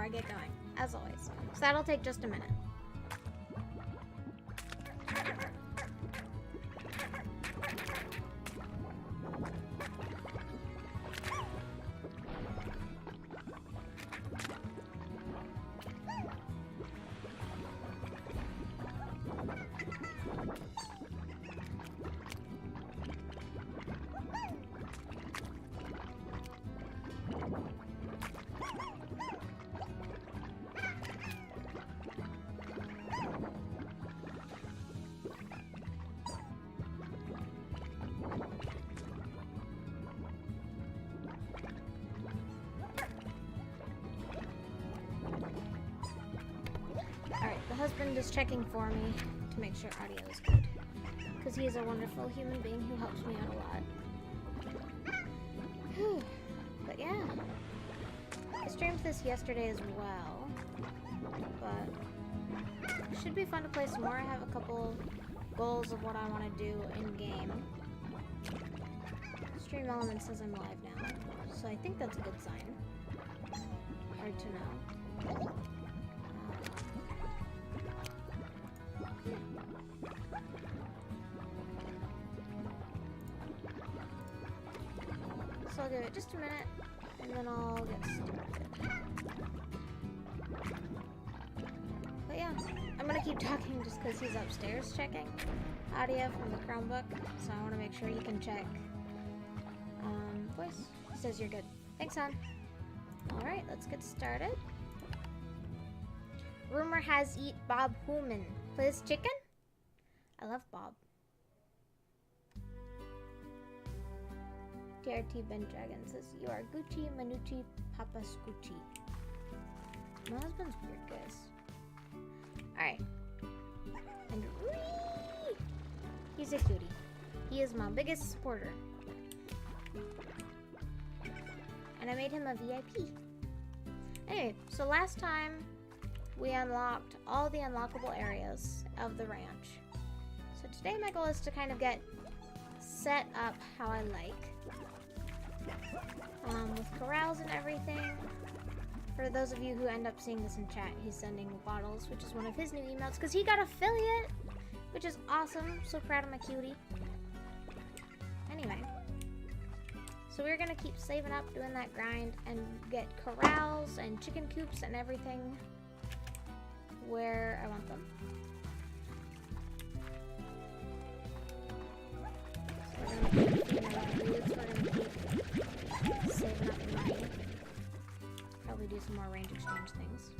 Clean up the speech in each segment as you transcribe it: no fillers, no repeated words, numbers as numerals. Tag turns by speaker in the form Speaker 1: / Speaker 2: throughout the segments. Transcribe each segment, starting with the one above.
Speaker 1: before I get going, as always. So that'll take just a minute. Husband is checking for me to make sure audio is good, because he is a wonderful human being who helps me out a lot. Whew. But yeah, I streamed this yesterday as well, but it should be fun to play some more. I have a couple goals of what I want to do in game. Stream Element says I'm live now, so I think that's a good sign. Hard to know. So I'll give it just a minute, and then I'll get started. But yeah, I'm gonna keep talking just because he's upstairs checking audio from the Chromebook, so I want to make sure he can check voice. He says you're good. Thanks, hon. Alright, let's get started. Rumor has it Bob Human plays chicken? I love Bob. TRTpendragon says, you are Gucci, Manucci, Papa Scoochie. My husband's weird, guys. Alright. And whee! He's a cutie. He is my biggest supporter. And I made him a VIP. Anyway, so last time we unlocked all the unlockable areas of the ranch. So today my goal is to kind of get set up how I like. With corrals and everything. For those of you who end up seeing this in chat, he's sending bottles, which is one of his new emails, because he got affiliate, which is awesome. So proud of my cutie. Anyway, so we're gonna keep saving up, doing that grind, and get corrals and chicken coops and everything where I want them. So we're gonna keep feeding our foods. We're gonna keep saving up money. Probably do some more range exchange things.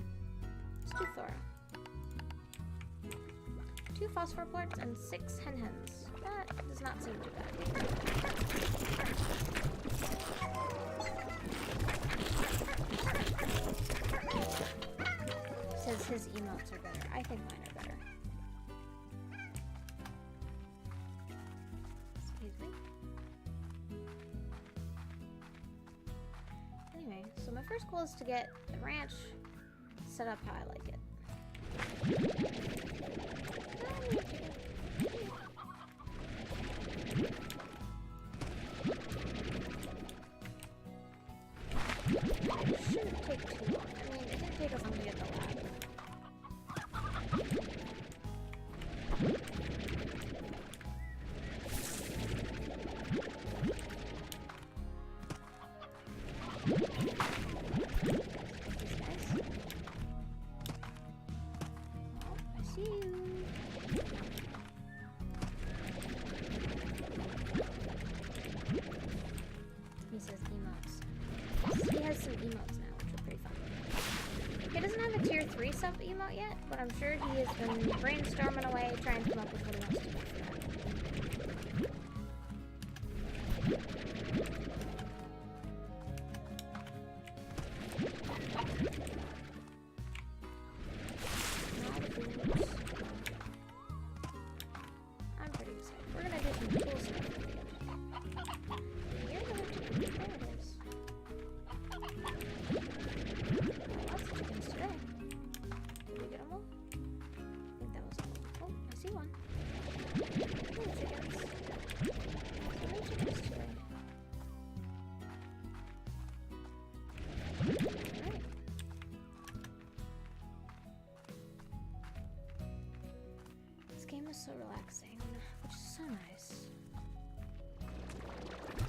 Speaker 1: Let's do Thora. 2 phosphor plants and 6 hen-hens. That does not seem too bad. Says his emotes are better. I think mine are better. Excuse me. Anyway, so my first goal is to get the ranch set up how I like it. It shouldn't take too long. I mean, it didn't take us long to get the lab. Sub emote yet, but I'm sure he has been brainstorming away trying to come up with what he wants to do for that. I'm pretty excited. We're gonna do some cool stuff. You're gonna have to do lots of chickens today. Did we get them all? I think that was all. Oh, I see one. is so relaxing, which is so nice.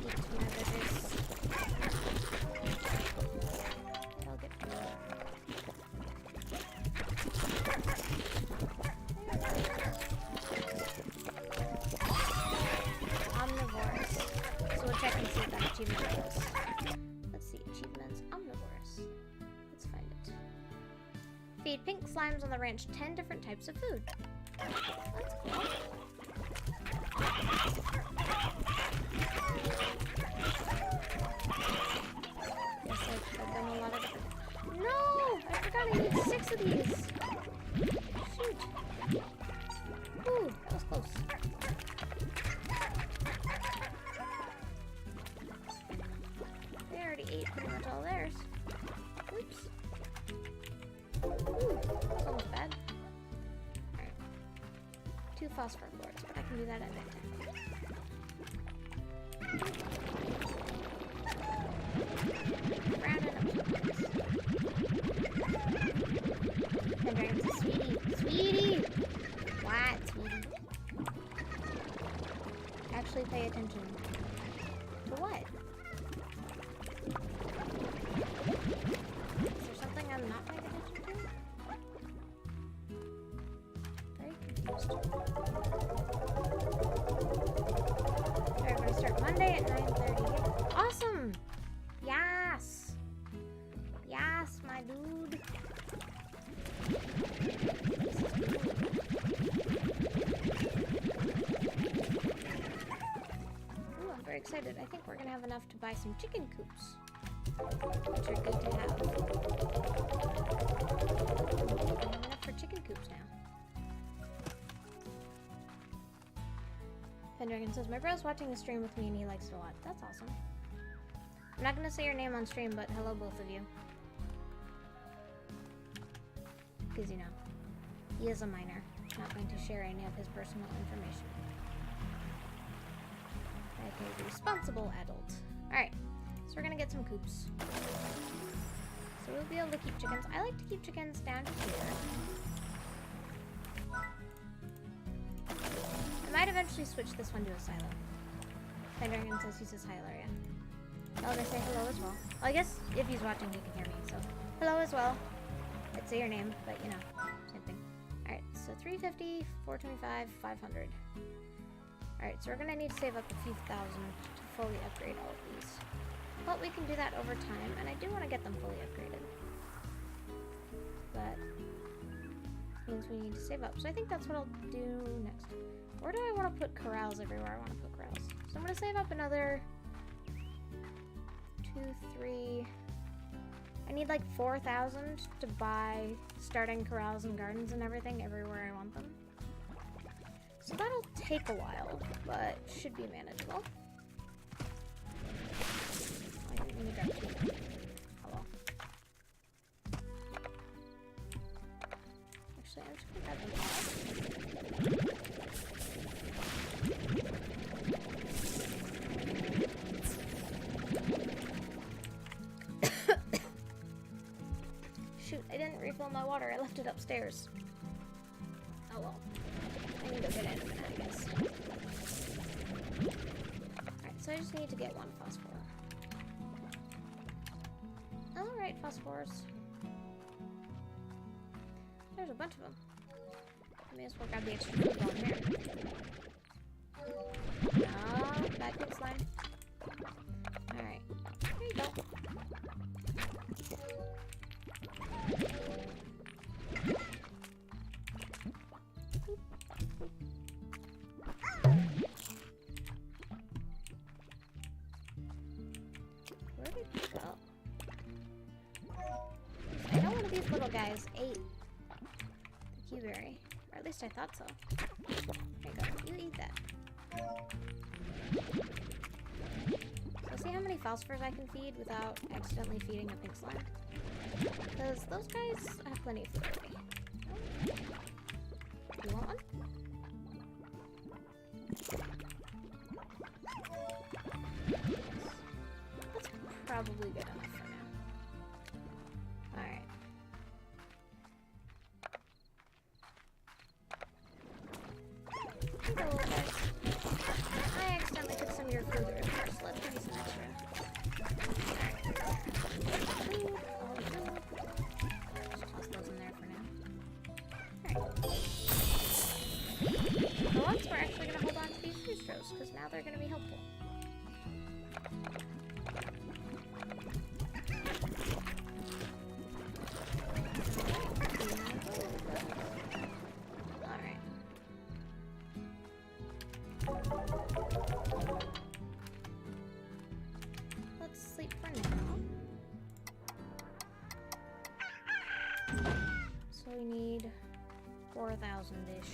Speaker 1: Eat my veggies. I'll get food. Omnivorous. So we'll check and see if that achievement is. Let's see, achievements, omnivorous. Let's find it. Feed pink slimes on the ranch 10 different types of food. That's cool. Yes, I've done a lot of different... No! I forgot I need 6 of these! Shoot. Ooh, that was close. They already ate pretty much all theirs. Oops. Ooh, that's almost bad. Alright. 2 phosphor cores, but I can do that at nighttime. Round it up. Pendragon says, sweetie, sweetie! What, sweetie? Actually pay attention. To what? Is there something I'm not paying attention to? Very confused. Alright, we're gonna start Monday at 9:30. Awesome! Yes! Yes, my dude! Ooh, I'm very excited. I think we're gonna have enough to buy some chicken coops, which are good to have. I have enough for chicken coops now. Pendragon says, my bro's watching the stream with me and he likes it a lot. That's awesome. I'm not gonna say your name on stream, but hello both of you. Because, you know, he is a minor. Not going to share any of his personal information. Like a responsible adult. Alright, so we're gonna get some coops. So we'll be able to keep chickens. I like to keep chickens down here. I might eventually switch this one to a silo. Pendragon says he says hi, Laria. Oh, they say hello as well. Well, I guess if he's watching, he can hear me, so hello as well. I'd say your name, but you know, same thing. Alright, so 350, 425, 500. Alright, so we're gonna need to save up a few thousand to fully upgrade all of these. But we can do that over time, and I do want to get them fully upgraded. But means we need to save up. So I think that's what I'll do next. Where do I want to put corrals everywhere I want to put corrals? So I'm gonna save up another 2, 3... I need like 4,000 to buy starting corrals and gardens and everything everywhere I want them. So that'll take a while, but should be manageable. I didn't mean to grab 2. Oh well. Actually, I'm just gonna grab them all. Shoot, I didn't refill my water. I left it upstairs. Oh well. I can go get it in a minute, I guess. Alright, so I just need to get 1 phosphor. Alright, phosphors. There's a bunch of them. I may as well grab the extra food while I'm here. No, bad pig slime. Alright, there you go. Where did he go? I know one of these little guys ate the Q-berry. Or at least I thought so. There you go. You eat that. So see how many phosphors I can feed without accidentally feeding a pink slime? Because those guys have plenty of food already. Do you want one? That's probably good enough for now. Alright. are going to be helpful. Alright. Let's sleep for now. So we need 4,000-ish.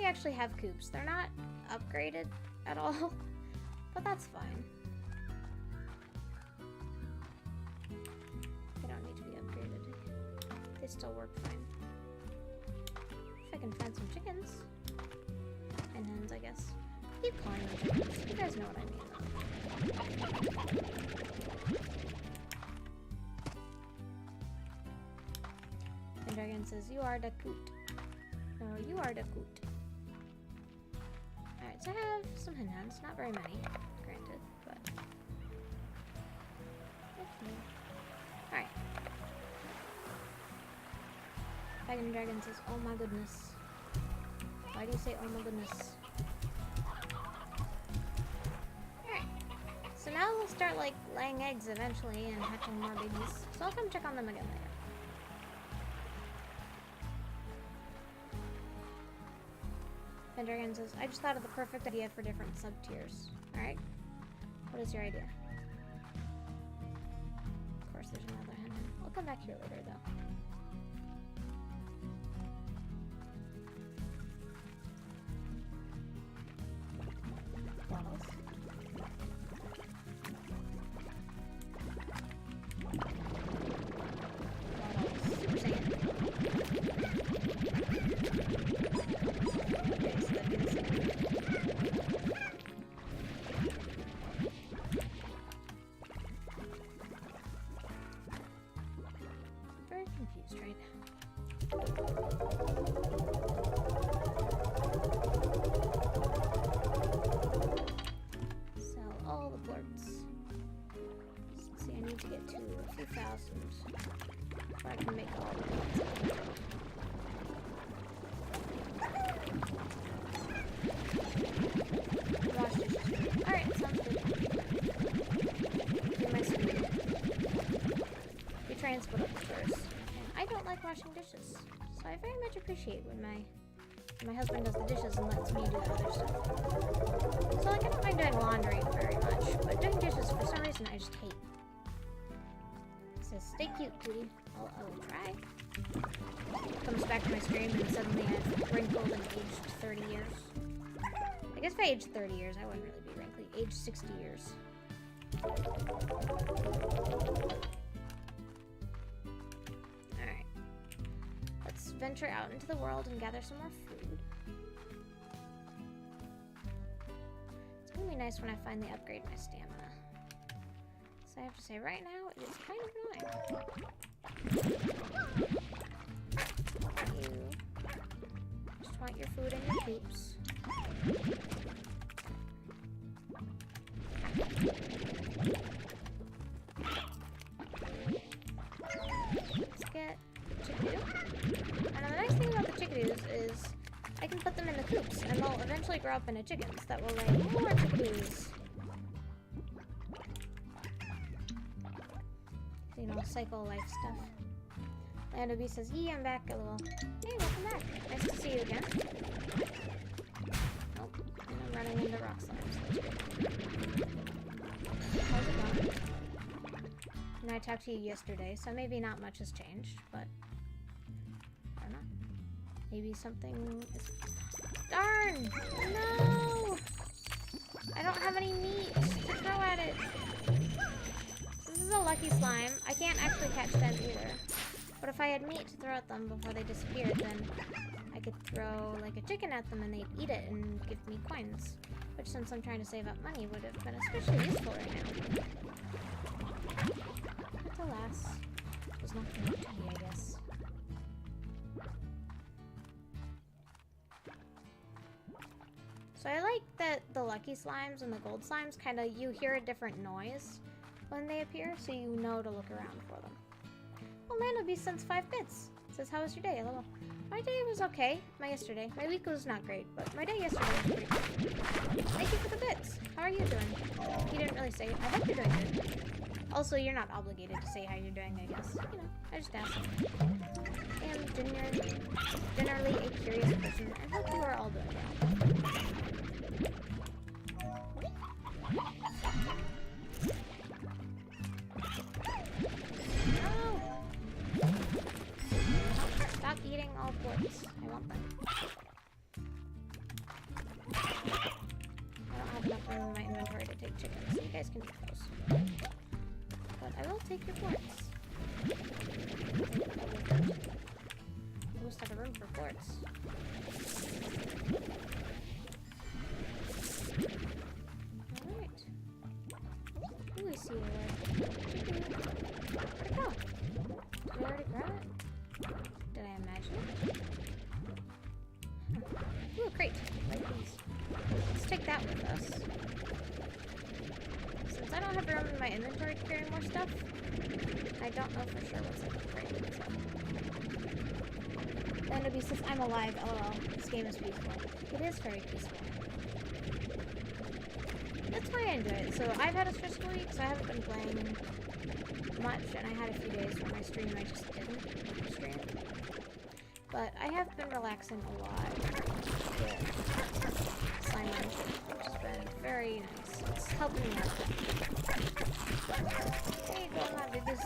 Speaker 1: Actually have coops. They're not upgraded at all, but that's fine. They don't need to be upgraded. They still work fine. If I can find some chickens. And hens, I guess. I keep calling them chickens. You guys know what I mean, though. Pendragon says, you are the coot. No, you are the coot. Alright, so I have some hens, not very many, granted, but... okay. Alright. Dragon says, oh my goodness. Why do you say oh my goodness? Alright. So now we'll start, like, laying eggs eventually and hatching more babies. So I'll come check on them again later. Pendragon says, I just thought of the perfect idea for different sub-tiers. Alright? What is your idea? Of course there's another hen. I'll come back here later, though. Waddles. Super Saiyan. Transport upstairs. And I don't like washing dishes, so I very much appreciate when my husband does the dishes and lets me do the other stuff. So like I don't mind doing laundry very much, but doing dishes for some reason I just hate. It says, stay cute, cutie. I will try. Comes back to my stream and suddenly I've wrinkled and aged 30 years. I guess if I aged 30 years, I wouldn't really be wrinkly. Aged 60 years. Venture out into the world and gather some more food. It's gonna be nice when I finally upgrade my stamina. So I have to say, right now, it is kind of annoying. You just want your food and your coops. Let's get chickadee. And the nice thing about the chickadees is I can put them in the coops and they'll eventually grow up into chickens that will lay more chickadees. You know, cycle life stuff. Lando B says, yee, I'm back, LOL. Hey, welcome back. Nice to see you again. Oh, And I'm running into rock slimes. How's it going? And I talked to you yesterday, so maybe not much has changed, but I don't know. Maybe something is... Darn! No! I don't have any meat to throw at it. This is a lucky slime. I can't actually catch them either. But if I had meat to throw at them before they disappeared, then I could throw like a chicken at them and they'd eat it and give me coins. Which, since I'm trying to save up money, would have been especially useful right now. But alas, it was not meant to be, I guess. So I like that the lucky slimes and the gold slimes kind of, you hear a different noise when they appear, so you know to look around for them. Oh, Monomi sends 5 bits. Says, how was your day? LOL. My day was okay. Yesterday. My week was not great, but my day yesterday was pretty good. Thank you for the bits. How are you doing? You didn't really say. I hope you're doing good. Also, you're not obligated to say how you're doing, I guess. You know, I just asked. I am generally a curious person, and hope you are all doing well. Stop eating all quartz. I want them. I don't have enough room in my inventory to take chickens, so you guys can eat those. But I will take your quartz. Almost out of room for quartz. Alright. Ooh, I see a chicken. Where'd it go? Did I already grab it? Did I imagine it? Huh. Ooh, a crate. Like these. Let's take that with us. Since I don't have room in my inventory to carry more stuff, I don't know for sure what's in the crate. So. Then it'll be since I'm alive, lol. This game is peaceful. It is very peaceful. That's why I enjoy it. So I've had a stressful week, so I haven't been playing much, and I had a few days where my stream I just didn't stream. But I have been relaxing a lot with Slime Mansion, which has been very nice. It's helping me out. There you go, my babies.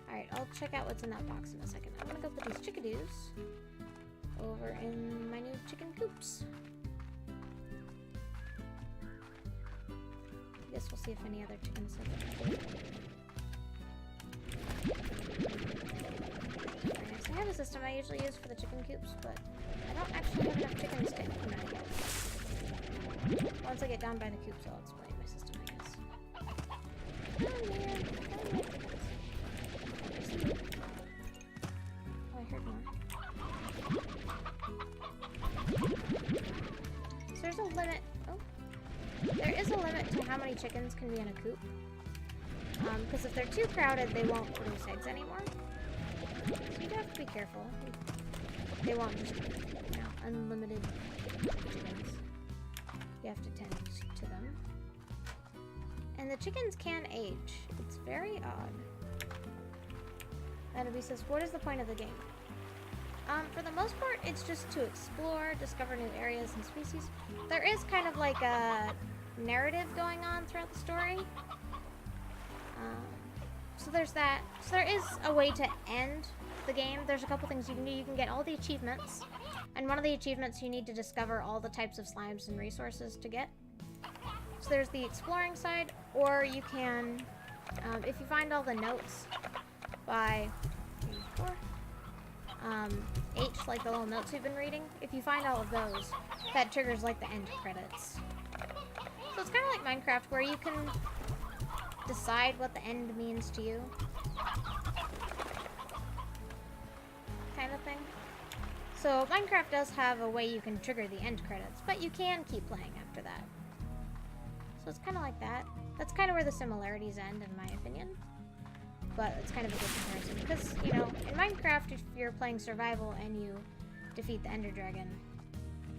Speaker 1: Alright, I'll check out what's in that box in a second. I'm gonna go put these chickadoos over in my new chicken coops. I guess we'll see if any other chickens have it. Very nice. I have a system I usually use for the chicken coops, but I don't actually have enough chickens to implement it yet. Once I get down by the coops, I'll explain my system, I guess. Oh man, I see you. Oh, I heard more. So there's a limit. There is a limit to how many chickens can be in a coop. Because if they're too crowded, they won't produce eggs anymore. So you have to be careful. They won't just, unlimited chickens. You have to tend to them. And the chickens can age. It's very odd. Anabi says, what is the point of the game? For the most part, it's just to explore, discover new areas and species. There is kind of like a narrative going on throughout the story. So there's that. So there is a way to end the game. There's a couple things you can do. You can get all the achievements. And one of the achievements, you need to discover all the types of slimes and resources to get. So there's the exploring side, or you can, if you find all the notes by 3, 4, H, like the little notes we've been reading, if you find all of those, that triggers like the end credits. So it's kind of like Minecraft, where you can decide what the end means to you. Kind of thing. So Minecraft does have a way you can trigger the end credits, but you can keep playing after that. So it's kind of like that. That's kind of where the similarities end, in my opinion. But it's kind of a good comparison, because, in Minecraft, if you're playing survival and you defeat the Ender Dragon,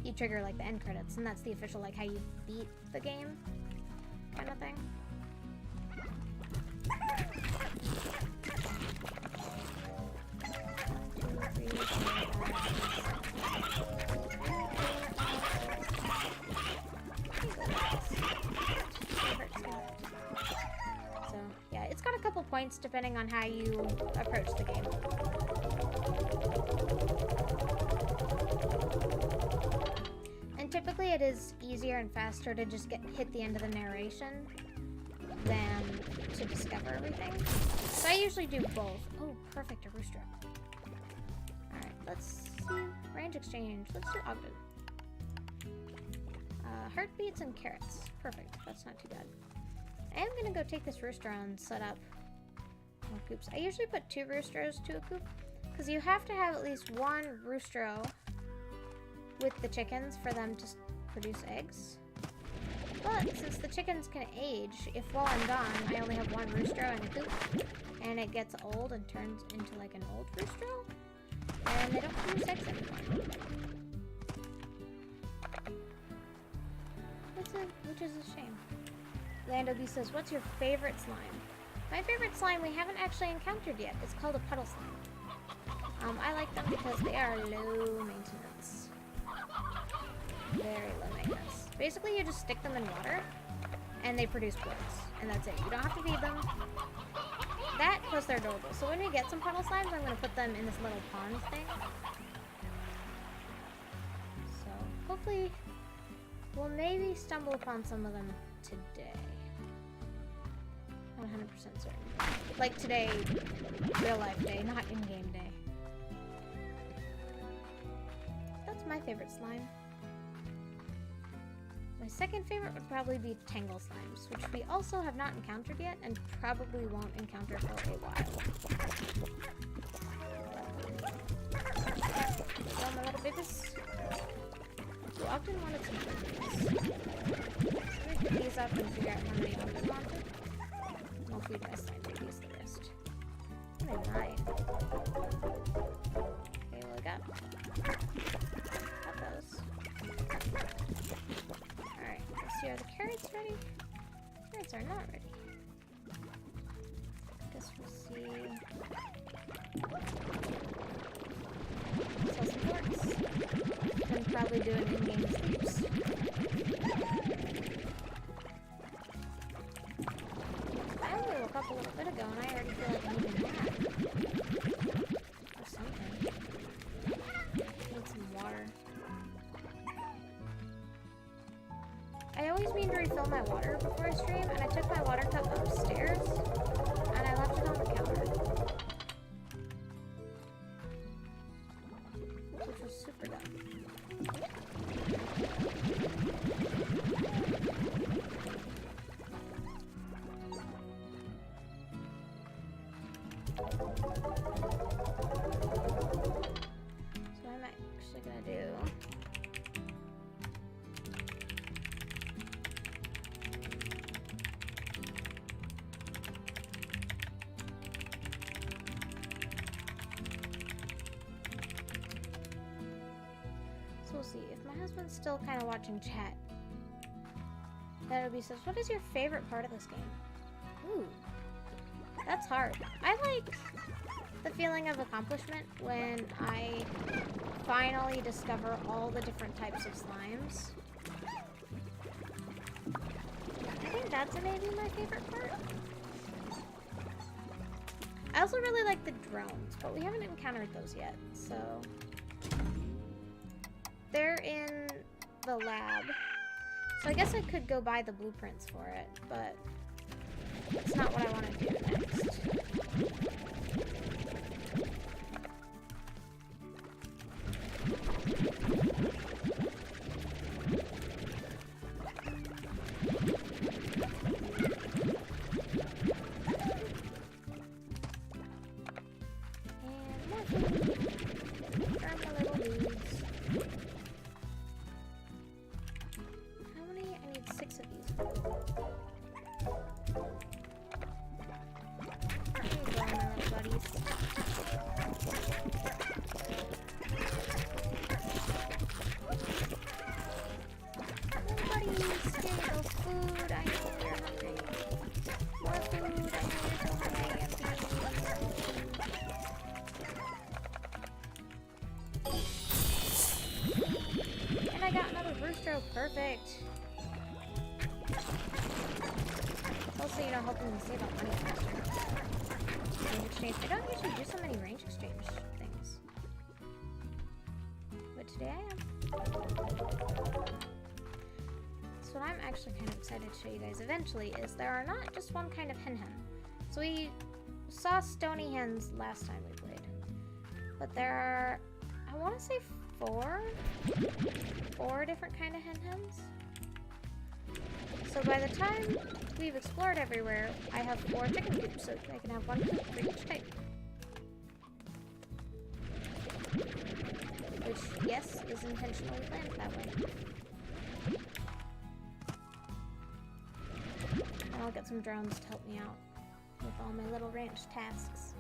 Speaker 1: you trigger, like, the end credits, and that's the official, like, how you beat the game kind of thing. points depending on how you approach the game. And typically it is easier and faster to just hit the end of the narration than to discover everything. So I usually do both. Oh, perfect, a rooster. Alright, let's see. Range exchange. Let's do Ogden. Heartbeats and carrots. Perfect. That's not too bad. I am gonna go take this rooster and set up more coops. I usually put 2 roosters to a coop because you have to have at least 1 rooster with the chickens for them to produce eggs. But since the chickens can age, if while I'm gone I only have 1 rooster in a coop and it gets old and turns into like an old rooster, and they don't produce eggs anymore. Which is a shame. Lando B says, what's your favorite slime? My favorite slime we haven't actually encountered yet. It's called a puddle slime. I like them because they are low maintenance. Very low maintenance. Basically, you just stick them in water, and they produce quartz. And that's it. You don't have to feed them. That, plus they're adorable. So when we get some puddle slimes, I'm going to put them in this little pond thing. So, hopefully, we'll maybe stumble upon some of them today. Not 100% certain. Like today, real life day, not in-game day. That's my favorite slime. My second favorite would probably be Tangle Slimes, which we also have not encountered yet and probably won't encounter for a while. So my little babies. So Ogden wanted some babies. So we put these up and figure out how many Ogden wanted. I'll feed my slime babies the rest. And they died. Okay, well I got those. Alright, let's see, are the carrots ready? Carrots are not ready. Guess we'll see. Sell some quartz. And probably do an in-game sleeps. I only woke up a little bit ago and I already feel like I need a nap. Or something. Need some water. I always mean to refill my water before I stream, and I took my water cup upstairs, and I left it on the counter. Which was super dumb. So I'm actually gonna do... We'll see. If my husband's still kind of watching chat, that would be says, what is your favorite part of this game? Ooh, that's hard. I like the feeling of accomplishment when I finally discover all the different types of slimes. I think that's maybe my favorite part. I also really like the drones, but we haven't encountered those yet, so... They're in the lab, so I guess I could go buy the blueprints for it, but that's not what I want to do next. And more food from my little dudes. How many? I need 6 of these. There you go, my little buddies. Little buddies, here you go. Food, I know you're hungry. More food, I know you're so hungry. I'm feeding you more food. And I got another rooster. Perfect. Also, you know, helping me save up money faster. range exchange. I don't usually do so many range exchange things. But today I am. So what I'm actually kind of excited to show you guys eventually is there are not just one kind of hen. So we saw stony hens last time we played. But there are, I want to say four different kind of hens. So by the time we've explored everywhere, I have 4 chicken coops, so I can have 1 coop for each type. Which, yes, is intentionally planned that way. And I'll get some drones to help me out with all my little ranch tasks.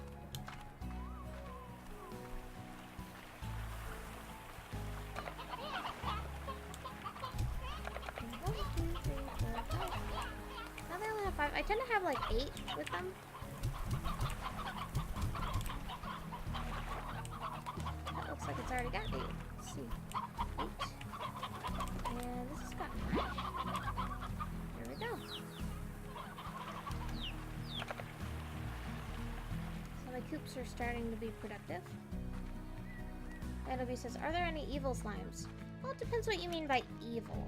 Speaker 1: Now they only have 5. I tend to have like 8 with them. That looks like it's already got 8. Let's see. 8. And this has got 9. Here we go. So my coops are starting to be productive. Monomi says, are there any evil slimes? Well, it depends what you mean by evil.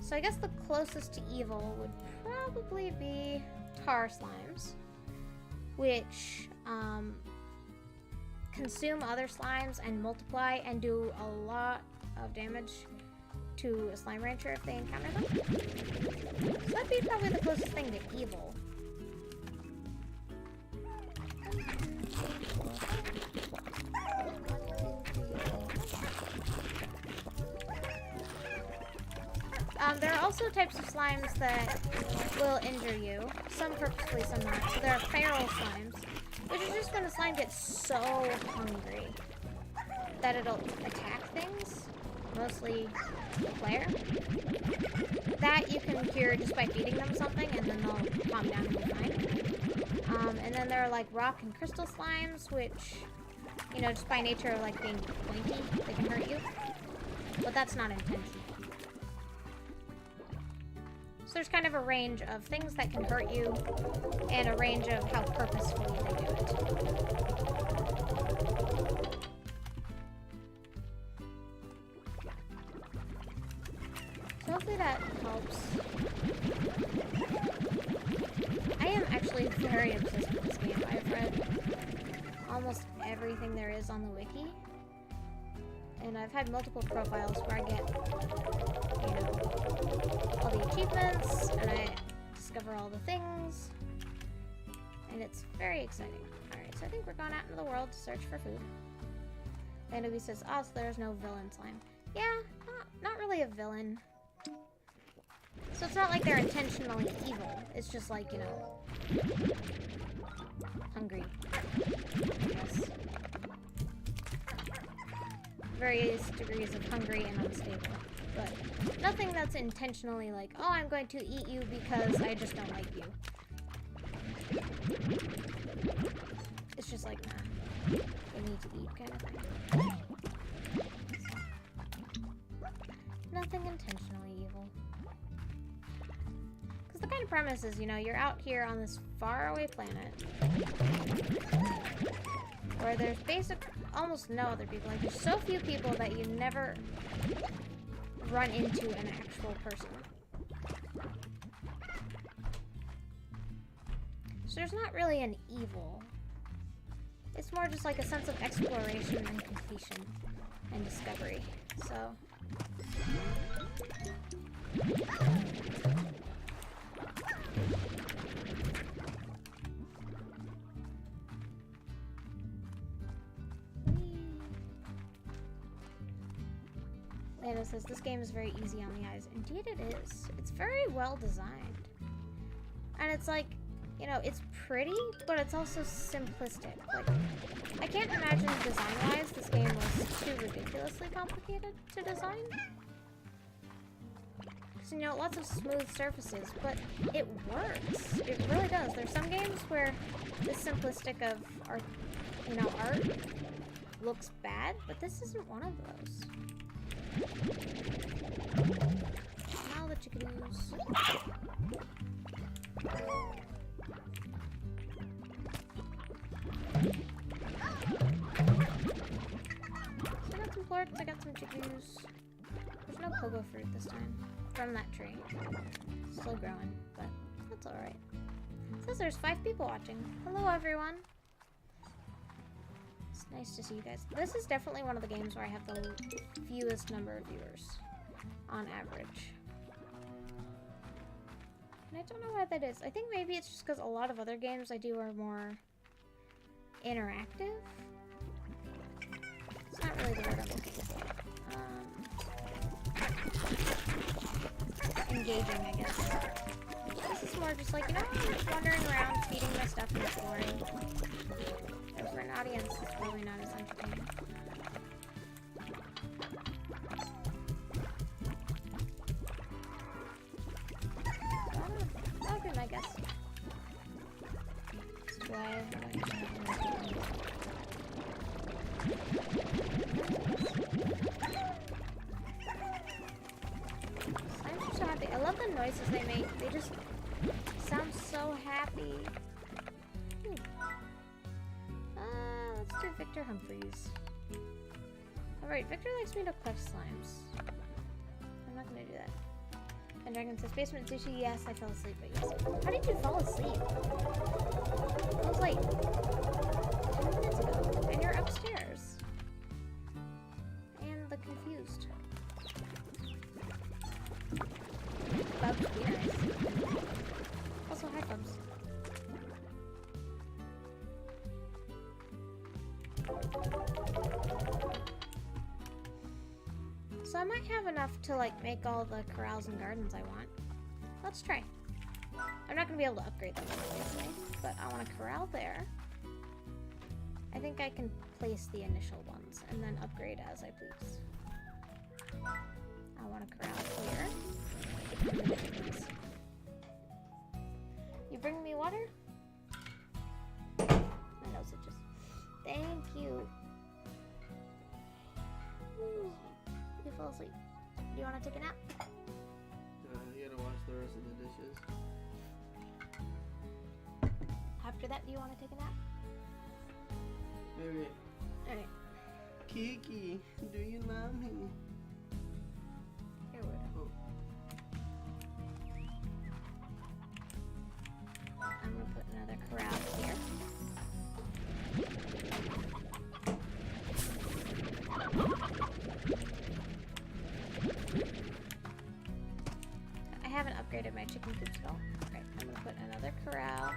Speaker 1: So I guess the closest to evil would probably be tar slimes, which consume other slimes and multiply and do a lot of damage to a slime rancher if they encounter them. So that'd be probably the closest thing to evil. There are also types of slimes that will injure you. Some purposefully, some not. So there are feral slimes, which is just when a slime gets so hungry that it'll attack things, mostly the player. That you can cure just by feeding them something, and then they'll calm down and be fine. And then there are like rock and crystal slimes, which, you know, just by nature of like being pointy, they can hurt you. But that's not intentional. So there's kind of a range of things that can hurt you, and a range of how purposefully they do it. So hopefully that helps. I am actually very obsessed with this game. I've read almost everything there is on the wiki. And I've had multiple profiles where I get, you know, all the achievements, and I discover all the things, and it's very exciting. Alright, so I think we're going out into the world to search for food. Monomi says, oh, so there's no villain slime. Yeah, not really a villain. So it's not like they're intentionally evil. It's just like, you know, hungry, I guess. Various degrees of hungry and unstable, but nothing that's intentionally like, oh, I'm going to eat you because I just don't like you. It's just like, nah, they need to eat kind of thing. Nothing intentionally evil. Because the kind of premise is, you know, you're out here on this faraway planet where there's almost no other people. Like, there's so few people that you never run into an actual person. So there's not really an evil. It's more just like a sense of exploration and completion and discovery. So Lana says, this game is very easy on the eyes. Indeed it is. It's very well designed. And it's like, you know, it's pretty, but it's also simplistic. Like, I can't imagine design-wise this game was too ridiculously complicated to design. Because, you know, lots of smooth surfaces, but it works. It really does. There's some games where the simplistic of art, you know, art looks bad, but this isn't one of those. Now the chickadees. So I got some plorts, I got some chickoos. There's no pogo fruit this time from that tree. Still growing, but that's alright. It says there's 5 people watching. Hello, everyone. It's nice to see you guys. This is definitely one of the games where I have the fewest number of viewers on average. And I don't know why that is. I think maybe it's just because a lot of other games I do are more interactive. It's not really the word I'm looking for. Engaging, I guess. This is more just like, you know, I'm just wandering around, feeding my stuff and exploring. So for an audience, it's probably not as entertaining. I'll do my guess. That's why I don't usually have enough. I'm so happy. I love the noises they make. They just sound so happy. Let's do Victor Humphreys. Alright, Victor likes me to clutch slimes. I'm not gonna do that. And Dragon says, Basement Sushi, yes, I fell asleep, but yes. How did you fall asleep? It was like 10 minutes ago, and you're upstairs. And the confused. Bubs, be nice. Also, hi, Bubs. So I might have enough to like make all the corrals and gardens I want. Let's try. I'm not gonna be able to upgrade them obviously, but I want a corral there. I think I can place the initial ones and then upgrade as I please. I want a corral here. You bring me water? My nose itches. Thank you. Ooh. You fell asleep. Do you want to take a nap?
Speaker 2: You gotta wash the rest of the dishes.
Speaker 1: After that, do you want to take a nap?
Speaker 2: Maybe.
Speaker 1: Alright.
Speaker 2: Kiki, do you love me?
Speaker 1: Here we go. I'm gonna put another corral here. I haven't upgraded my chicken coop at all. Alright, I'm gonna put another corral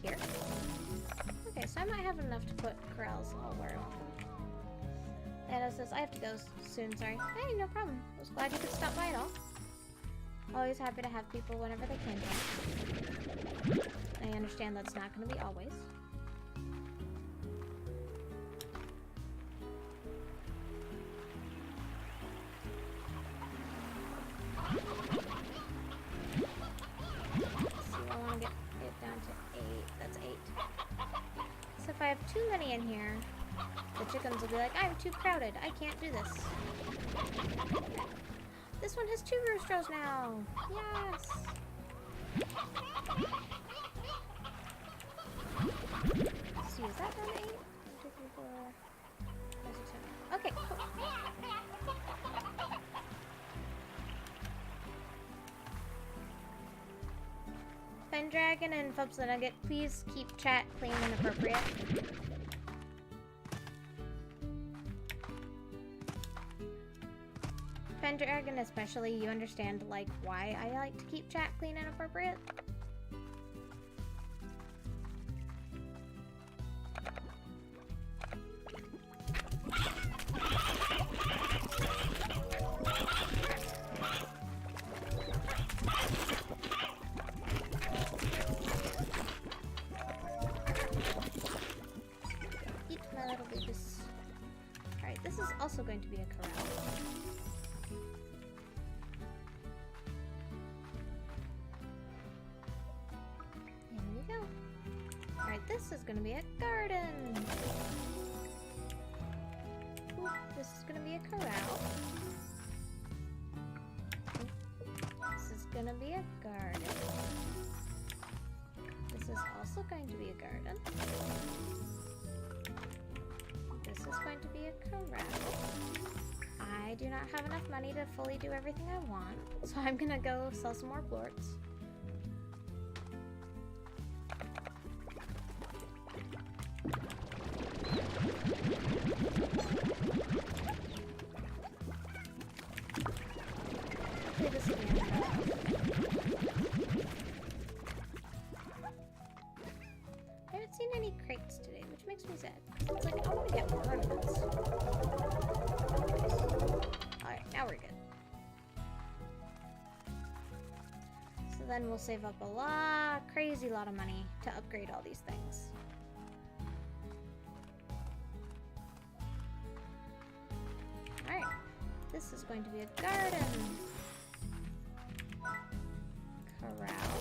Speaker 1: here. Okay, so I might have enough to put corrals all where I want them. Anna says, I have to go soon, sorry. Hey, no problem. I was glad you could stop by at all. Always happy to have people whenever they can join. I understand that's not going to be always. I want to get it down to 8. That's 8. So if I have too many in here, the chickens will be like, I'm too crowded. I can't do this. This one has 2 roosters now. Yes. Let's see, is that down to 8? 1, 2, 3, 4, 5, 6, 7. Okay, cool. Pendragon and Fubs the Nugget, please keep chat clean and appropriate. Pendragon especially, you understand like why I like to keep chat clean and appropriate? Eat my little babies. Alright, this is also going to be a corral. This is gonna be a garden. Ooh, this is gonna be a corral. This is gonna be a garden. This is also going to be a garden. a corral. I do not have enough money to fully do everything I want, so I'm gonna go sell some more blorts. Play this again. I haven't seen any crates today, which makes me sad. It's like, I want to get more ornaments. Alright, now we're good. So then we'll save up a crazy lot of money to upgrade all these things. Alright, this is going to be a garden. Corral.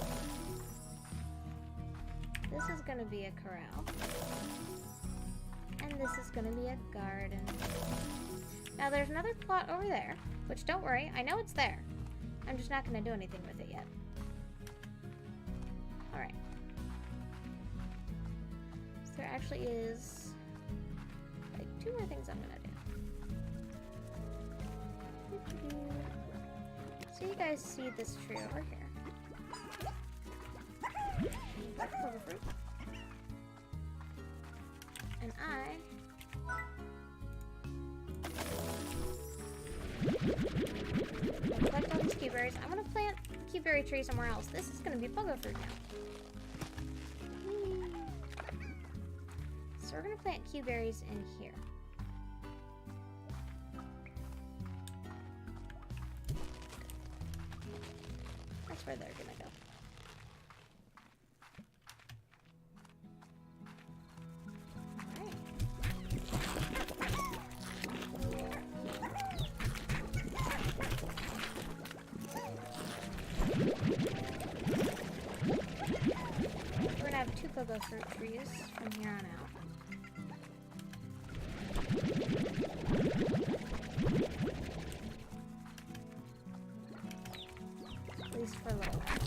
Speaker 1: This is going to be a corral. And this is going to be a garden. Now there's another plot over there, which don't worry, I know it's there. I'm just not going to do anything with it yet. Alright. So there actually is like 2 more things I'm going to do. So you guys see this tree over here. That's clover fruit. And I'm gonna collect all these cuberries. I'm gonna plant a cuberry tree somewhere else. This is gonna be pogo fruit now. So we're gonna plant cuberries in here. That's where they're gonna go. Pogo fruit trees from here on out. At least for a little while.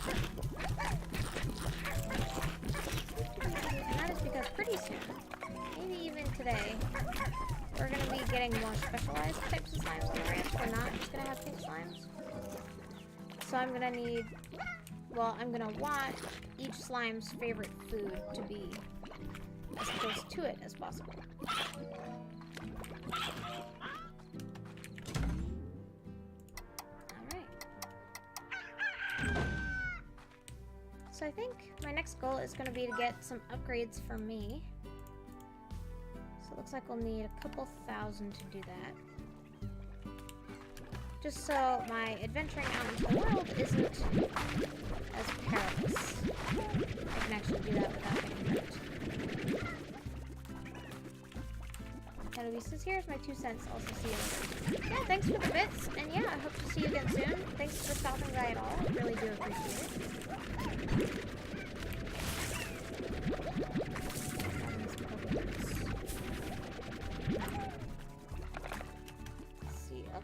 Speaker 1: And that is because pretty soon, maybe even today, we're going to be getting more specialized types of slimes on the ranch. We're not just going to have pink slimes. So I'm going to need... Well, I'm gonna want each slime's favorite food to be as close to it as possible. Alright. So I think my next goal is gonna be to get some upgrades for me. So it looks like we'll need a couple thousand to do that. Just so my adventuring out into the world isn't as perilous. I can actually do that without getting hurt. Eloise, here's my 2 cents. Also see you later. Yeah, thanks for the bits, and yeah, I hope to see you again soon. Thanks for stopping by at all. I really do appreciate it.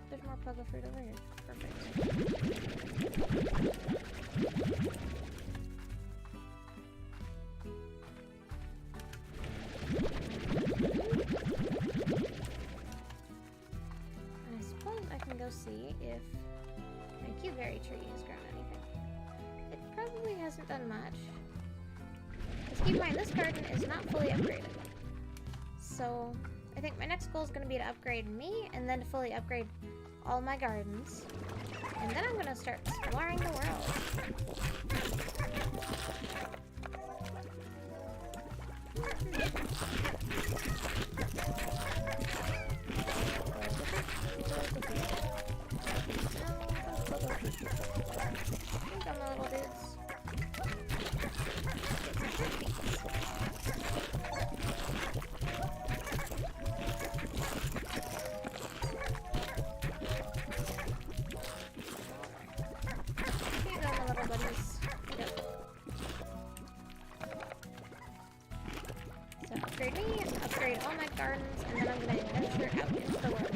Speaker 1: There's more pogo fruit over here. Perfect. And I suppose I can go see if my cuberry tree has grown anything. It probably hasn't done much. Just keep in mind, this garden is not fully upgraded. So I think my next goal is going to be to upgrade me and then to fully upgrade all my gardens. And then I'm going to start exploring the world. Come on, little dudes. Upgrade me, upgrade all my gardens, and then I'm going to adventure out into the world.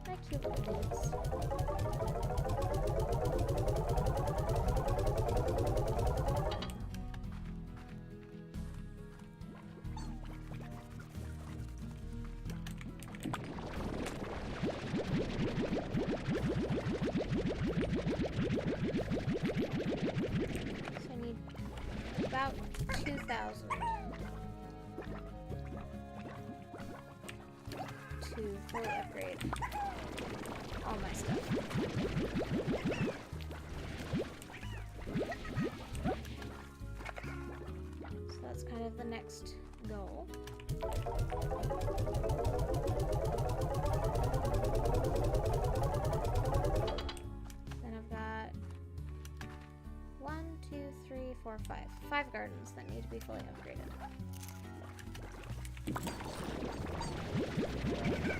Speaker 1: My Cute little dudes. So I need about 2,000 to fully upgrade all my stuff. So that's kind of the next goal. Then I've got 1, 2, 3, 4, 5. 5 gardens that need to be fully upgraded.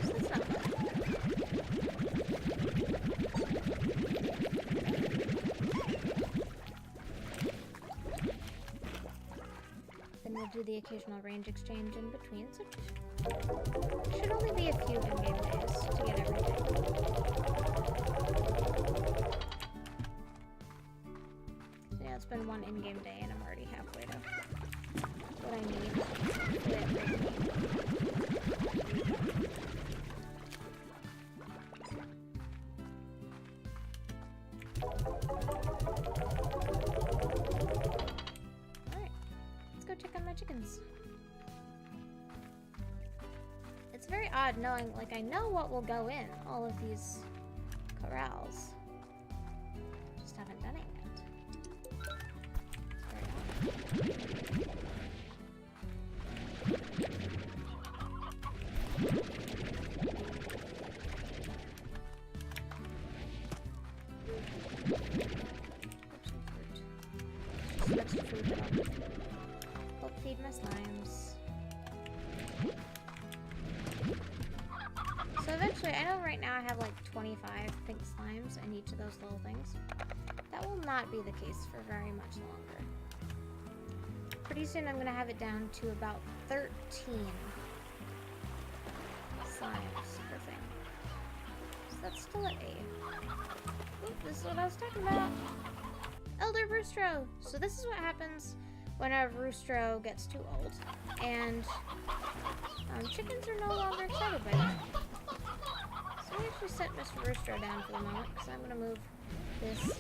Speaker 1: So that's not bad. Then we'll do the occasional range exchange in between, so it should only be a few in-game days to get everything. So yeah, it's been one in-game day and I'm already halfway to what I need to upgrade me. Alright, let's go check on my chickens. It's very odd knowing, like, I know what will go in all of these corrals. Just haven't done it yet. It's very odd. Extra food that I'll help feed my slimes. So eventually, I know right now I have like 25 pink slimes in each of those little things. That will not be the case for very much longer. Pretty soon I'm going to have it down to about 13 slimes per thing. So that's still at 8. Oop, this is what I was talking about. Elder Roostro! So this is what happens when a Roostro gets too old. And chickens are no longer excited by that. So we actually set Mr. Roostro down for the moment, because I'm going to move this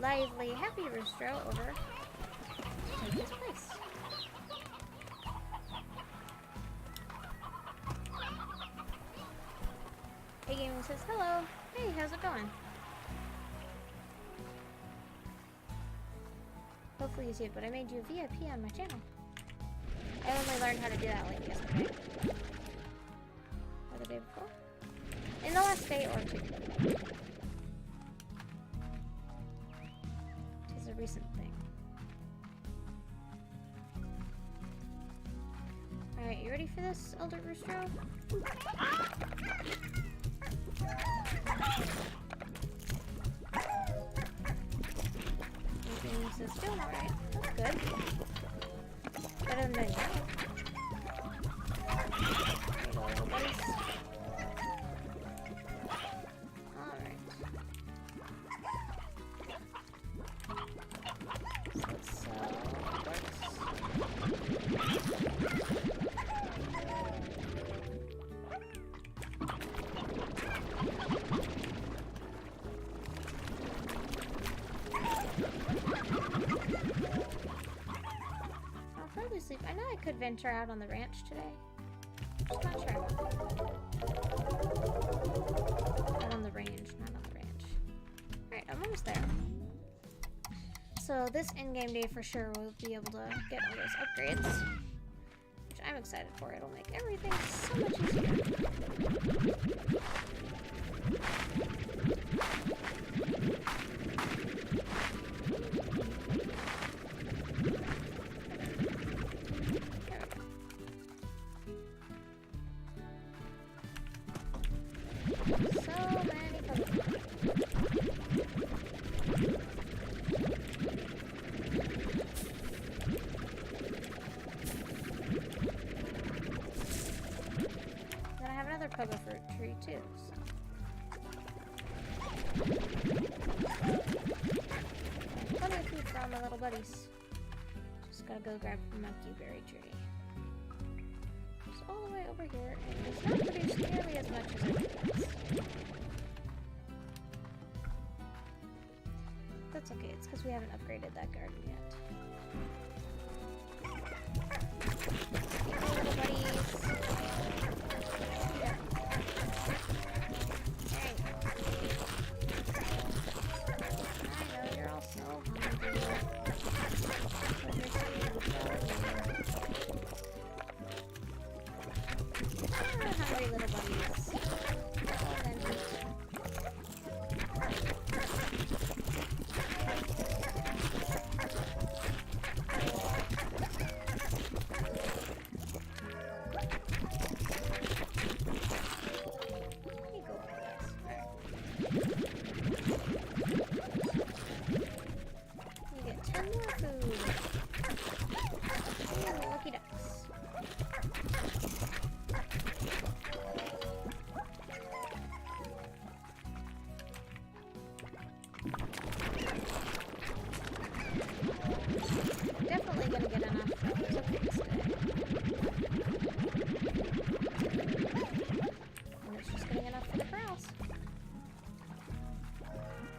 Speaker 1: lively, happy Roostro over to take his place. Hey Gaming says, hello! Hey, how's it going? Hopefully you see it, but I made you a VIP on my channel. I only learned how to do that like yesterday. Or the day before. In the last day or two. It is a recent thing. Alright, you ready for this, Elder Roostro? Says doing alright. That's good. Better than that. Alright. So let's sleep. I know I could venture out on the ranch today. Just not sure. Out on the range, not on the ranch. Alright, I'm almost there. So this in-game day for sure we'll be able to get all those upgrades. Which I'm excited for. It'll make everything so much easier. Pogo fruit tree too, so Plenty of food for all my little buddies. Just gotta go grab my blueberry tree. It's all the way over here, and it's not produced nearly as much as it does. That's okay, it's because we haven't upgraded that garden yet. Hey, little buddies. Here. Dang. I know, you're all so hungry. But you're hungry little buddies. Well, then eat. Definitely gonna get enough for those updates today. And it's just getting enough for the corrals.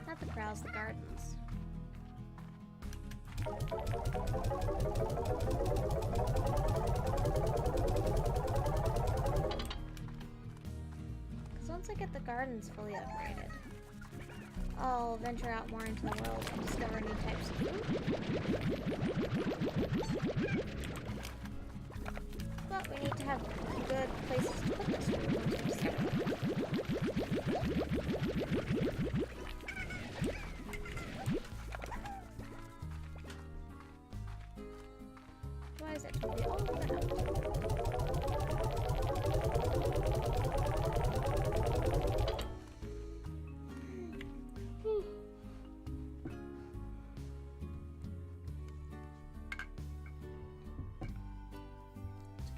Speaker 1: Not the corrals, the gardens. Because once I get the gardens fully upgraded, I'll venture out more into the world and discover new types of food. But we need to have good places to put this food once we start. Why is it totally all over the house?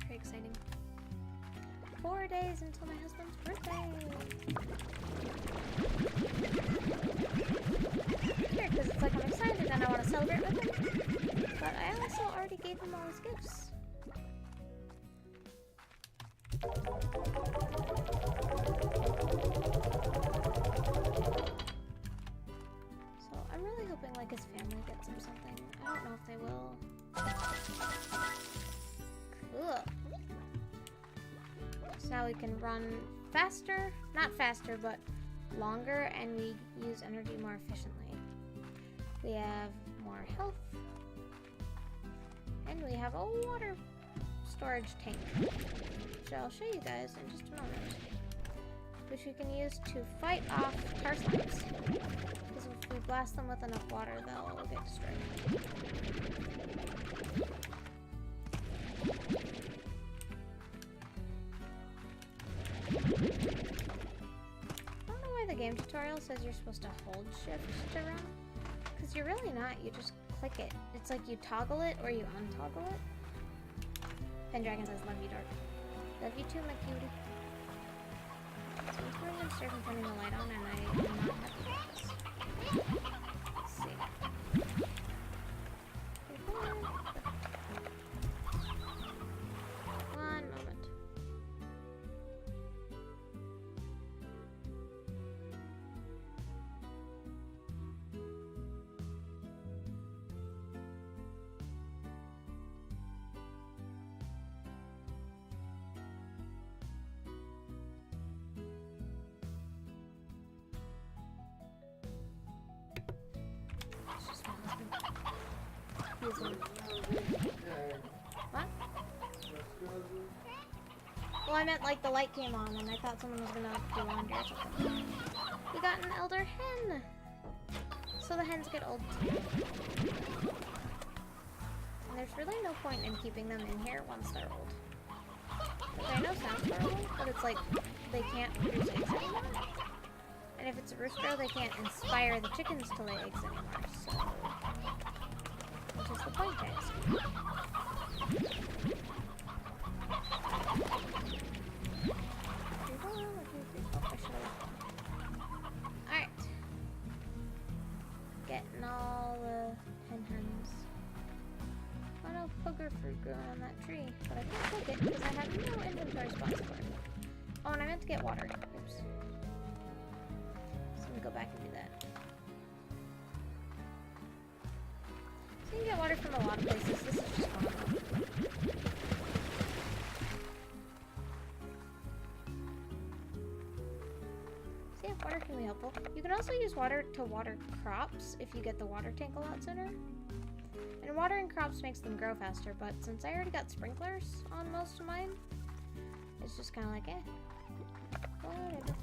Speaker 1: Exciting. 4 days until my husband's birthday. Weird, because it's like I'm excited and I want to celebrate with him, but I also already gave him all his gifts. So I'm really hoping like his family gets him something. I don't know if they will. Cool. So now we can run faster, not faster, but longer, and we use energy more efficiently. We have more health, and we have a water storage tank, which I'll show you guys in just a moment, which we can use to fight off tar slimes, because if we blast them with enough water, they'll get destroyed. I don't know why the game tutorial says you're supposed to hold shift to run, because you're really not, you just click it. It's like you toggle it or you untoggle it. Pendragon says, love you, Dark. Love you too, my cutie. So I'm going to start turning the light on, and I am not happy with this. Let's see. One moment. What? Well, I meant like the light came on and I thought someone was gonna do laundry or something. We got an elder hen! So the hens get old too. And there's really no point in keeping them in here once they're old. Which I know sounds horrible, but it's like they can't produce eggs anymore. And if it's a rooster, they can't inspire the chickens to lay eggs anymore, so... Which is the point, guys. Alright. take it because I have no inventory spots for it. Oh, and I meant to get water. Oops. So I'm gonna go back and do that. So you can get water from a lot of places. This is just one of them. So yeah, water can be helpful. You can also use water to water crops if you get the water tank a lot sooner. And watering crops makes them grow faster, but since I already got sprinklers on most of mine, it's just kind of like, eh. Whatever.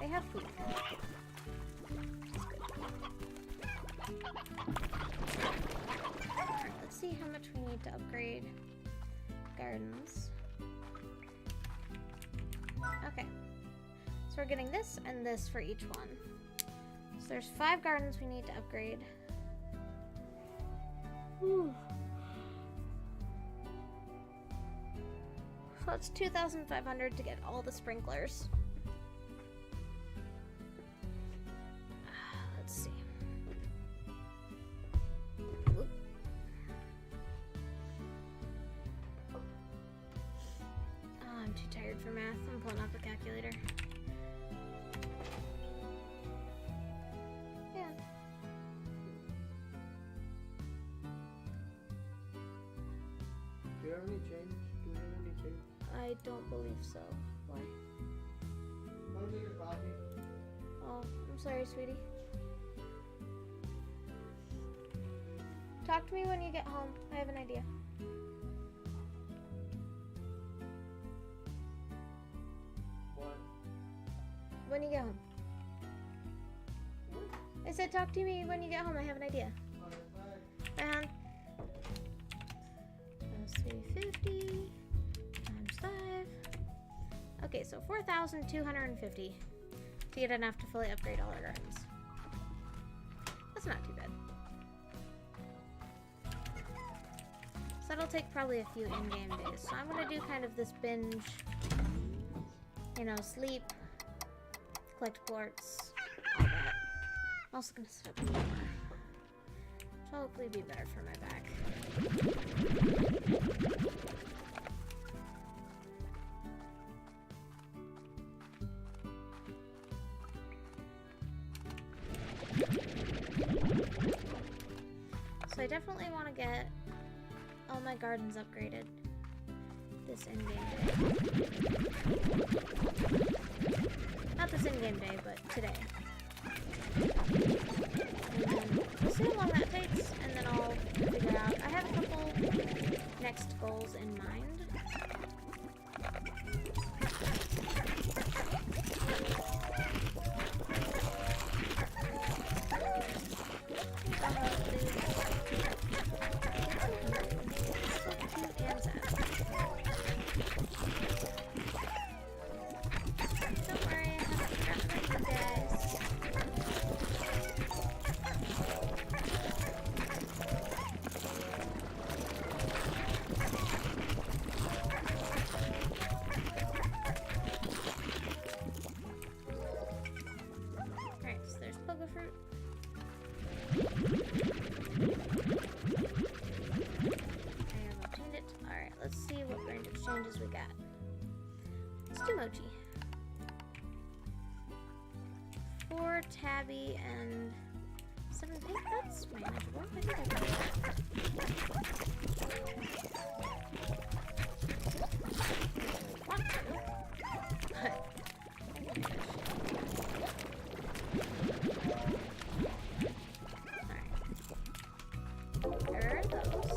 Speaker 1: They have food. Alright, let's see how much we need to upgrade gardens. Okay. So we're getting this and this for each one. So there's 5 gardens we need to upgrade. Whew. So it's 2,500 to get all the sprinklers. Let's see. Oop. Oh, I'm too tired for math. I'm pulling up a calculator. Yeah.
Speaker 2: Do you have any change? Do you have any change?
Speaker 1: I don't believe so. Why?
Speaker 2: Want to make your coffee?
Speaker 1: Oh, I'm sorry, sweetie. Talk to me when you get home. I have an idea.
Speaker 2: What?
Speaker 1: When you get home. I said talk to me when you get home. I have an idea. Bye, hon. That's 350 times 5. Okay, so 4,250 to get enough to fully upgrade all our gardens. That's not too bad. So that'll take probably a few in-game days. So I'm gonna do kind of this binge, you know, sleep, collect quartz, all that. I'm also gonna set up a timer, which will hopefully be better for my back. So I definitely want to get all my gardens upgraded this in-game day. Not this in-game day, but today. And then we'll see how long that takes, and then I'll figure out. I have a couple next goals in mind. Changes we got. Let's do mochi. 4 tabby and 7 pink. That's manageable. I think I can do that. Want to, but alright. There are those.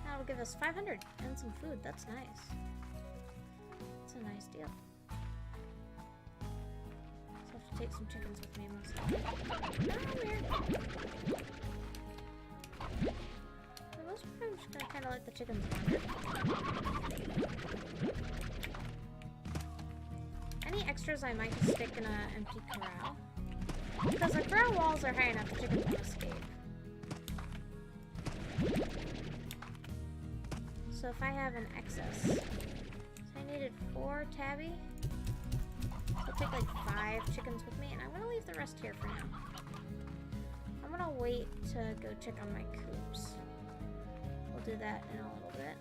Speaker 1: That'll give us 500 and some food. That's nice. That's a nice deal. So I have to take some chickens with me most likely. For the most part, I'm just gonna kind of let the chickens wander. structures I might just stick in an empty corral. Because the corral walls are high enough, the chickens won't escape. So if I have an excess, so I needed 4 tabby. So I'll take like 5 chickens with me, and I'm gonna leave the rest here for now. I'm gonna wait to go check on my coops. We'll do that in a little bit.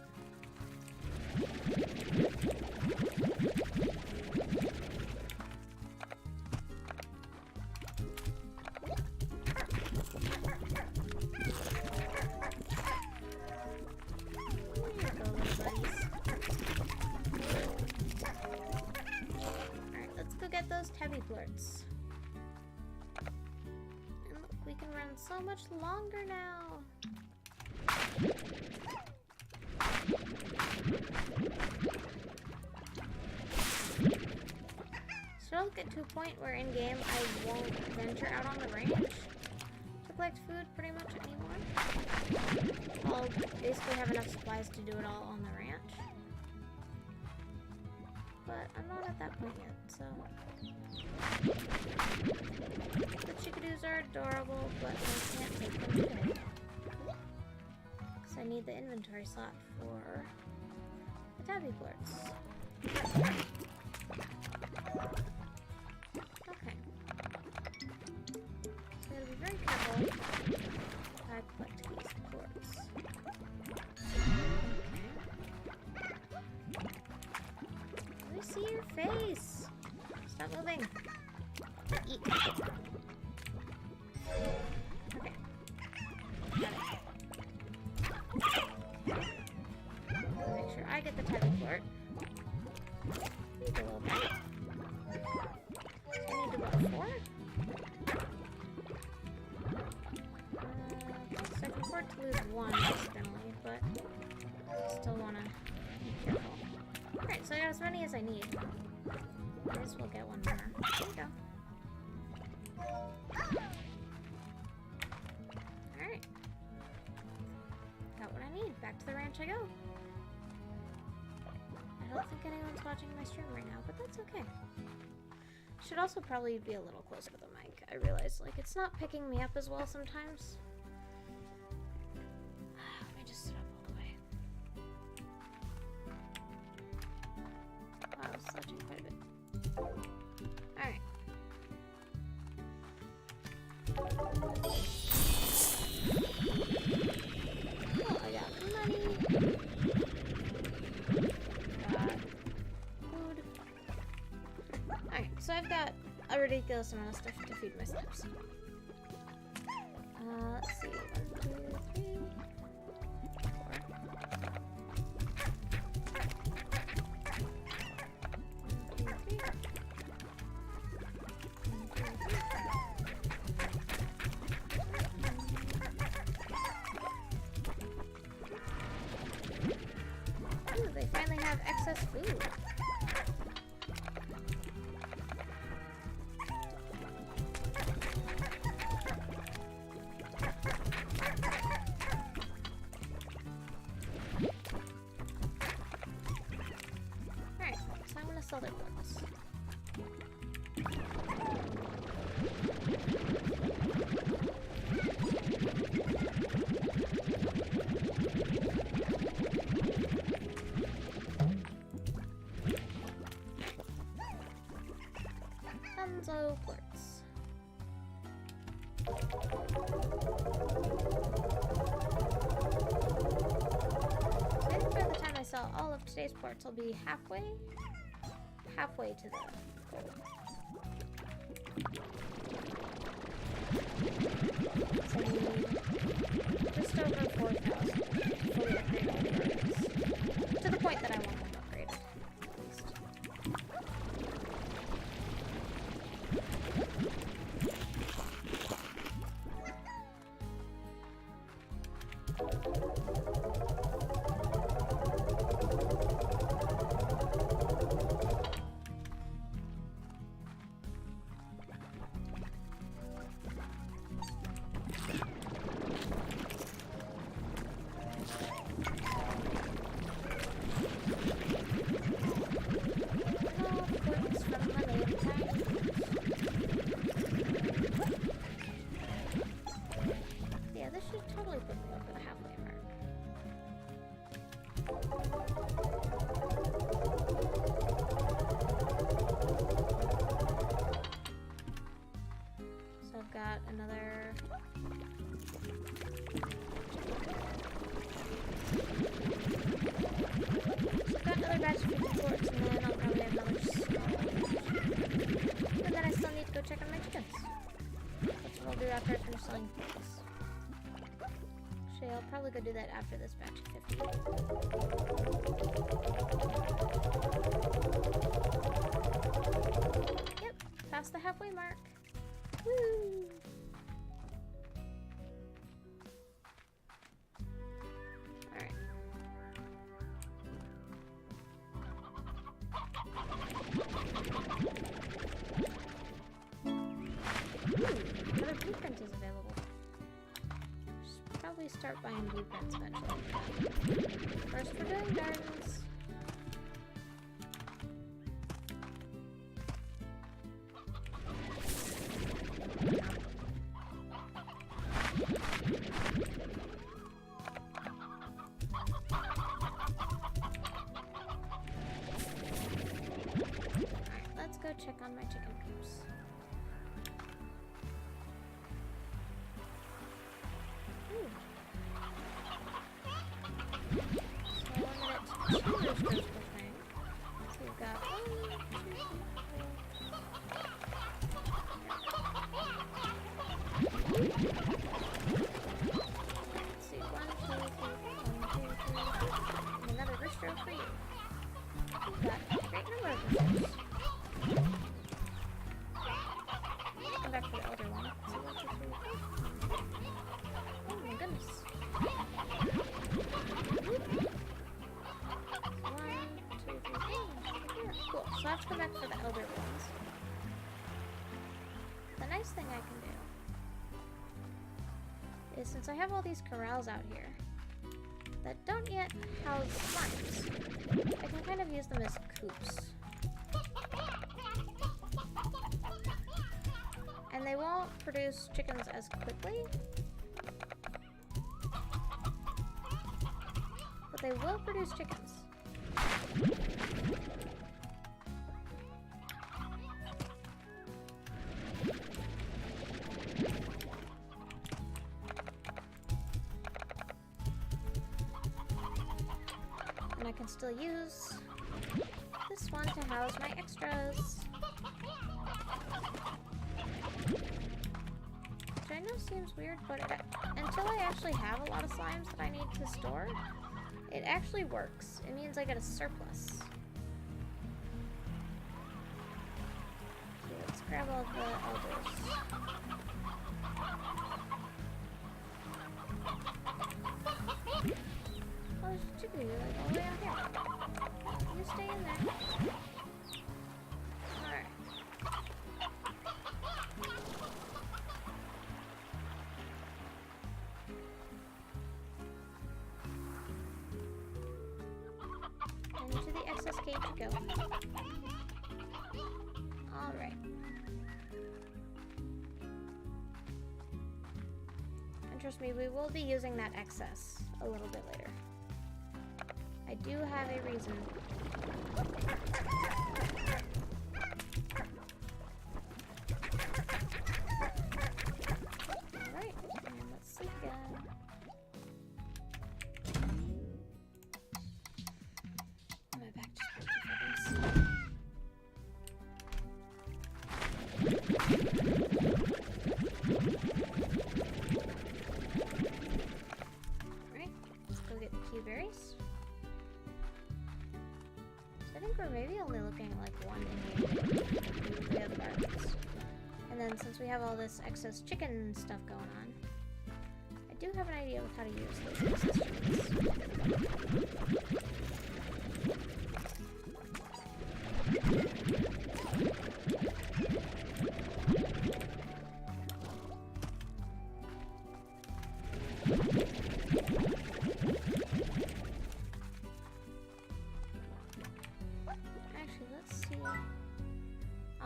Speaker 1: Get those tabby flirts. And look, we can run so much longer now. So I'll get to a point where in game I won't venture out on the ranch to collect food pretty much anymore. I'll basically have enough supplies to do it all on the ranch. But I'm not at that point yet, so... The chickadoos are adorable, but I can't take them today. Because I need the inventory slot for the tabby flirts. Okay. So I gotta be very careful how I collect these flirts. Let me see your face! Stop moving! Eat! Okay. Got it. Make sure I get the tabby flirt. Need a little bit. So I need about 4. So I can afford to lose 1 accidentally, but I still want to be careful. Alright, so I got as many as I need. I guess we'll get 1 more. There you go. Alright. Got what I need. Back to the ranch I go. I don't think anyone's watching my stream right now, but that's okay. Should also probably be a little closer to the mic. I realize, like, it's not picking me up as well sometimes. Let me just sit up all the way. Wow, I was slouching quite a bit. Alright. Oh, I got money. Got food. Alright, so I've got a ridiculous amount of stuff to feed my snaps. Let's see. 1, 2, 3, 4. Ooh, they finally have excess food. Sell their books. Hanzo flirts. So I think by the time I sell all of today's ports, I'll be halfway to the goal. So I need just over 4,000 fully upgraded upgrades. To the point that I want them upgraded, at least. I've got another... So I've got another batch of 50 quartz, and then I'll probably have another and then I still need to go check on my chickens. That's what I'll do after I finish selling quartz. Actually, I'll probably go do that after this batch of 50. Yep, past the halfway mark. Woo! Alright. Another blueprint is available. Should probably start buying blueprints eventually. First we're doing gardens. Alright, let's go check on my chicken coops. So we've got 1, 2, 3, 4. Let's see, 1, 2, 3, 4. And another rooster for you. We've got a great number of roosters. Come back for the elder one. So 1, 2, 3, 4. Oh my goodness. Cool, so I have to come back for the elder ones. The nice thing I can do is, since I have all these corrals out here that don't yet house slimes, I can kind of use them as coops. And they won't produce chickens as quickly, but they will produce chickens. And I can still use this one to house my extras. Which I know seems weird, but until I actually have a lot of slimes that I need to store, it actually works. It means I get a surplus. Okay, let's grab all the elders. Oh, Chiku, you're like all the way out here. You stay in there. Alright. Into the excess cage you go. Alright. And trust me, we will be using that excess a little bit later. I do have a reason. Alright, and let's sleep again. My back just broke for this. Alright, let's go get the Q berries. I think we're maybe only looking at like 1 in the other gardens. And then since we have all this excess chicken stuff going on, I do have an idea of how to use those excess chickens.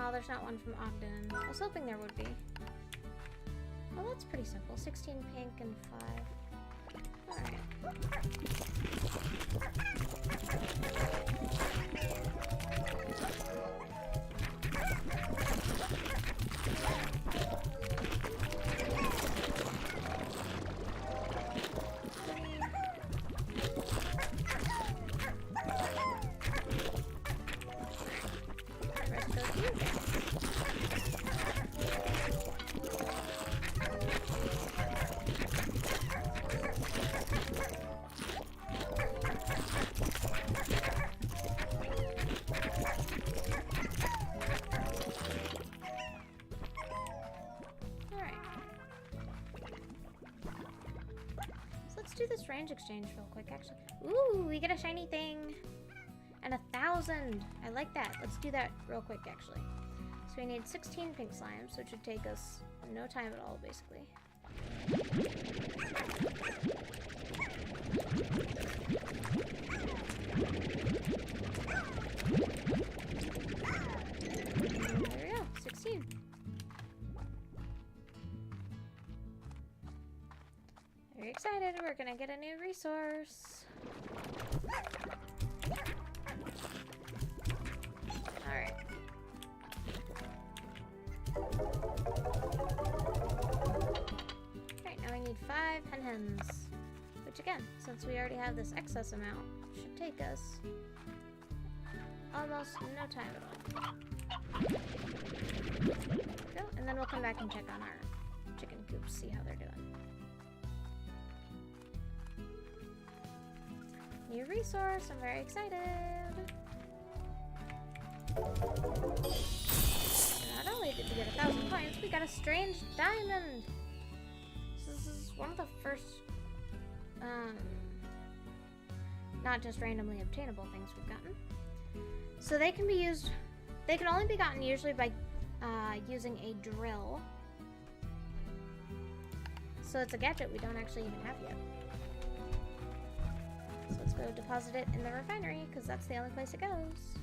Speaker 1: Oh, there's not one from Ogden. I was hoping there would be. Oh, that's pretty simple. 16 pink and 5. Alright. let's do this range exchange real quick, actually. Ooh, we get a shiny thing. And 1,000. I like that. Let's do that real quick, actually. So we need 16 pink slimes, which would take us no time at all, basically. And there we go, 16. Very excited, we're gonna get a new resource. Alright. Alright, now we need 5 hen-hens. Which again, since we already have this excess amount, should take us almost no time at all. Go, and then we'll come back and check on our chicken coops, see how they're doing. New resource, I'm very excited. Not only did we get 1,000 points, we got a strange diamond. So this is one of the first, not just randomly obtainable things we've gotten. So they can be used, they can only be gotten usually by using a drill. So it's a gadget we don't actually even have yet. So let's go deposit it in the refinery, because that's the only place it goes.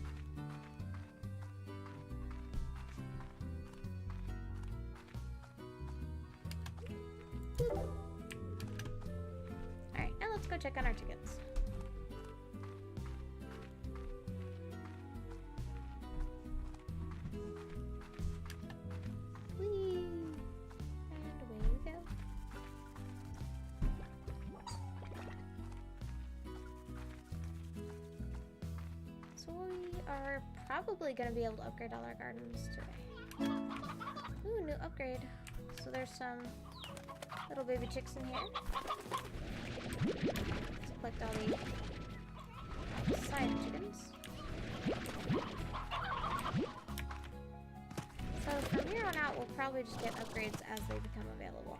Speaker 1: Alright, now let's go check on our tickets. Whee! And away we go. So we are probably going to be able to upgrade all our gardens today. Ooh, new upgrade. So there's some little baby chicks in here. Let's collect all the side chickens. So from here on out, we'll probably just get upgrades as they become available.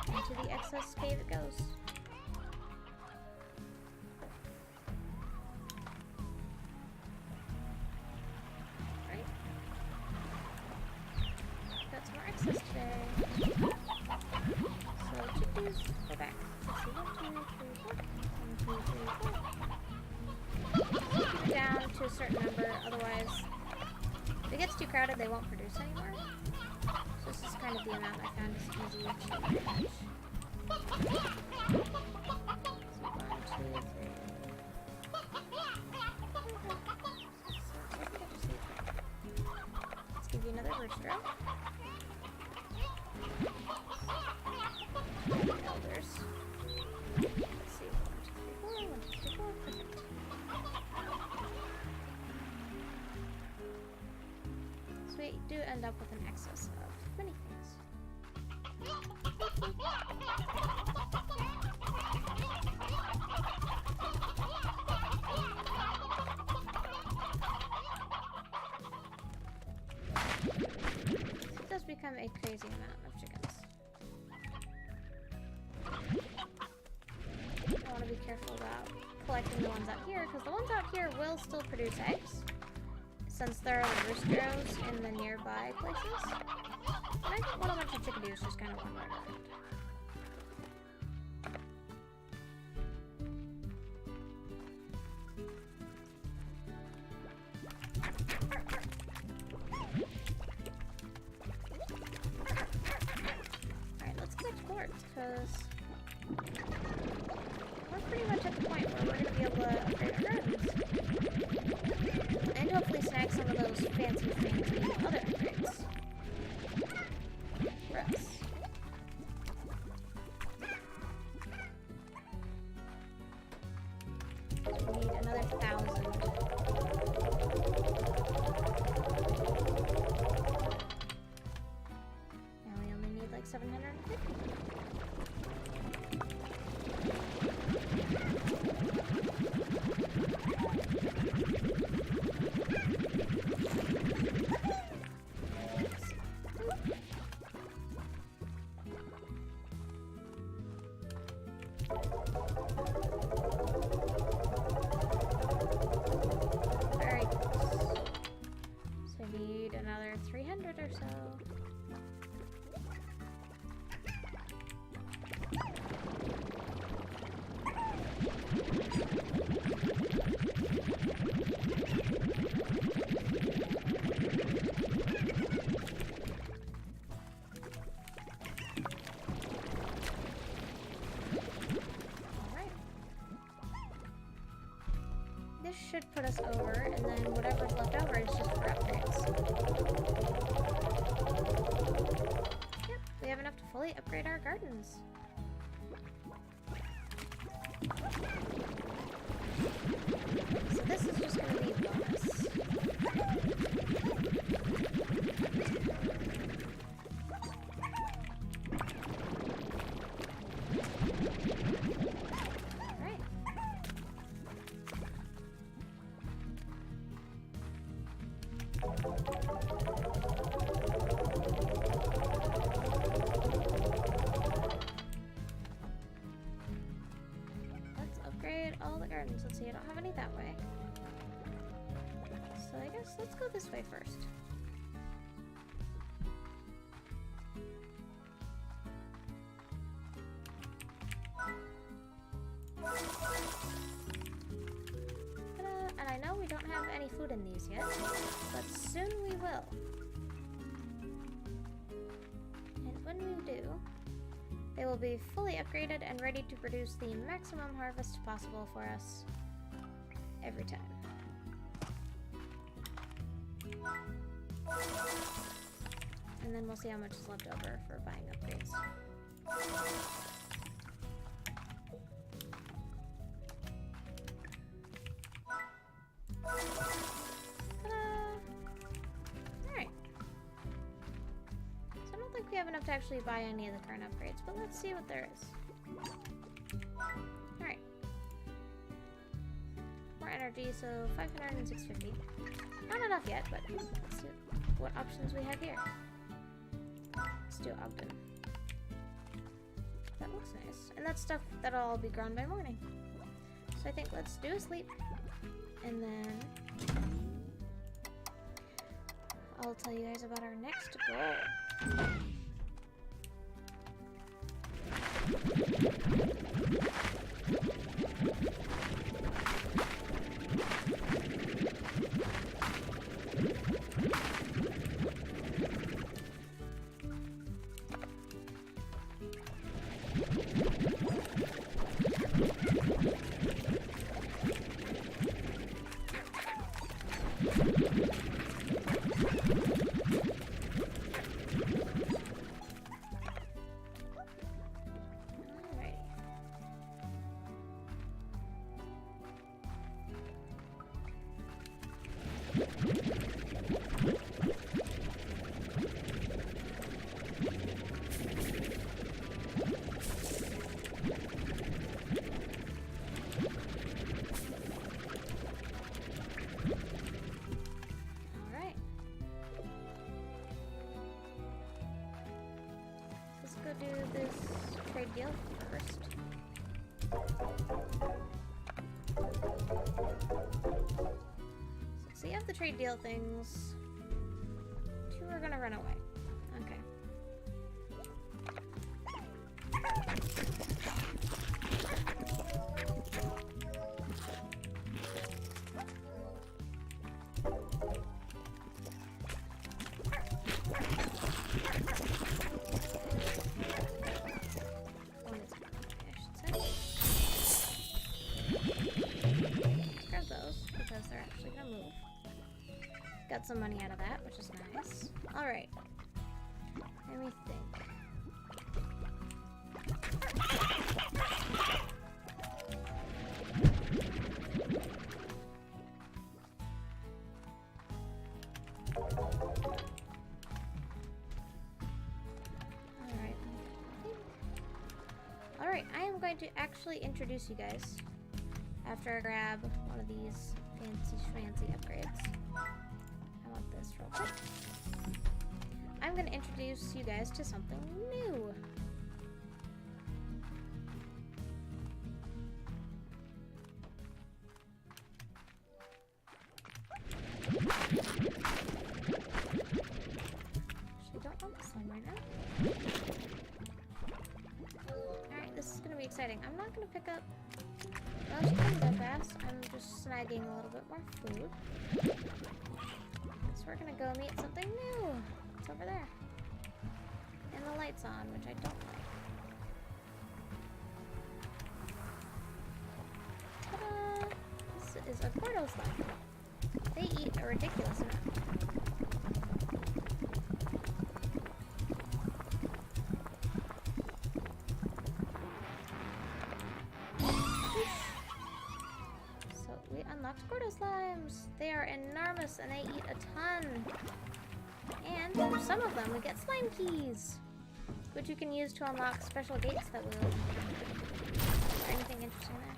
Speaker 1: Into the excess cave it goes. Today. So chickies, go back. Let's see, 1, 2, 3, 4. 1, 2, 3, 4. Keep it down to a certain number, otherwise, if it gets too crowded, they won't produce anymore. So this is kind of the amount I found is easy to manage. So 1, 2, 3. Let's give you another rooster drill. Elders. Let's see, 1, 2, 3, 4, 1, 2, 3, 4, perfect. So we do end up with an excess of many things. So it does become a crazy amount of chickens. I want to be careful about collecting the ones out here, because the ones out here will still produce eggs, since there are the roosters in the nearby places. And I don't want a bunch of chickadees just kind of wander around. Alright, let's collect quartz, because we're pretty much at the point where we're going to be able to upgrade our gardens. And hopefully snag some of those fancy other upgrades for us. So we need another 1,000. Now we only need like 750. need another 300 or so. This should put us over, and then whatever's left over is just for upgrades. Yep, we have enough to fully upgrade our gardens. So this is just going to be a bonus. Alright. Let's upgrade all the gardens. Let's see, I don't have any that way. So I guess let's go this way first. And I know we don't have any food in these yet, but soon we will. And when we do, they will be fully upgraded and ready to produce the maximum harvest possible for us every time. And then we'll see how much is left over for buying upgrades. Alright. So I don't think we have enough to actually buy any of the current upgrades, but let's see what there is. Alright. More energy, so 500 and 650. Not enough yet, but let's see what options we have here. Let's do Ogden. That looks nice. And that's stuff that'll all be grown by morning. So I think let's do a sleep. And then I'll tell you guys about our next goal. Do this trade deal first. So you have the trade deal things. 2 are gonna run away. Okay. Got some money out of that, which is nice. Alright. Let me think. Alright, I am going to actually introduce you guys after I grab one of these fancy upgrades. Real quick. I'm going to introduce you guys to something new. gonna pick up most things I pass. I'm just snagging a little bit more food. So we're gonna go meet something new. It's over there. And the light's on, which I don't like. Ta-da! This is a Gordo Slime. They eat a ridiculous amount. Unlocked Gordo Slimes. They are enormous and they eat a ton. And for some of them, we get slime keys, which you can use to unlock special gates that will. Anything interesting there?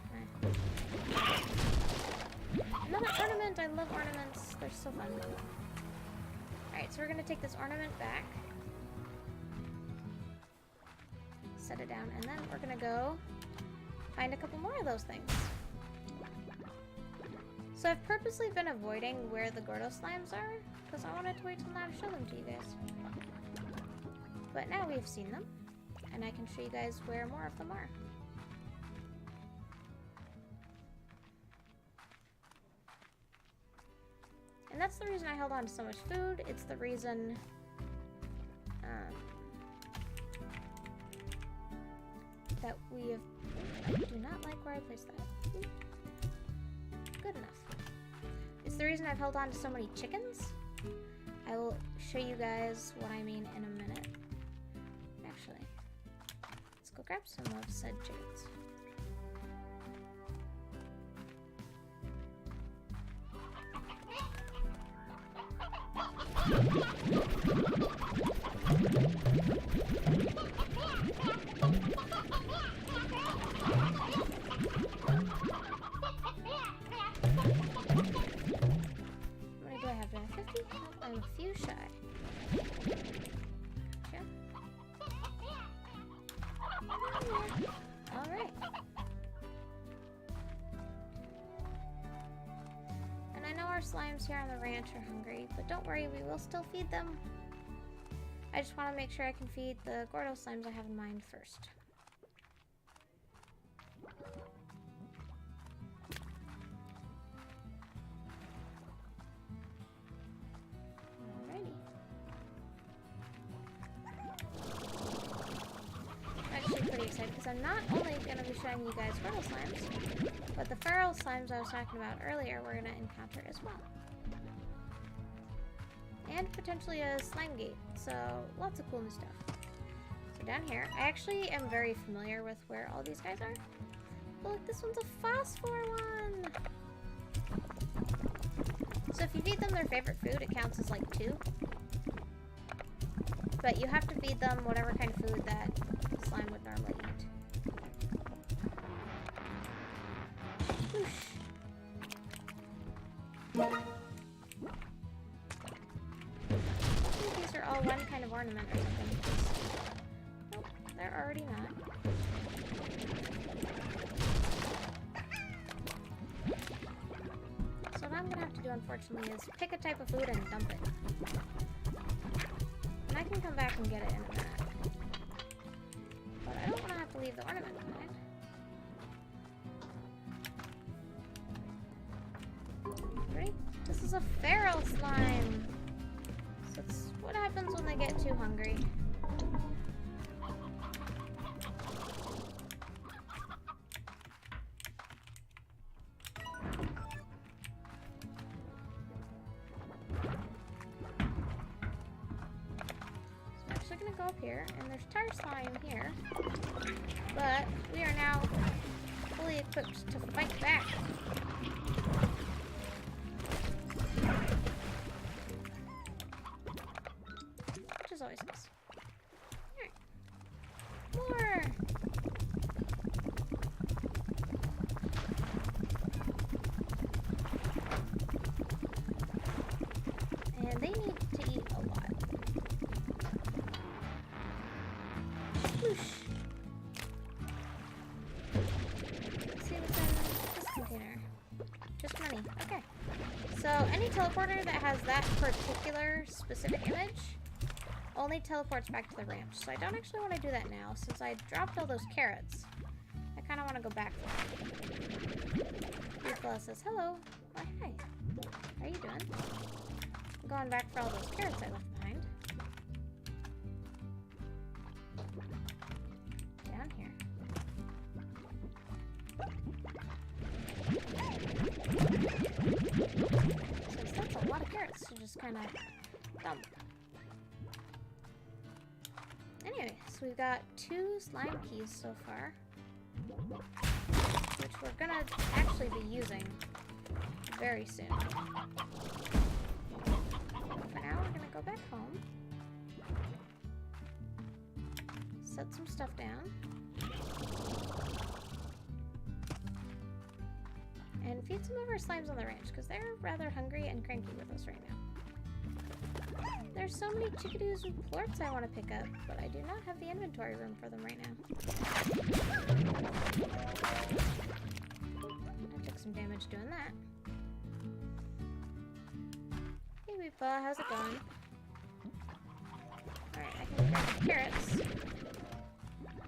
Speaker 1: No. Another ornament. I love ornaments. They're so fun. Alright, so we're gonna take this ornament back, set it down, and then we're gonna go find a couple more of those things. So I've purposely been avoiding where the Gordo Slimes are, because I wanted to wait till now to show them to you guys. But now we've seen them, and I can show you guys where more of them are. And that's the reason I held on to so much food. It's the reason that we have... I do not like where I placed that. Good enough. It's the reason I've held on to so many chickens. I will show you guys what I mean in a minute. Actually, let's go grab some of said chickens. I'm a few shy. Gotcha. Alright. And I know our slimes here on the ranch are hungry, but don't worry, we will still feed them. I just want to make sure I can feed the Gordo Slimes I have in mind first. Because I'm not only going to be showing you guys Puddle Slimes, but the feral slimes I was talking about earlier we're going to encounter as well. And potentially a slime gate, so lots of cool new stuff. So down here, I actually am very familiar with where all these guys are. But look, this one's a phosphor one! So if you feed them their favorite food, it counts as like 2. But you have to feed them whatever kind of food that slime would normally eat. Whoosh. I think these are all one kind of ornament or something. Nope, they're already not. So what I'm gonna have to do, unfortunately, is pick a type of food and dump it. And I can come back and get it in a minute. But I don't want to have to leave the ornament behind. Ready? This is a feral slime. So it's what happens when they get too hungry. Go up here, and there's tar slime here, but we are now fully equipped to fight back. Which is always nice. Alright. More! And they need to eat a lot. Whoosh. Let's see what's in this container. Just money. Okay. So any teleporter that has that particular specific image only teleports back to the ranch. So I don't actually want to do that now, since I dropped all those carrots. I kind of want to go back for it. Bella says, hello. Why, hi. How are you doing? I'm going back for all those carrots I left behind. Down here. Since that's a lot of carrots to just kind of dump. Anyway, so we've got 2 slime keys so far, which we're gonna actually be using very soon. For now, we're gonna go back home, set some stuff down, and feed some of our slimes on the ranch, because they're rather hungry and cranky with us right now. There's so many chickadoos and plorts I want to pick up, but I do not have the inventory room for them right now. I took some damage doing that. Hey, Weepa, how's it going? Alright, I can grab the carrots.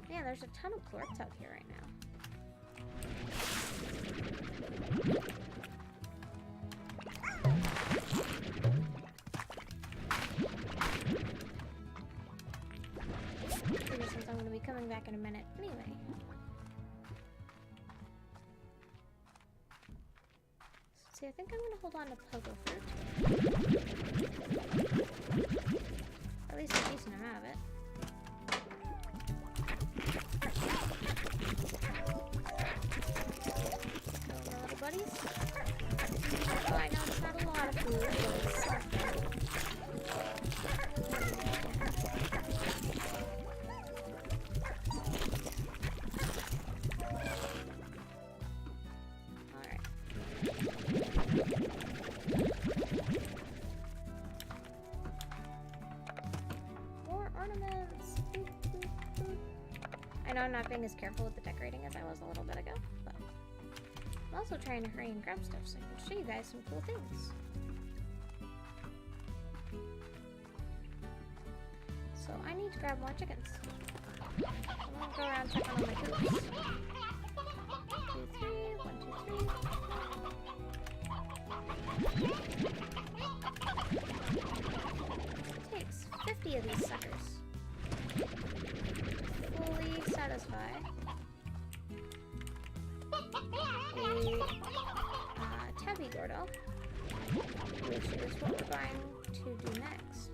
Speaker 1: Man, there's a ton of plorts out here right now. Since I'm going to be coming back in a minute anyway. So, see, I think I'm going to hold on to pogo fruit. Or at least a decent amount of it. Hello, my little buddies. Oh, I know it's not a lot of food, but it's something. I know I'm not being as careful with the decorating as I was a little bit ago, but I'm also trying to hurry and grab stuff so I can show you guys some cool things. So I need to grab more chickens. I'm gonna go around checking on my coops. 1, 2, 3, 1, 2, 3. It takes 50 of these suckers. Fully satisfy a tabby Gordo, which is what we're going to do next.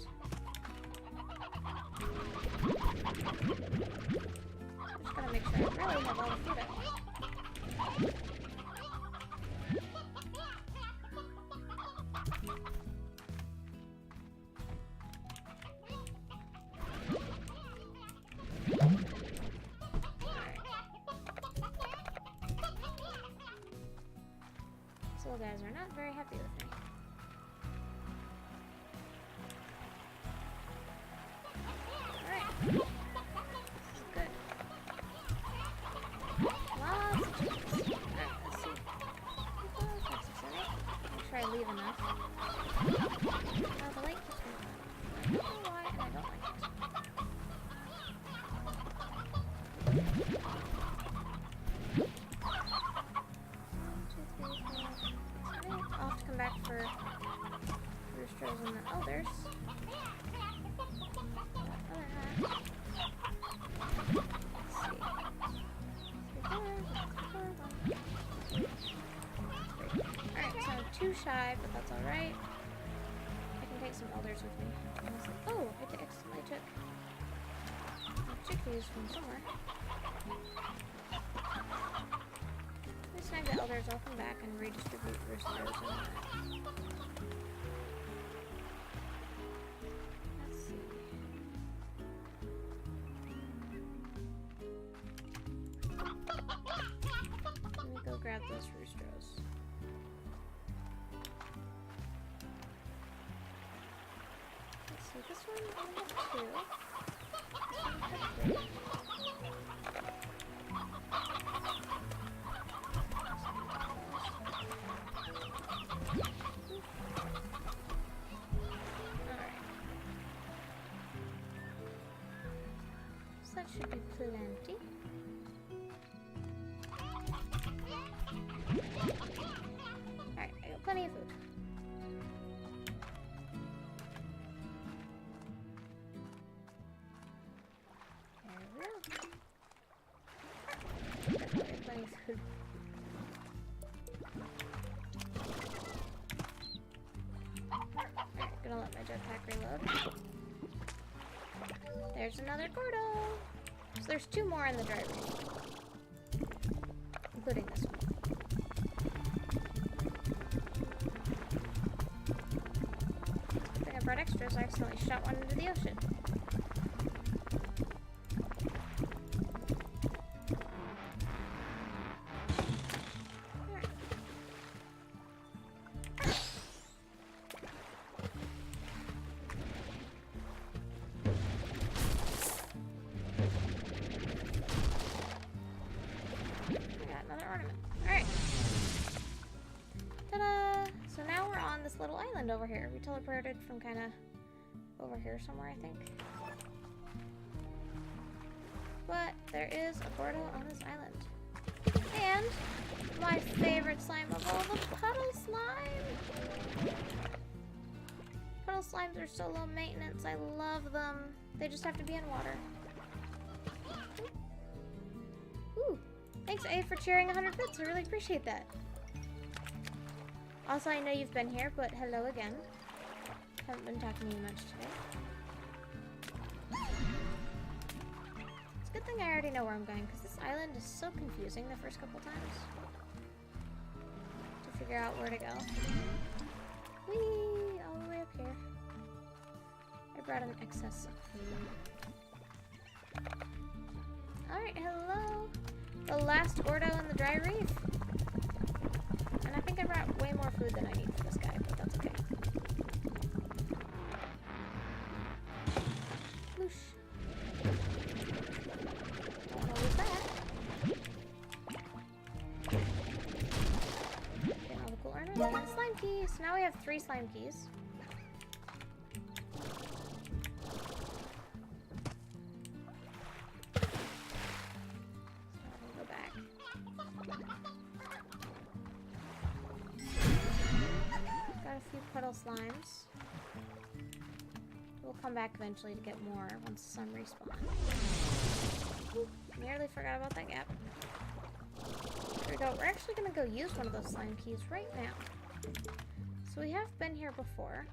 Speaker 1: I'm just gonna make sure I really have all the food I want. These little guys are not very happy with me. Alright. This is good. Lots of chickens. Alright, let's see. Make sure I leave enough. The light keeps me on. I don't know why, and I don't like it. I'll have to come back for roosters and the elders. Other half. Alright, so I'm 2 shy, but that's alright. I can take some elders with me. Oh, I accidentally took chickpeas from somewhere. Snag the elders, I'll come back and redistribute roosters and that. Let's see. Let me go grab those roosters. Let's see, this one I have 2. This one I have 3. That should be plenty. Alright, I got plenty of food. There we go. Definitely got plenty of food. Alright, gonna let my jetpack reload. There's another Gordo! So there's 2 more in the dry reef. Including this one. I think I brought extras. I accidentally shot one into the ocean. Alright. Alright. Ta-da! So now we're on this little island over here. We teleported from kind of over here somewhere, I think. But there is a Gordo on this island. And my favorite slime of all, the Puddle Slime! Puddle Slimes are so low maintenance. I love them. They just have to be in water. Ooh. Thanks, A, for cheering 100 bits. I really appreciate that. Also, I know you've been here, but hello again. Haven't been talking to you much today. It's a good thing I already know where I'm going, because this island is so confusing the first couple times. To figure out where to go. Whee! All the way up here. I brought an excess of food. Alright, hello! The last Gordo in the dry reef. And I think I brought way more food than I need for this guy, but that's okay. Whoosh. Don't want to lose that. Getting all the cool ornaments and the slime keys. So now we have 3 slime keys. Puddle Slimes. We'll come back eventually to get more once some respawn. Oop, nearly forgot about that gap. There we go. We're actually going to go use one of those slime keys right now. So we have been here before.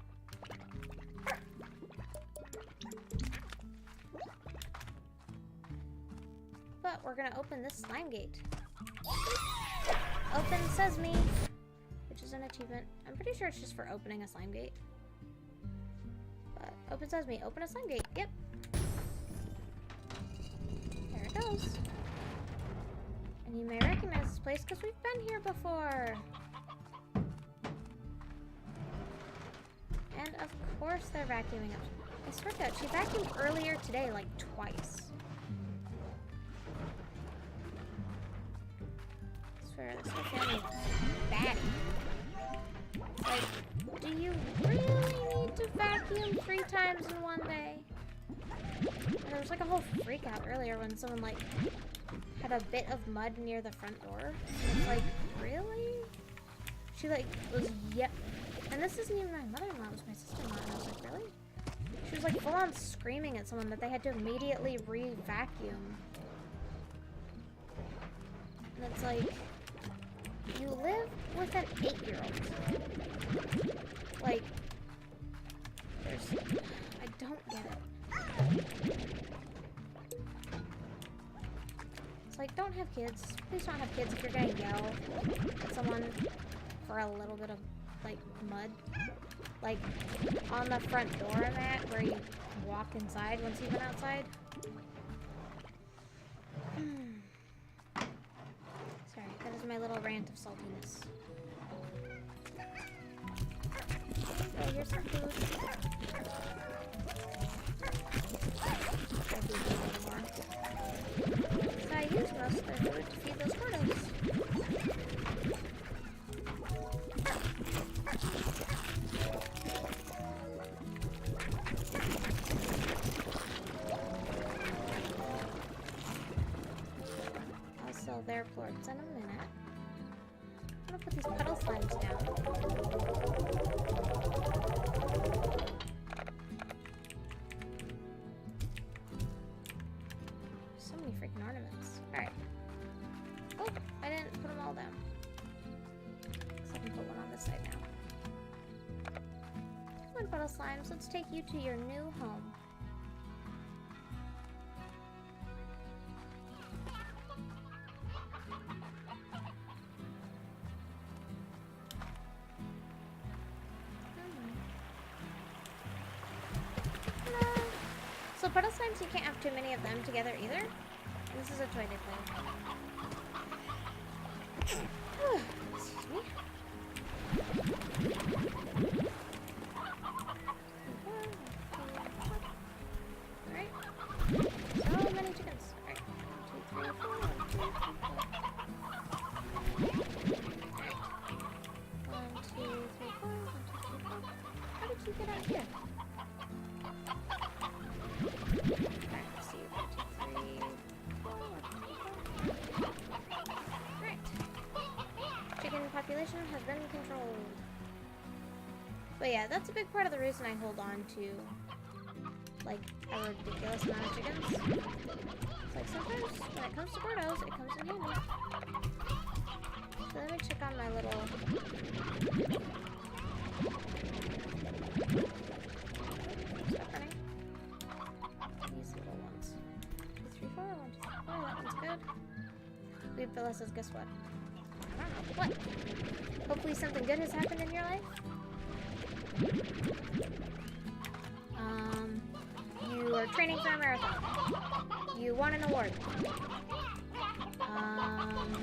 Speaker 1: But we're going to open this slime gate. Open sesame! Which is an achievement. I'm pretty sure it's just for opening a slime gate. But open sesame, open a slime gate. Yep. There it goes. And you may recognize this place because we've been here before. And of course they're vacuuming up. I swear to God, she vacuumed earlier today like twice. I swear, this whole family is batty. Like, do you really need to vacuum 3 times in one day? And there was like a whole freak out earlier when someone like had a bit of mud near the front door. And it's like, really? She like was, yep. And this isn't even my mother-in-law, it was my sister-in-law. And I was like, really? She was like full on screaming at someone that they had to immediately re-vacuum. And it's like, you live with an 8-year-old. Like, there's... I don't get it. It's like, don't have kids. Please don't have kids if you're gonna yell at someone for a little bit of, like, mud. Like, on the front door mat where you walk inside once you've been outside. Sorry, that is my little rant of saltiness. Oh, here's some food. So I use most of their food to feed those Gordos. I'll sell their plorts in a minute. put these puddle slimes down. So many freaking ornaments. Alright. Oh, I didn't put them all down. So I can put one on this side now. Come on, Puddle Slimes. Let's take you to your new home. So Puddle Slimes, you can't have too many of them together either. And this is a toy to play with. Excuse me. Alright. So many chickens. Alright. 1, 2, 3, 4. 1, 2, 3, 4. 1, 2, 3, 4. How did you get out here? Population has been controlled. But yeah, that's a big part of the reason I hold on to like a ridiculous amount of chickens. It's like sometimes when it comes to Gordos, it comes in handy. So let me check on my little stop running. These little ones. 2, 3, 4, 1, 2, 3, 4, that one's good. Weeb Phyllis says, guess what? I don't know. What? Hopefully something good has happened in your life. You are training for a marathon. You won an award. I don't know.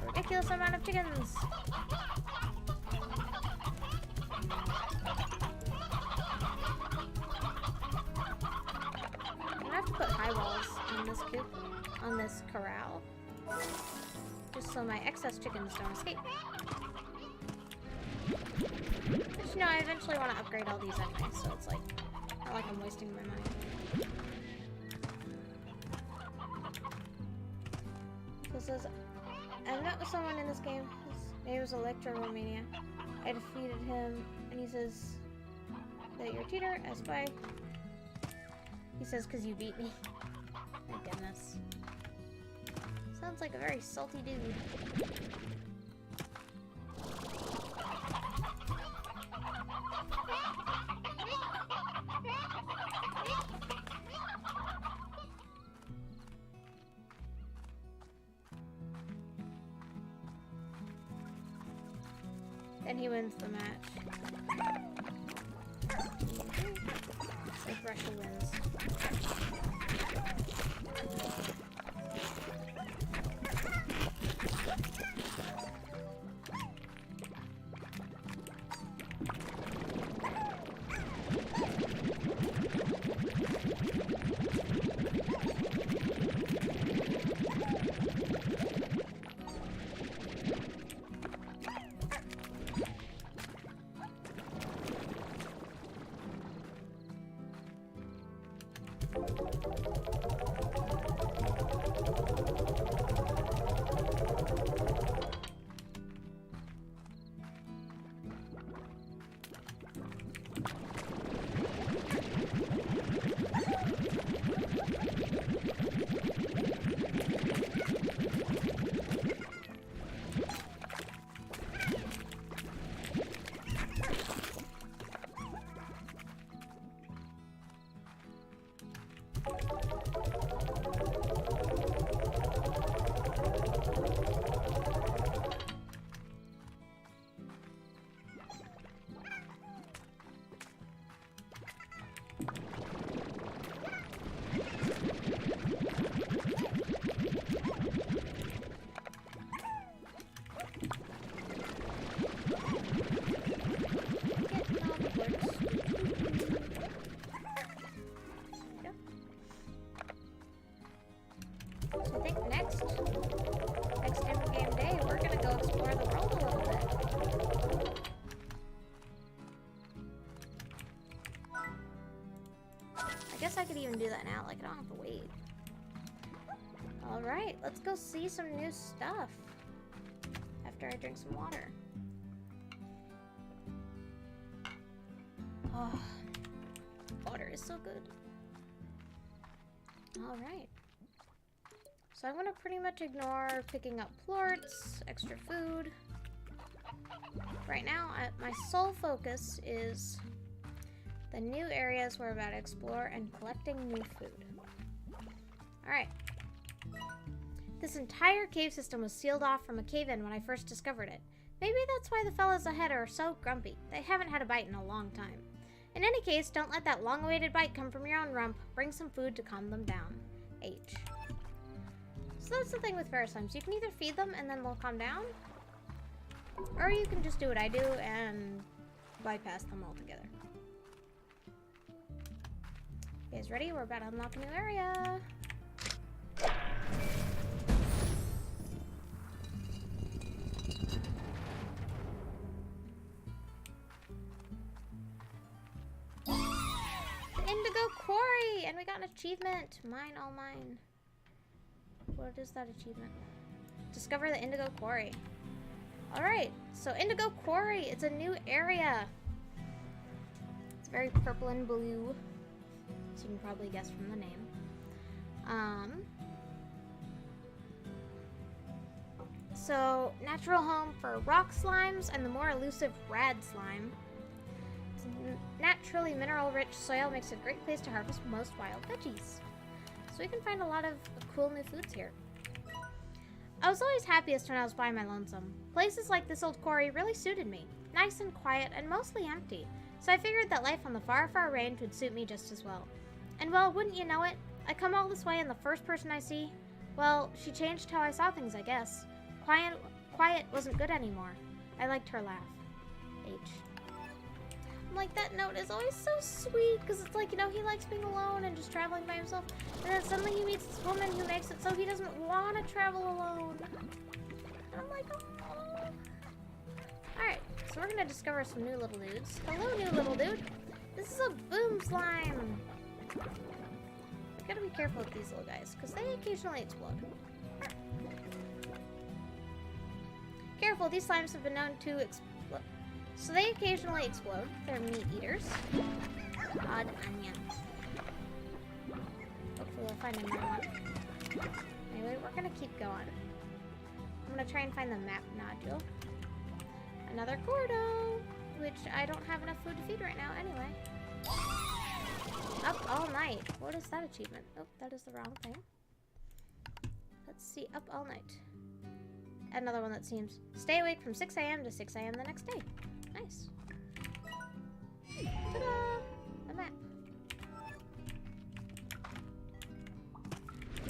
Speaker 1: Ridiculous amount of chickens. I'm gonna have to put high walls on this coop, on this corral, just so my excess chickens don't escape. But you know, I eventually want to upgrade all these anyway, so it's like not like I'm wasting my money. So it says, I met with someone in this game. His name was Electromania. I defeated him, and he says that you're a cheater. I spy. He says, because you beat me. My goodness. Sounds like a very salty dude. And he wins the match. Like Russia wins. guess I could even do that now. Like, I don't have to wait. Alright, let's go see some new stuff. After I drink some water. Oh, water is so good. Alright. So I'm gonna pretty much ignore picking up plorts, extra food. Right now, my sole focus is the new areas we're about to explore and collecting new food. Alright. This entire cave system was sealed off from a cave-in when I first discovered it. Maybe that's why the fellas ahead are so grumpy. They haven't had a bite in a long time. In any case, don't let that long-awaited bite come from your own rump. Bring some food to calm them down. H. So that's the thing with fairy slimes. You can either feed them and then they'll calm down, or you can just do what I do and bypass them altogether. You guys ready? We're about to unlock a new area. The Indigo Quarry! And we got an achievement. Mine, all mine. What is that achievement? Discover the Indigo Quarry. Alright, so Indigo Quarry, it's a new area. It's very purple and blue, so you can probably guess from the name. So, natural home for rock slimes and the more elusive rad slime. It's naturally mineral-rich soil makes it a great place to harvest most wild veggies. So we can find a lot of cool new foods here. I was always happiest when I was by my lonesome. Places like this old quarry really suited me. Nice and quiet and mostly empty. So I figured that life on the far, far range would suit me just as well. And well, wouldn't you know it? I come all this way and the first person I see, well, she changed how I saw things, I guess. Quiet wasn't good anymore. I liked her laugh. H. I'm like, that note is always so sweet, because it's like, you know, he likes being alone and just traveling by himself. And then suddenly he meets this woman who makes it so he doesn't want to travel alone. And I'm like, oh. Alright, so we're going to discover some new little dudes. Hello, new little dude. This is a boom slime. We gotta be careful with these little guys, because they occasionally explode. Careful, these slimes have been known to explode. So they occasionally explode. They're meat eaters. Odd onion. Hopefully we'll find another one. Anyway, we're gonna keep going. I'm gonna try and find the map nodule. Another Gordo, which I don't have enough food to feed right now anyway. Up all night. What is that achievement? Oh, that is the wrong thing. Let's see, up all night. Another one that seems stay awake from 6 a.m. to 6 a.m. the next day. Nice. Ta-da! The map.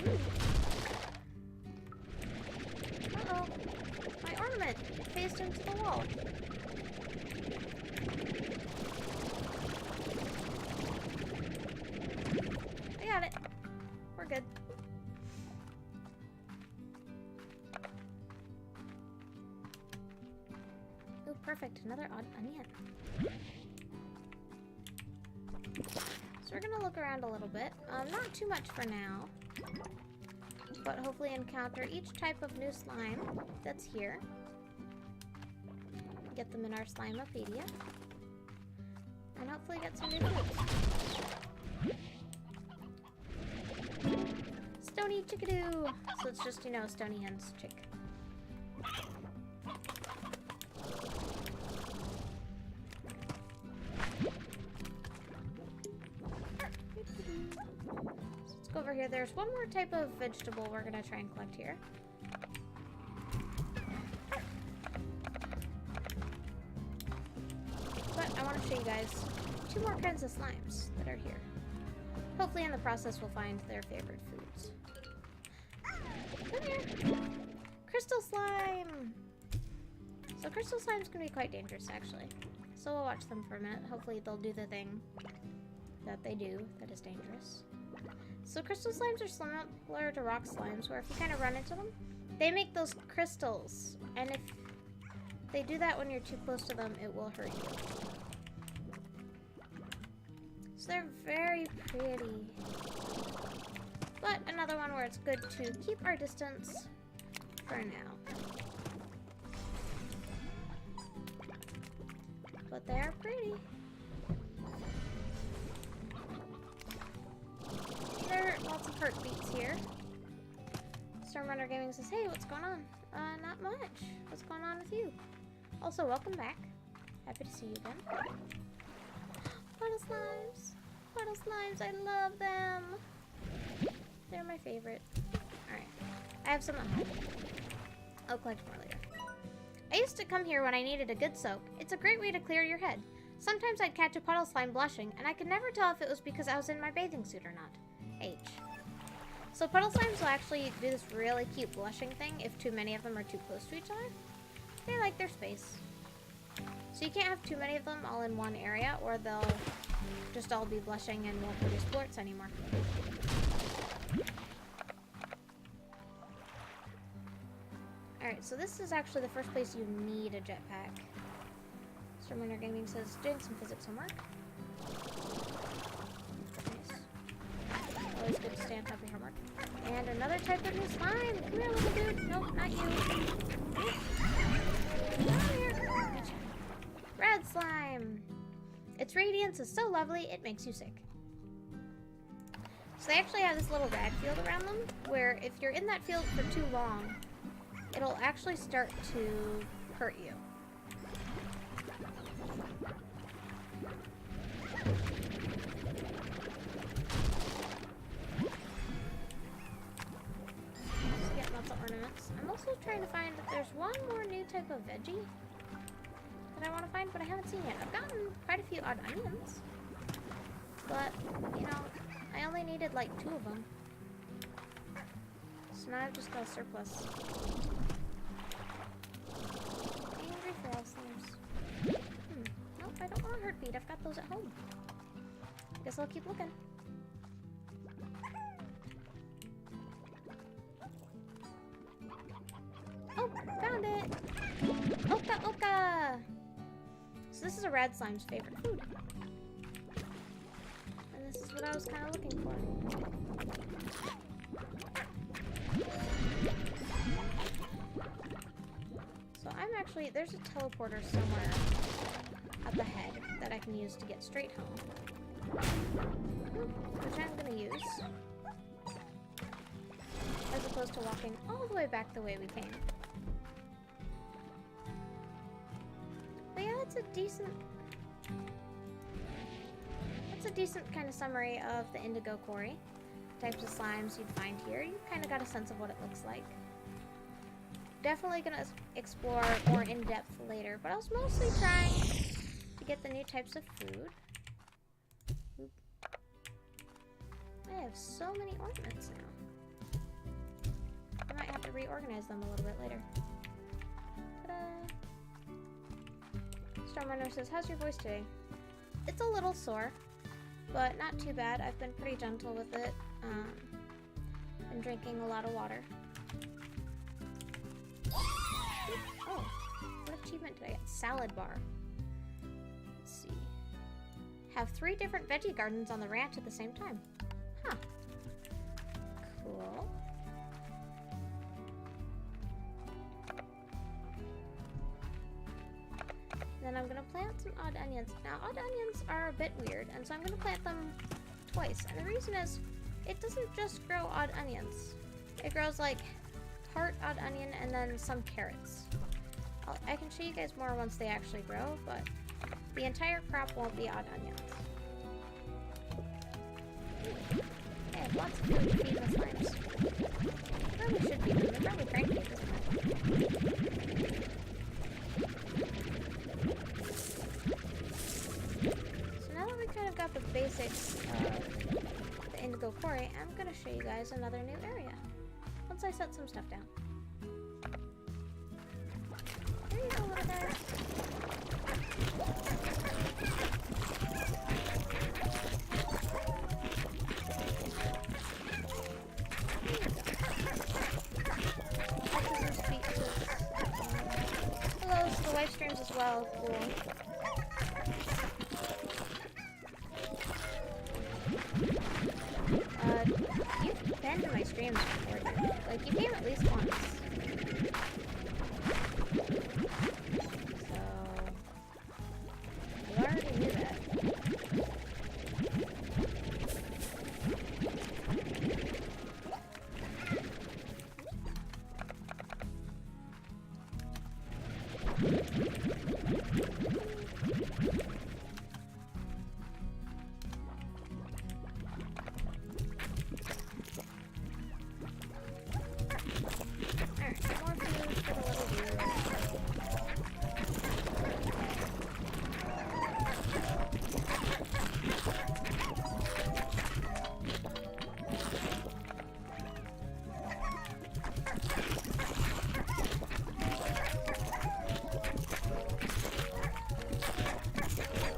Speaker 1: Ooh. Uh-oh. My ornament. It phased into the wall. I got it. We're good. Oh, perfect. Another odd onion. So we're gonna look around a little bit. Not too much for now. But hopefully encounter each type of new slime that's here. Get them in our Slimeopedia. And hopefully get some new food. Stony chickadoo! So it's just, you know, Stony Hen's chick. Let's go over here. There's one more type of vegetable we're gonna try and collect here. But I want to show you guys 2 more kinds of slimes that are here. Hopefully in the process we'll find their favorite foods. Come here! Crystal slime! So crystal slime's gonna be quite dangerous actually. So we'll watch them for a minute. Hopefully they'll do the thing that they do that is dangerous. So crystal slimes are similar to rock slimes, where if you kind of run into them, they make those crystals. And if they do that when you're too close to them, it will hurt you. So they're very pretty. But another one where it's good to keep our distance for now. But they are pretty. There are lots of heartbeats here. Stormrunner Gaming says, hey, what's going on? Not much. What's going on with you? Also, welcome back. Happy to see you again. Puddle Slimes. Puddle Slimes, I love them. They're my favorite. Alright. I have some at home. I'll collect more later. I used to come here when I needed a good soak. It's a great way to clear your head. Sometimes I'd catch a puddle slime blushing, and I could never tell if it was because I was in my bathing suit or not. H. So puddle slimes will actually do this really cute blushing thing if too many of them are too close to each other. They like their space. So you can't have too many of them all in one area, or they'll just all be blushing and won't produce blorts anymore. Alright, so this is actually the first place you need a jetpack. Stormrunner Gaming says, doing some physics homework. Nice. Always good to stay on top of your homework. And another type of new slime! Come here, little dude! Nope, not you. Come here! Red slime! Its radiance is so lovely, it makes you sick. So they actually have this little rad field around them, where if you're in that field for too long, it'll actually start to hurt you. Just get lots of ornaments. I'm also trying to find that there's one more new type of veggie that I want to find, but I haven't seen yet. I've gotten quite a few odd onions, but, you know, I only needed like 2 of them. So now I've just got a surplus. Angry feral slimes. Nope, I don't want a heartbeat. I've got those at home. Guess I'll keep looking. Oh, found it! Oka Oka! So this is a rad slime's favorite food. And this is what I was kind of looking for. So I'm actually, there's a teleporter somewhere up ahead that I can use to get straight home. Which I'm going to use. As opposed to walking all the way back the way we came. But yeah, that's a decent kind of summary of the Indigo Quarry. Types of slimes you'd find here. You kind of got a sense of what it looks like. Definitely gonna explore more in depth later, but I was mostly trying to get the new types of food. Oop. I have so many ornaments now. I might have to reorganize them a little bit later. Ta-da! Stormrunner says, how's your voice today? It's a little sore, but not too bad. I've been pretty gentle with it. Been drinking a lot of water. Oh, what achievement did I get? Salad bar. Let's see. Have 3 different veggie gardens on the ranch at the same time. Huh. Cool. Then I'm gonna plant some odd onions. Now, odd onions are a bit weird, and so I'm gonna plant them twice. And the reason is, it doesn't just grow odd onions. It grows like heart odd onion and then some carrots. I can show you guys more once they actually grow, but the entire crop won't be odd onions. I have lots of food to feed the slimes. Probably should feed them. They're probably cranky at this point. So now that we kind of got the basics of the Indigo Quarry, I'm going to show you guys another new area. Once I set some stuff down. There you go, little guys. Hello to the live streams as well. Cool. streams recorded. Like, you came at least once. So, you already knew that.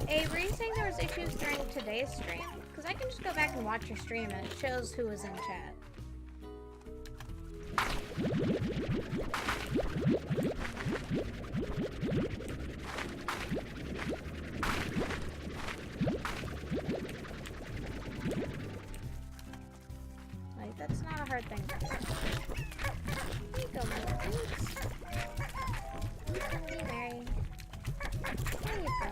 Speaker 1: Hey, were you saying there was issues during today's stream? Because I can just go back and watch your stream and it shows who was in chat. Like, that's not a hard thing to do. There you go, my thanks. Hey, Mary. There you go.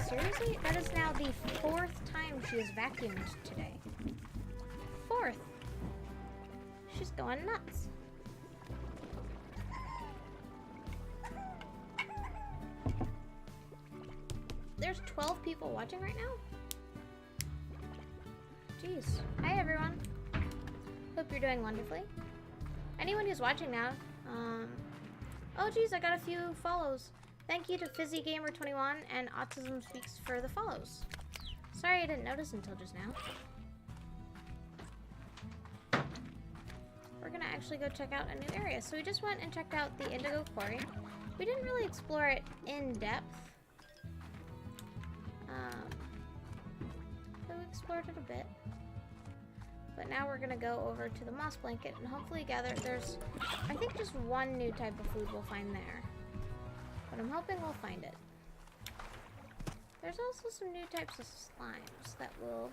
Speaker 1: Seriously? That is now the 4th time she has vacuumed today. 4th. She's going nuts. There's 12 people watching right now? Jeez. Hi, everyone. Hope you're doing wonderfully. Anyone who's watching now, oh geez, I got a few follows. Thank you to FizzyGamer21 and Autism Speaks for the follows. Sorry I didn't notice until just now. We're gonna actually go check out a new area. So we just went and checked out the Indigo Quarry. We didn't really explore it in depth. But we explored it a bit. But now we're gonna go over to the moss blanket and hopefully gather. There's, I think, just one new type of food we'll find there. But I'm hoping we'll find it. There's also some new types of slimes that we'll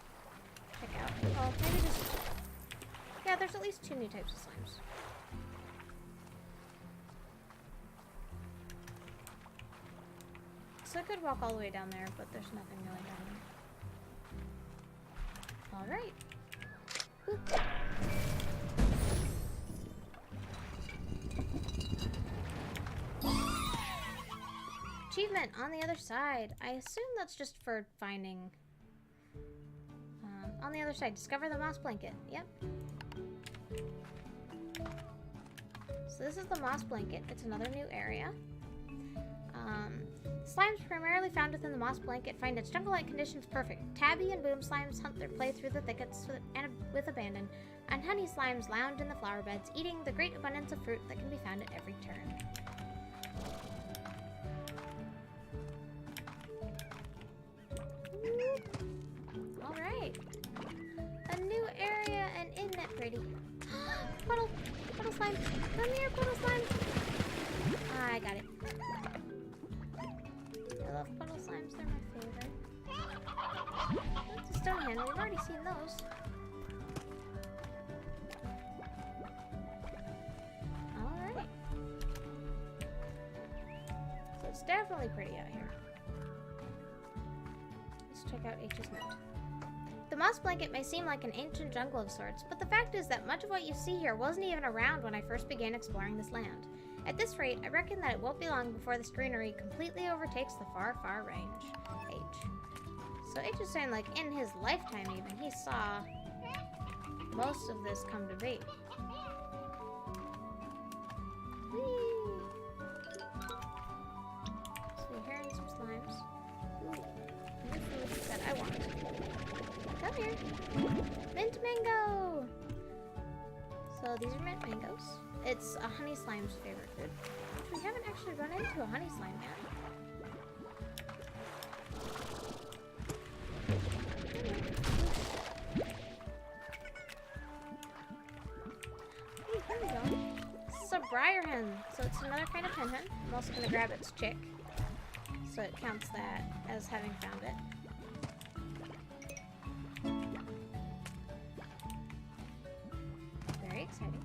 Speaker 1: check out. Oh, maybe just... yeah, there's at least 2 new types of slimes. So I could walk all the way down there, but there's nothing really down there. Alright. Achievement on the other side. I assume that's just for finding. On the other side, discover the moss blanket. Yep. So this is the moss blanket. It's another new area. Slimes primarily found within the moss blanket find its jungle-like conditions perfect. Tabby and boom slimes hunt their prey through the thickets with abandon, and honey slimes lounge in the flower beds, eating the great abundance of fruit that can be found at every turn. Alright. A new area, and isn't it pretty? Puddle Slimes. Come here, Puddle Slimes. I got it. I love Puddle Slimes, they're my favorite. That's a stone hand, we've already seen those. Alright. So it's definitely pretty out here. Let's check out H's note. The moss blanket may seem like an ancient jungle of sorts, but the fact is that much of what you see here wasn't even around when I first began exploring this land. At this rate, I reckon that it won't be long before this greenery completely overtakes the far, far range. H. So H is saying, like, in his lifetime even, he saw most of this come to be. Whee! So you're hearing some slimes. Ooh, new food that I want. Come here. Mint mango! So these are mint mangoes. It's a honey slime's favorite food. We haven't actually run into a honey slime yet. Ooh, there we go. This is a briar hen. So it's another kind of hen hen. I'm also going to grab its chick. So it counts that as having found it. exciting.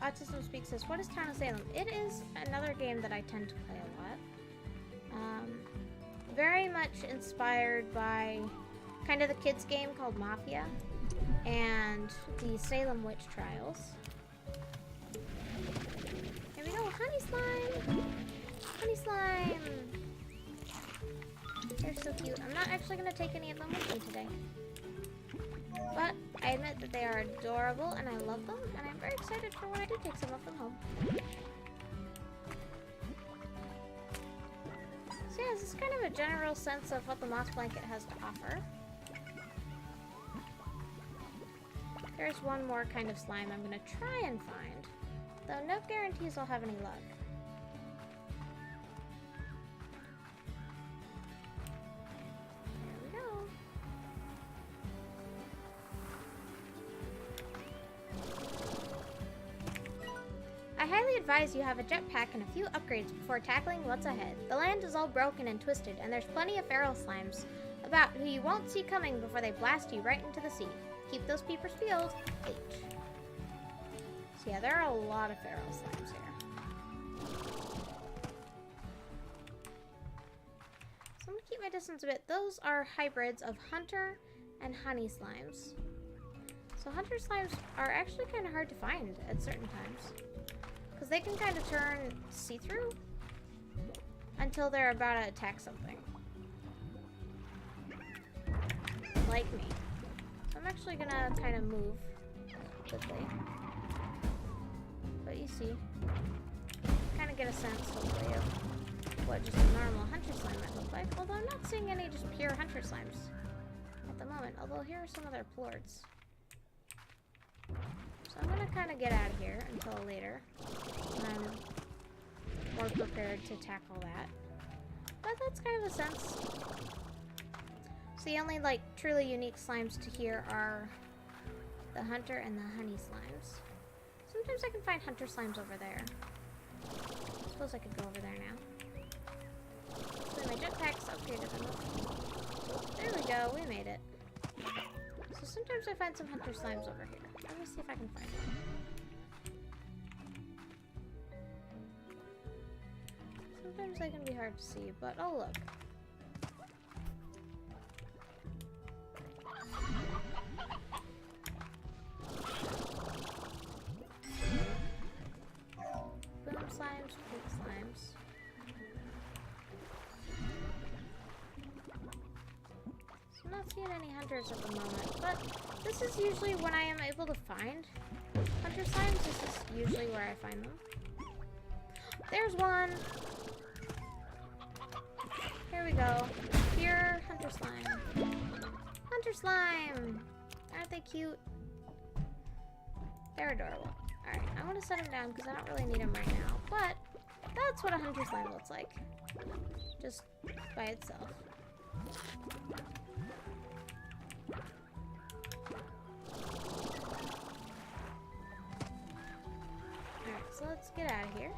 Speaker 1: Autism Speak says, what is Town of Salem? It is another game that I tend to play a lot. Very much inspired by kind of the kids game called Mafia and the Salem Witch Trials. Here we go, Honey Slime! Honey Slime! They're so cute. I'm not actually going to take any of them with me today. But I admit that they are adorable and I love them, and I'm very excited for when I do take some of them home. So yeah, this is kind of a general sense of what the moss blanket has to offer. There's one more kind of slime I'm going to try and find, though no guarantees I'll have any luck. There we go. I highly advise you have a jetpack and a few upgrades before tackling what's ahead. The land is all broken and twisted, and there's plenty of feral slimes about who you won't see coming before they blast you right into the sea. Keep those peepers peeled. H. So yeah, there are a lot of feral slimes here. So I'm gonna keep my distance a bit. Those are hybrids of hunter and honey slimes. So hunter slimes are actually kind of hard to find at certain times, because they can kind of turn see-through until they're about to attack something. Like me. So I'm actually gonna kind of move quickly. But you see, kind of get a sense, hopefully, of what just a normal hunter slime might look like. Although I'm not seeing any just pure hunter slimes at the moment. Although here are some of their plorts. So I'm gonna kind of get out of here until later, when I'm more prepared to tackle that. But that's kind of a sense. So the only, like, truly unique slimes to here are the hunter and the honey slimes. Sometimes I can find hunter slimes over there. I suppose I could go over there now. So my jetpack's upgraded enough. There we go, we made it. So sometimes I find some hunter slimes over here. Let me see if I can find one. Sometimes they can be hard to see, but oh look. Boom slimes, pink slimes. So I'm not seeing any hunters at the moment, but this is usually when I am able to find hunter slimes. This is usually where I find them. There's one! Here we go. Pure hunter slime. Hunter slime! Aren't they cute? They're adorable. Alright, I want to set them down because I don't really need them right now, but that's what a hunter slime looks like. Just by itself. Alright, so let's get out of here.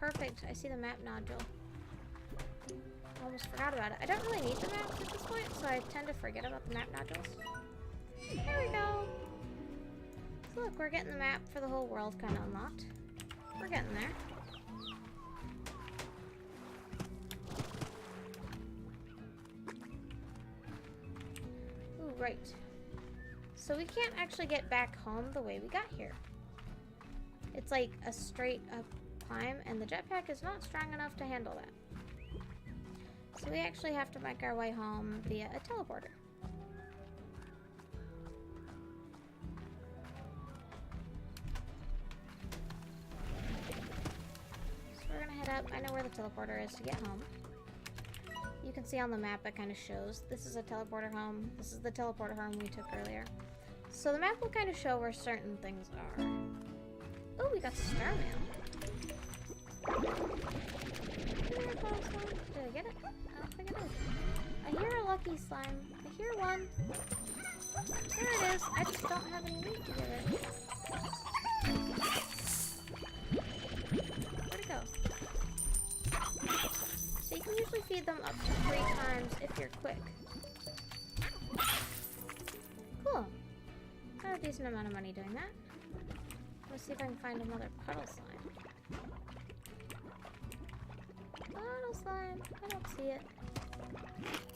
Speaker 1: Perfect. I see the map nodule. Almost forgot about it. I don't really need the maps at this point, so I tend to forget about the map nodules. There we go. So look, we're getting the map for the whole world kind of unlocked. We're getting there. Ooh, right. So we can't actually get back home the way we got here. It's like a straight up climb, and the jetpack is not strong enough to handle that. So we actually have to make our way home via a teleporter. So we're gonna head up. I know where the teleporter is to get home. You can see on the map it kind of shows. This is a teleporter home. This is the teleporter home we took earlier. So the map will kind of show where certain things are. Oh, we got star mail. Did I get it? I don't think I did. I hear a lucky slime. I hear one. There it is. I just don't have any meat to give it. Where'd it go? So you can usually feed them up to 3 times if you're quick. Cool. Got a decent amount of money doing that. Let's see if I can find another puddle slime. Puddle slime. I don't see it.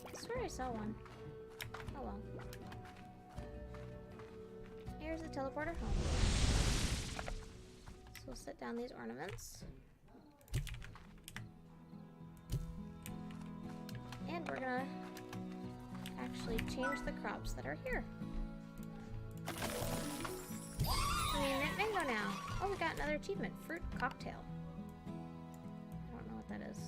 Speaker 1: I swear I saw one. Oh well. Here's the teleporter home. So we'll set down these ornaments. And we're gonna actually change the crops that are here. Mango now. Oh, we got another achievement. Fruit cocktail. I don't know what that is.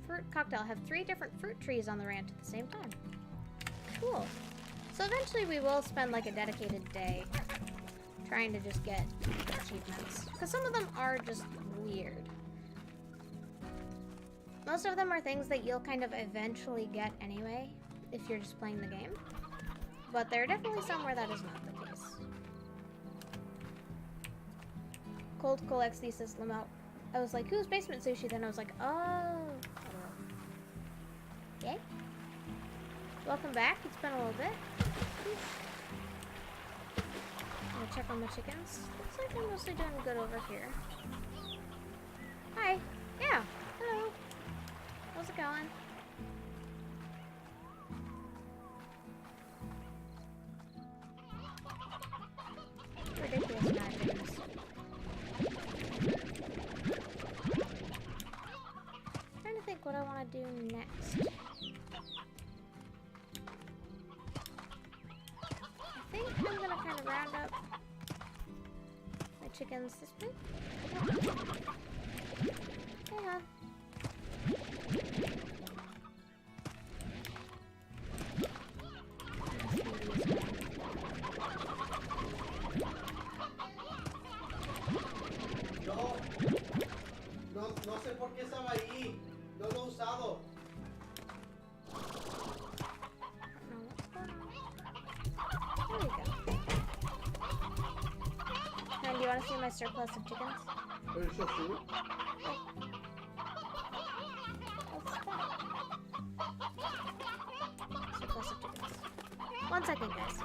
Speaker 1: Fruit cocktail. Have 3 different fruit trees on the ranch at the same time. Cool. So eventually we will spend like a dedicated day trying to just get achievements. Because some of them are just weird. Most of them are things that you'll kind of eventually get anyway if you're just playing the game. But there are definitely some where that is not the case. Cold collects these says Lamau. I was like, who's Basement Sushi? Then I was like, oh. Yay. Welcome back. It's been a little bit. I'm gonna check on the chickens. Looks like they're mostly doing good over here. Hi. Yeah. Hello. How's it going? Ridiculous amount of chickens. Trying to think what I want to do next. I think I'm gonna kind of round up my chickens this way. Hang on.
Speaker 2: No sé por qué estaba ahí. No lo he usado.
Speaker 1: There we go. Now, do you want to see my surplus of chickens?
Speaker 2: There's your food.
Speaker 1: What's that? Surplus of chickens. 1 second, guys.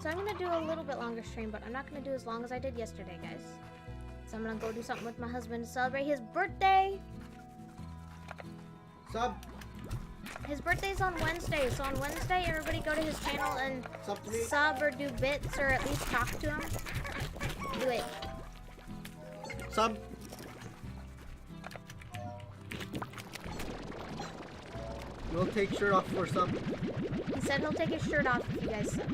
Speaker 1: So I'm gonna do a little bit longer stream, but I'm not gonna do as long as I did yesterday, guys. So I'm gonna go do something with my husband to celebrate his birthday.
Speaker 2: Sub.
Speaker 1: His birthday's on Wednesday, so on Wednesday, everybody go to his channel and sub or do bits or at least talk to him. Do it.
Speaker 2: Sub. We'll take shirt off for sub.
Speaker 1: He said he'll take his shirt off if you guys sub.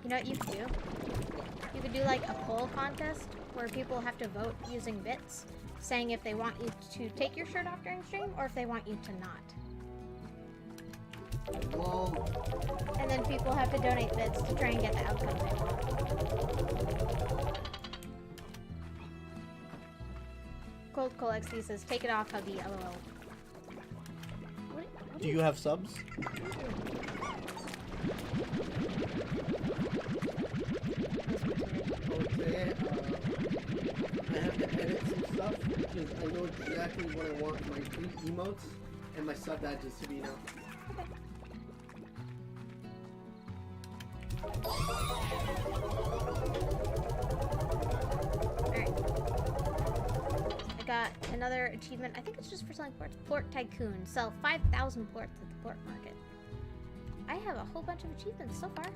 Speaker 1: You know what you could do? You could do like a poll contest where people have to vote using bits, saying if they want you to take your shirt off during stream or if they want you to not.
Speaker 2: Whoa.
Speaker 1: And then people have to donate bits to try and get the outcome they want. Cold Cole XD says, take it off, hubby, lol.
Speaker 2: Do you have subs? Okay, I have to edit some stuff because I know exactly what I want my emotes and my sub badges to be now.
Speaker 1: Alright. I got another achievement. I think it's just for selling ports. Port Tycoon. Sell 5,000 ports at the port market. I have a whole bunch of achievements so far.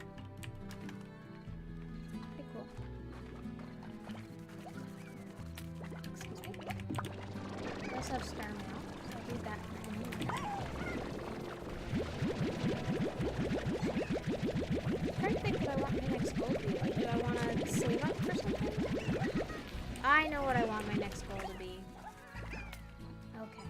Speaker 1: Pretty cool. Excuse me. I also have Star Mail, so I'll do that for a minute. I'm trying to think what I want my next goal to be. Like, do I want to save up for something? I know what I want my next goal to be. Okay.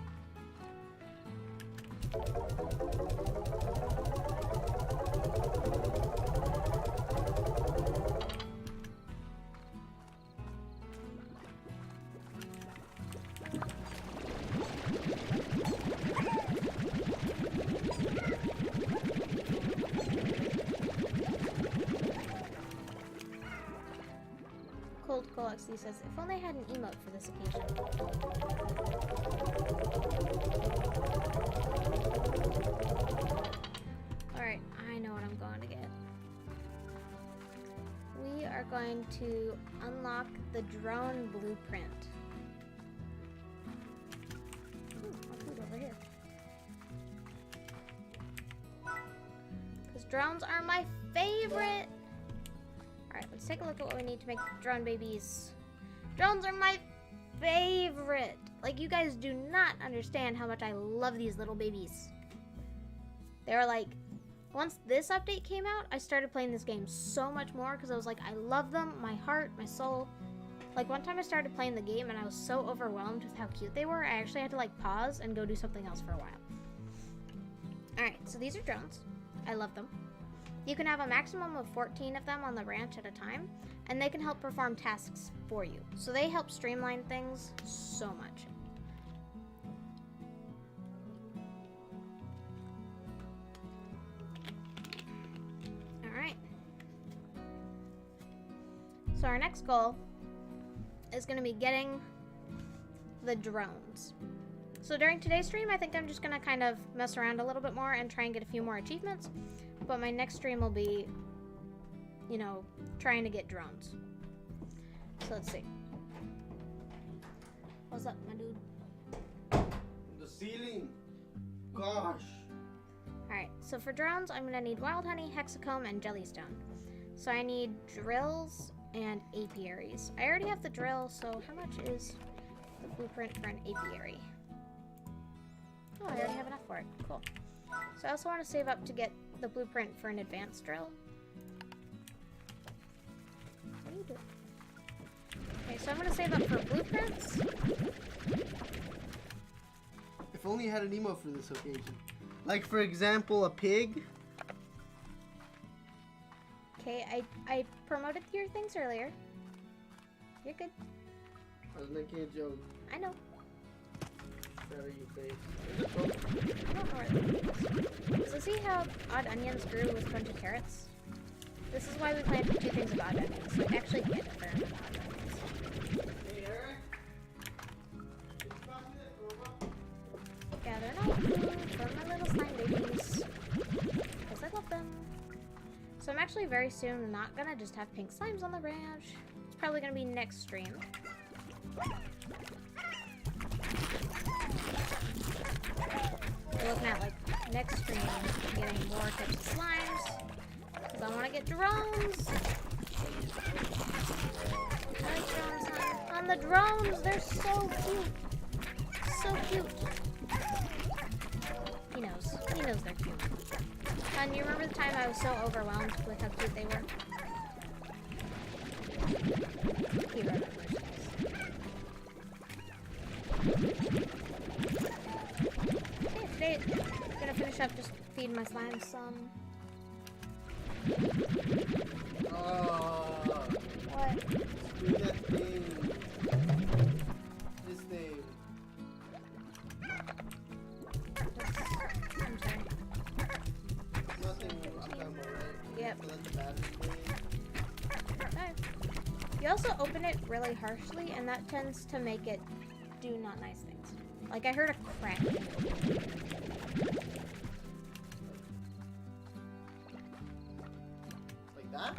Speaker 1: Cold Cole XD says, if only I had an emote for this occasion. Alright, I know what I'm going to get. We are going to unlock the drone blueprint. Ooh, more food over here. Because drones are my favorite! Alright, let's take a look at what we need to make drone babies. Drones are my favorite! Like, you guys do not understand how much I love these little babies. They're like, once this update came out, I started playing this game so much more because I was like, I love them, my heart, my soul. Like, one time I started playing the game and I was so overwhelmed with how cute they were, I actually had to like pause and go do something else for a while. Alright, so these are drones. I love them. You can have a maximum of 14 of them on the ranch at a time, and they can help perform tasks for you. So they help streamline things so much. Alright. So our next goal is going to be getting the drones. So during today's stream, I think I'm just going to kind of mess around a little bit more and try and get a few more achievements. But my next stream will be, you know, trying to get drones. So let's see. What's up, my dude?
Speaker 2: The ceiling. Gosh.
Speaker 1: Alright, so for drones, I'm going to need wild honey, hexacomb, and jellystone. So I need drills and apiaries. I already have the drill, so how much is the blueprint for an apiary? Oh, I already have enough for it. Cool. So I also want to save up to get the blueprint for an advanced drill. What are you doing? Okay, so I'm going to save up for blueprints.
Speaker 2: If only you had an emote for this occasion. Like, for example, a pig.
Speaker 1: Okay, I promoted your things earlier. You're good.
Speaker 2: I was making a joke.
Speaker 1: I know.
Speaker 2: Out of your face.
Speaker 1: I don't know where it is. So see how odd onions grew with a bunch of carrots? This is why we planted 2 things of odd onions. So we actually get a fair amount of odd onions.
Speaker 2: Hey, Eric.
Speaker 1: Yeah, they're not food for my little slime babies. Because I love them. So I'm actually very soon not gonna just have pink slimes on the ranch. It's probably gonna be next stream. We're looking at like next stream, getting more types of slimes. Because I want to get drones. I like drones on the drones. They're so cute. So cute. He knows. He knows they're cute. And you remember the time I was so overwhelmed with how cute they were? He remembers. Okay, today I'm gonna finish up just feeding my slimes some. What?
Speaker 2: Do that thing. This thing.
Speaker 1: I'm sorry.
Speaker 2: Nothing. I'm talking about, right?
Speaker 1: Yep.
Speaker 2: So that's the battery thing.
Speaker 1: Okay. You also open it really harshly, and that tends to make it do not nice things. Like, I heard a crack.
Speaker 2: Like that?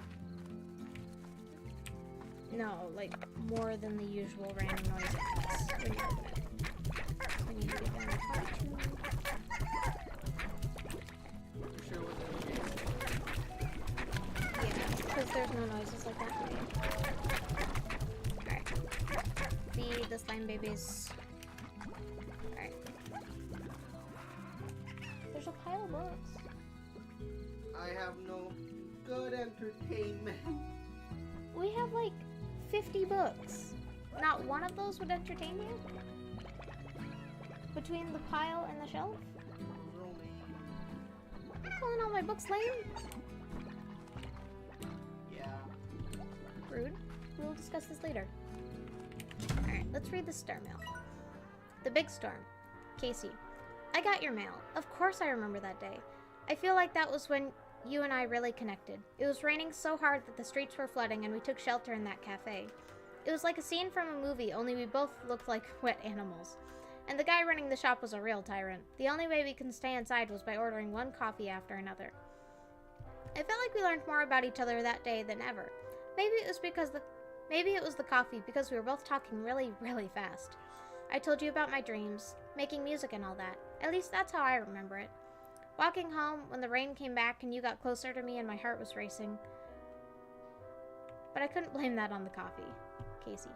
Speaker 1: No, like, more than the usual random noise it makes when you open it. I need to get down to 22.
Speaker 2: You sure it wasn't
Speaker 1: Yeah, because there's no noises like that. Alright. Feed the slime babies. Alright. There's a pile of books.
Speaker 2: I have no good entertainment.
Speaker 1: We have like 50 books. Not one of those would entertain you? Between the pile and the shelf? You're calling all my books lame?
Speaker 2: Yeah.
Speaker 1: Rude. We'll discuss this later. Alright, let's read the star mail. The big storm. Casey. I got your mail. Of course I remember that day. I feel like that was when you and I really connected. It was raining so hard that the streets were flooding and we took shelter in that cafe. It was like a scene from a movie, only we both looked like wet animals. And the guy running the shop was a real tyrant. The only way we could stay inside was by ordering one coffee after another. I felt like we learned more about each other that day than ever. Maybe it was the coffee because we were both talking really, really fast. I told you about my dreams, making music and all that. At least that's how I remember it. Walking home when the rain came back and you got closer to me and my heart was racing. But I couldn't blame that on the coffee. Casey.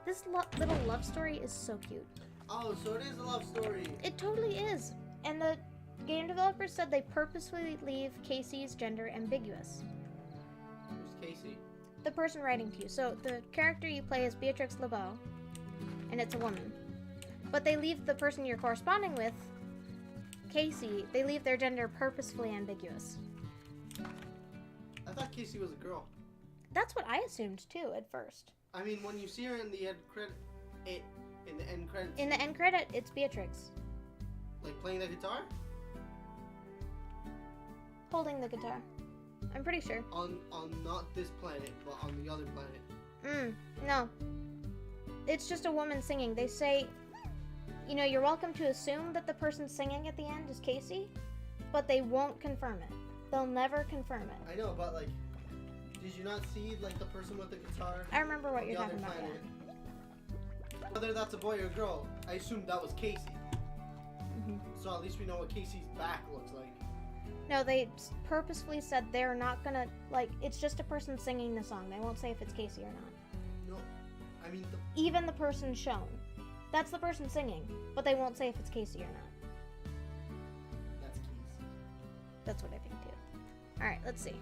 Speaker 1: This little love story is so cute.
Speaker 2: Oh, so it is a love story.
Speaker 1: It totally is. And the game developers said they purposefully leave Casey's gender ambiguous.
Speaker 2: Who's Casey?
Speaker 1: The person writing to you. So the character you play is Beatrix LeBeau, and it's a woman. But they leave the person you're corresponding with, Casey, they leave their gender purposefully ambiguous.
Speaker 2: I thought Casey was a girl.
Speaker 1: That's what I assumed too at first.
Speaker 2: I mean, when you see her in the end credit, in the end credits.
Speaker 1: In the end credit, it's Beatrix.
Speaker 2: Like playing the guitar?
Speaker 1: Holding the guitar. I'm pretty sure.
Speaker 2: On not this planet, but on the other planet.
Speaker 1: No. It's just a woman singing. They say, you know, you're welcome to assume that the person singing at the end is Casey, but they won't confirm it. They'll never confirm it.
Speaker 2: I know, but like, did you not see like the person with the guitar?
Speaker 1: I remember what you're
Speaker 2: the
Speaker 1: talking
Speaker 2: other
Speaker 1: about.
Speaker 2: planet? Whether that's a boy or a girl, I assumed that was Casey. So at least we know what Casey's back looks like.
Speaker 1: No, they purposefully said they're not gonna, like, it's just a person singing the song. They won't say if it's Casey or not.
Speaker 2: No, I mean
Speaker 1: even the person shown. That's the person singing, but they won't say if it's Casey or not.
Speaker 2: that's Casey.
Speaker 1: That's what I think too. Alright, let's see.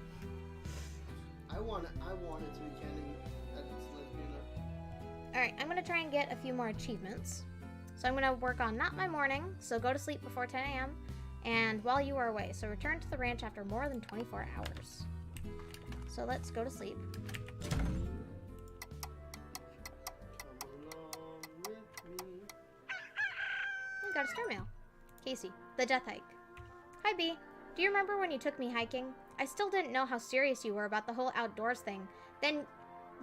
Speaker 2: I want it to be canon that it's lesbian.
Speaker 1: Alright, I'm gonna try and get a few more achievements. So I'm gonna work on not my morning, so go to sleep before 10 a.m. and while you are away. So return to the ranch after more than 24 hours. So let's go to sleep. I got a star mail. Casey, the death hike. Hi B, do you remember when you took me hiking? I still didn't know how serious you were about the whole outdoors thing. Then,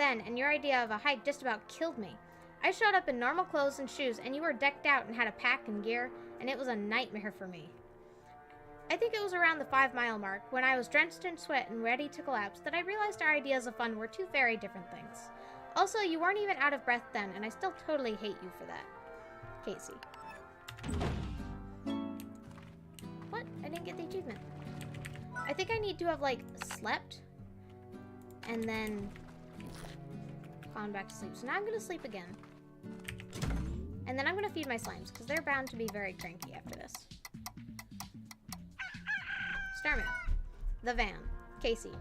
Speaker 1: and your idea of a hike just about killed me. I showed up in normal clothes and shoes, and you were decked out and had a pack and gear, and it was a nightmare for me. I think it was around the 5-mile mark, when I was drenched in sweat and ready to collapse, that I realized our ideas of fun were two very different things. Also, you weren't even out of breath then, and I still totally hate you for that. Casey. What? I didn't get the achievement. I think I need to have, like, slept and then gone back to sleep. So now I'm gonna sleep again. And then I'm gonna feed my slimes, because they're bound to be very cranky after this. Starman. The van. Casey.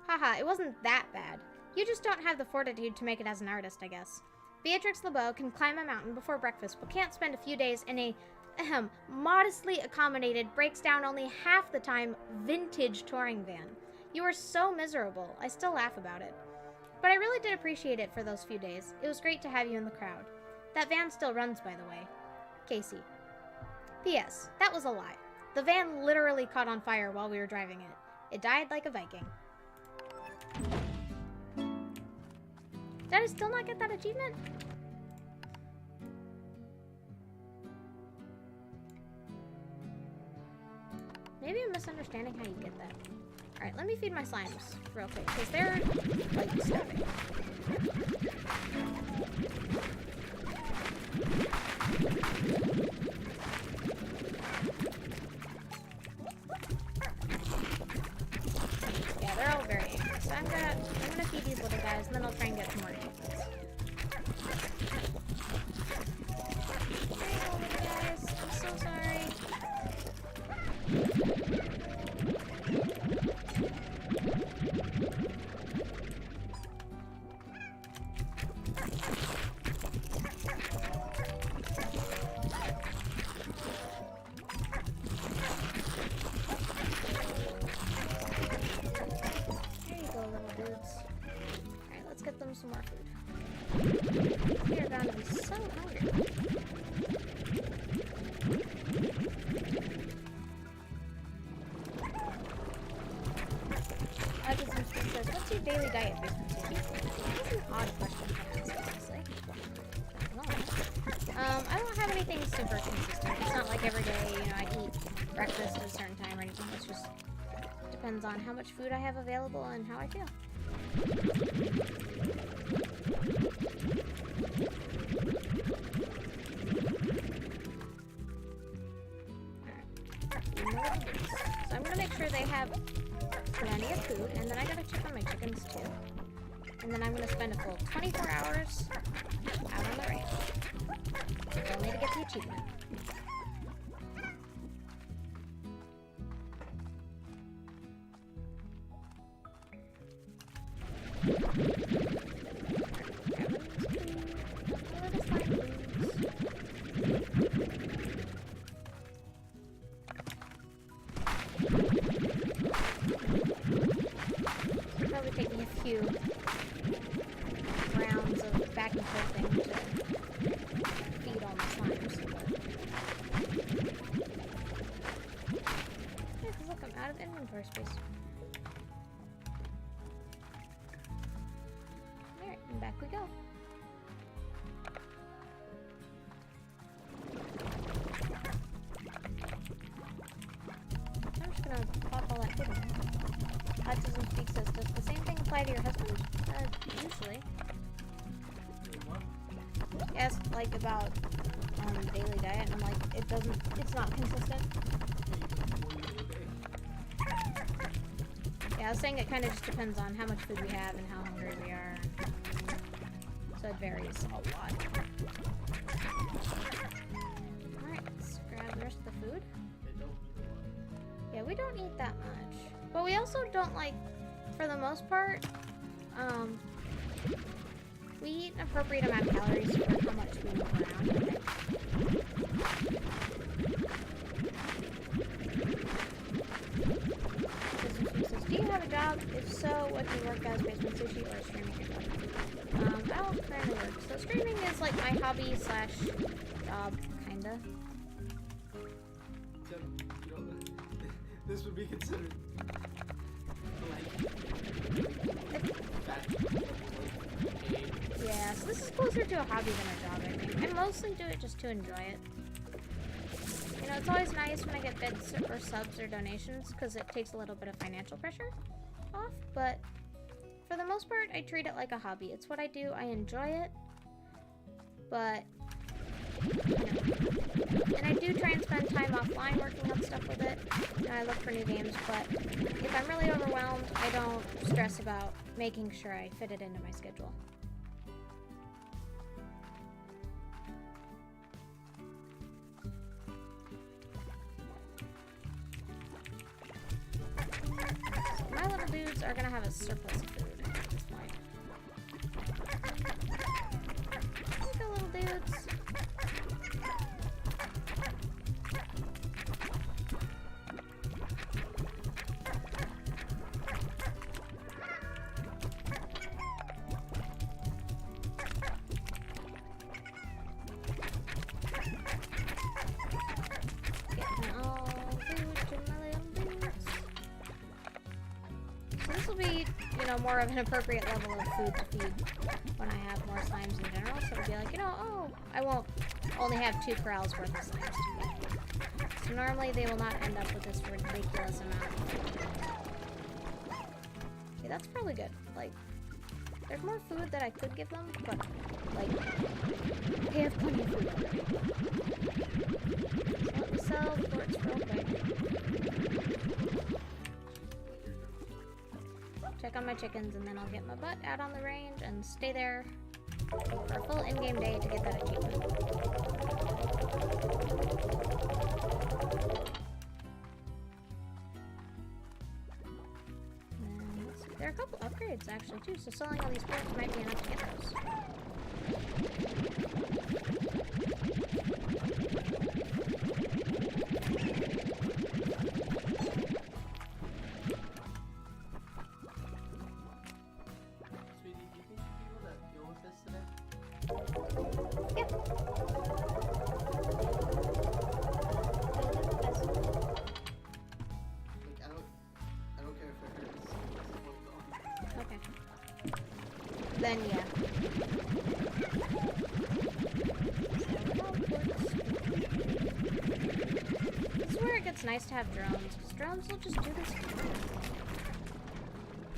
Speaker 1: Haha, it wasn't that bad. You just don't have the fortitude to make it as an artist, I guess. Beatrix LeBeau can climb a mountain before breakfast, but can't spend a few days in a, modestly accommodated, breaks down only half the time, vintage touring van. You were so miserable. I still laugh about it. But I really did appreciate it for those few days. It was great to have you in the crowd. That van still runs, by the way. Casey. P.S. That was a lie. The van literally caught on fire while we were driving it. It died like a Viking. Did I still not get that achievement? Maybe I'm misunderstanding how you get that. Alright, let me feed my slimes real quick, because they're, like, starving. Yeah, they're all very angry. So I'm gonna feed these little guys, and then I'll try and get some more achievements. Hey, little guys. I'm so sorry. Some more food. We are going to be so hungry. Autism says, what's your daily diet, BasementSushi? That's an odd question to ask, honestly. I don't have anything super consistent. It's not like every day, you know, I eat breakfast at a certain time or anything. It's just depends on how much food I have available and how I feel. So I'm gonna make sure they have plenty of food, and then I gotta check on my chickens too. And then I'm gonna spend a full 24 hours out on the range. Only to get the achievement. Probably take me a few rounds of back and forthing to feed all my slimes. Yeah, 'cause look, I'm out of inventory space. Alright, and back we go. I'm just gonna pop all that food in. Autism Speak says, does the same thing apply to your husband? Usually. Yes, like about daily diet, and I'm like, it's not consistent. Yeah, I was saying it kind of just depends on how much food we have and how hungry we are. So it varies a lot. Alright, let's grab the rest of the food. Yeah, we don't eat that much. But we also don't, like, for the most part, we eat an appropriate amount of calories for how much we move around, I think. Says, do you have a job? If so, what do you work as, BasementSushi or streaming your job? I don't currently work. So streaming is, like, my hobby slash job, kinda.
Speaker 2: So, you know, this would be considered
Speaker 1: yeah, so this is closer to a hobby than a job, I think. I mostly do it just to enjoy it. You know, it's always nice when I get bits or subs or donations, because it takes a little bit of financial pressure off, but for the most part, I treat it like a hobby. It's what I do. I enjoy it. But, you know, and I do try and spend time offline working on stuff with it. And I look for new games, but if I'm really overwhelmed, I don't stress about making sure I fit it into my schedule. My little dudes are gonna have a surplus of food at this point. Here you go, little dudes. Getting all food to my little dudes. So this will be, you know, more of an appropriate level of food to feed when I have more slimes in general. So it'll be like, you know, oh, I won't only have 2 corrals worth of slimes to feed. So normally they will not end up with this ridiculous amount. Okay, that's probably good. Like, there's more food that I could give them, but, like, they have plenty of food already. So let me sell quartz real quick. Check on my chickens, and then I'll get my butt out on the range and stay there for a full in-game day to get that achievement. And let's see. There are a couple upgrades actually too, so selling all these quartz might be enough to get those. Then yeah. This is where it gets nice to have drones, because drones will just do this for you.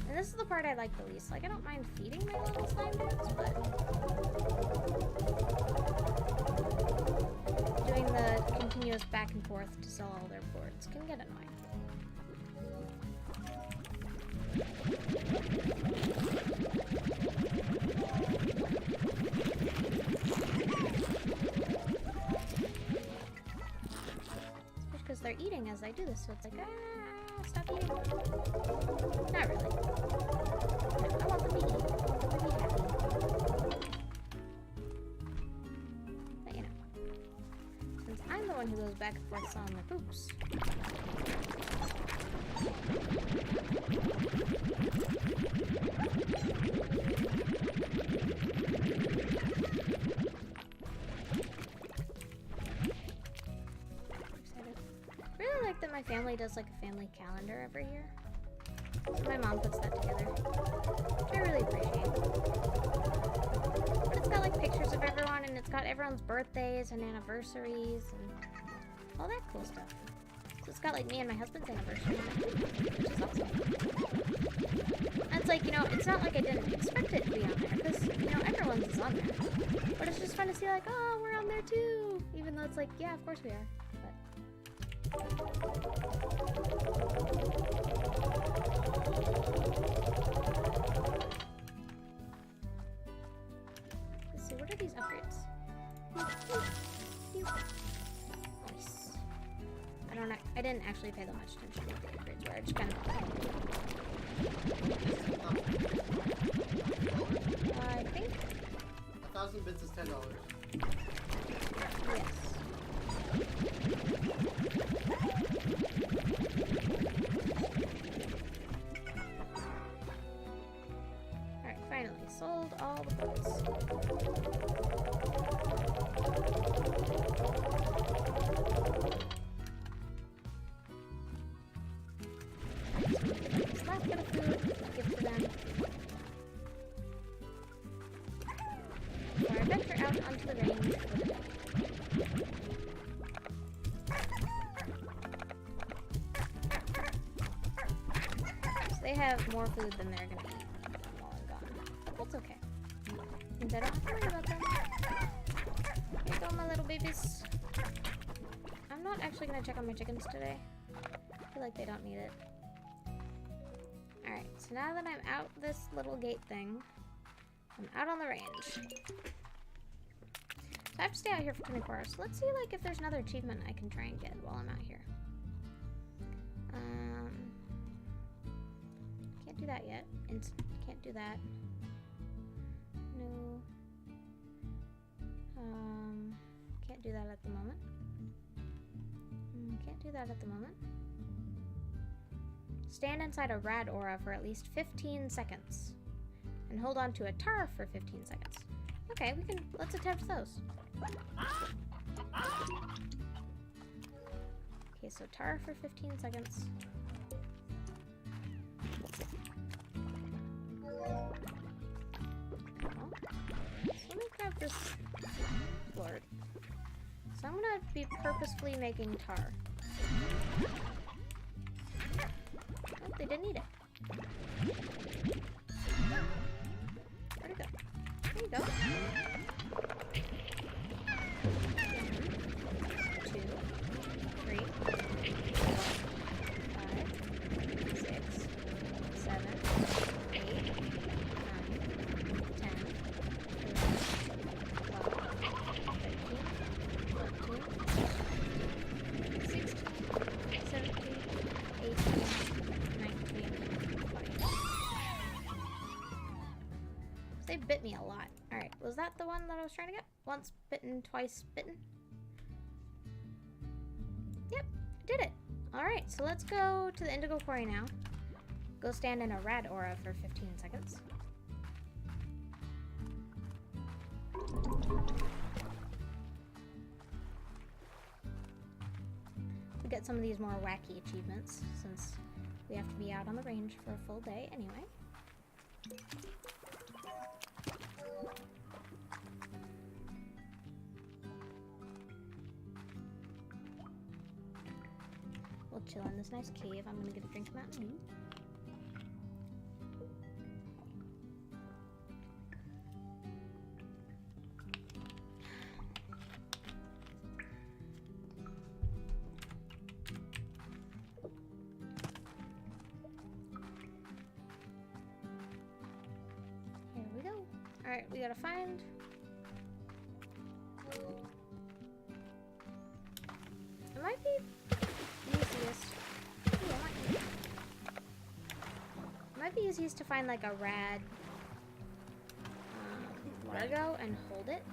Speaker 1: And this is the part I like the least. Like, I don't mind feeding my little slime dudes, but doing the continuous back and forth to sell all their boards can get annoying. Because they're eating as I do this, so it's like, ah, stop eating. Not really. No, I want them to eat. I want them to be happy. But you know, since I'm the one who goes back and forth selling their poops. That my family does like a family calendar every year. So my mom puts that together, which I really appreciate. But it's got like pictures of everyone, and it's got everyone's birthdays and anniversaries and all that cool stuff. So it's got like me and my husband's anniversary on it, which is awesome. And it's like, you know, it's not like I didn't expect it to be on there, because, you know, everyone's is on there. But it's just fun to see like, oh, we're on there too! Even though it's like, yeah, of course we are. But let's see, what are these upgrades? Nice. I didn't actually pay that much attention to what the upgrades were. I just kind of I think
Speaker 2: 1,000 bits is $10.
Speaker 1: yes. Alright, finally. Sold all the books. This last bit of food, give to them. Before I venture out onto the range for the day. They have more food than they're gonna eat. means I don't have to worry about them. Here you go, my little babies. I'm not actually gonna check on my chickens today. I feel like they don't need it. Alright, so now that I'm out this little gate thing, I'm out on the range. So I have to stay out here for 24 hours. So let's see like if there's another achievement I can try and get while I'm out here. Can't do that yet. Can't do that. No. Can't do that at the moment. Can't do that at the moment. Stand inside a rad aura for at least 15 seconds. And hold on to a tar for 15 seconds. Okay, let's attempt those. Okay, so tar for 15 seconds. Let me grab this Lord. So I'm gonna be purposefully making tar. Oh, they didn't eat it. Where'd it go? There you go. 1, 2, 3, 4, 5, 6, 7, 8, 9, 10, 11, 12, 13, 14, 16, 17, 18, 19, 20. They bit me a lot. Alright, was that the one that I was trying to get? Once bitten, twice bitten? Yep, did it. Alright, so let's go to the Indigo Quarry now. Go stand in a rad aura for 15 seconds. We'll get some of these more wacky achievements since we have to be out on the range for a full day anyway. We'll chill in this nice cave. I'm gonna get a drink of Mountain Dew. Here we go. Alright, we gotta find... It might be easiest. Ooh, it might be easiest to find like a rad Largo and hold it.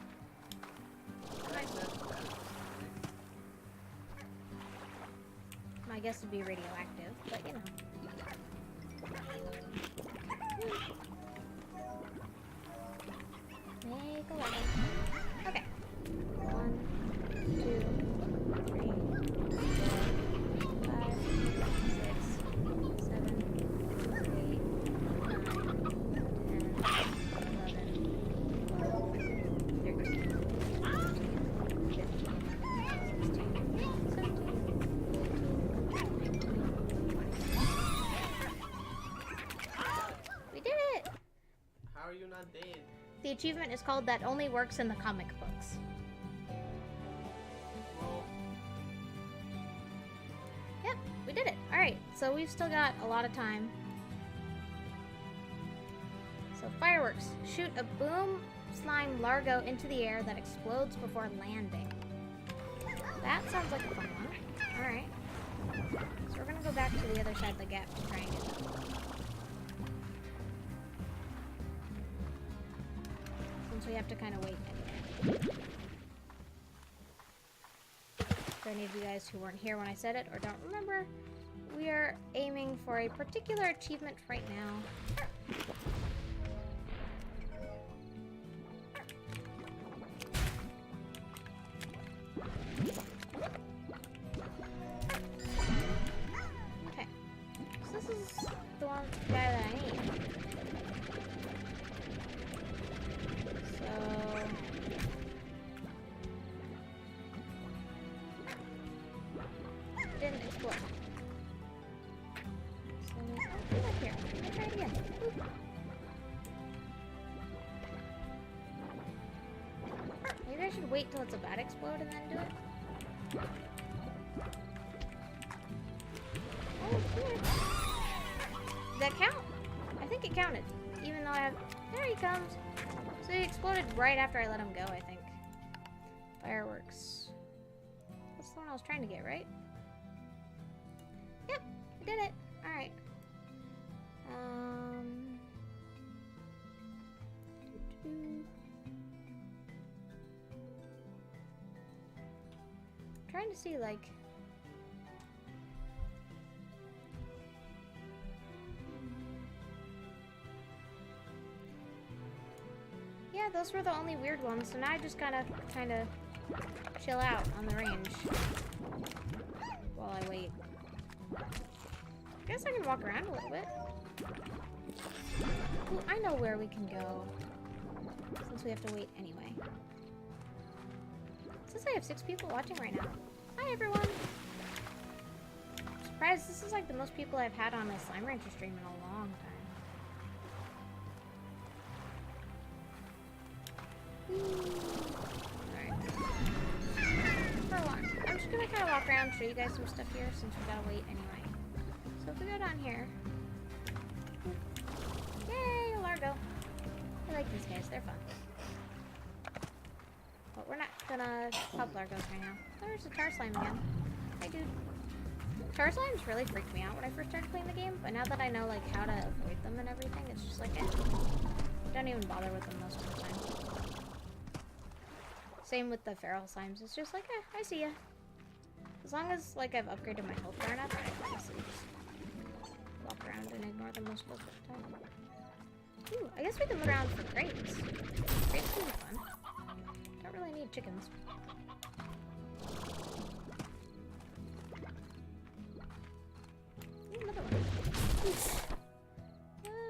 Speaker 1: My guess would be radioactive, but you know. Make a lemon. Okay. 1, 2, 3, 4, 5, 6, 7, 8, 9, 10, 11, 12, 13, 14, 15, 16, 17, 18, 19, 20. We did it!
Speaker 2: How are you not dead?
Speaker 1: The achievement is called That Only Works in the Comic Books. Yep, we did it. Alright, so we've still got a lot of time. So fireworks. Shoot a boom slime Largo into the air that explodes before landing. That sounds like a fun one. Alright. So we're gonna go back to the other side of the gap to try and get them. Since we have to kind of wait anyway. For any of you guys who weren't here when I said it or don't remember, we are aiming for a particular achievement right now. Okay, so this is the one guy that I need. Didn't explode. So there's nothing up here. Let's try it again. Oop. should wait till it's about to explode and then do it. Oh, good. Did that count? I think it counted. Even though I have... There he comes. So he exploded right after I let him go, I think. Fireworks. That's the one I was trying to get, right? Yep, I did it. Alright. Trying to see, like... Yeah, those were the only weird ones, so now I just gotta kind of chill out on the range while I wait. I guess I can walk around a little bit. Ooh, I know where we can go, since we have to wait anyway. It says I have 6 people watching right now. Hi, everyone! I'm surprised, this is like the most people I've had on a Slime Rancher stream in a long time. Alright. For a while. I'm just gonna kind of walk around and show you guys some stuff here since we gotta wait anyway. So if we go down here. Yay, a Largo. I like these guys, they're fun. But we're not gonna help Largos right now. Oh, there's a tar slime again. Hi, dude. Tar slimes really freaked me out when I first started playing the game, but now that I know like how to avoid them and everything, it's just like, eh. Don't even bother with them most of the time. Same with the feral slimes. It's just like, eh, I see ya. As long as like I've upgraded my health bar enough, I honestly just walk around and ignore them most of the time. Ooh, I guess we can look around for crates. Crates can be fun. Don't really need chickens. Ooh, another one.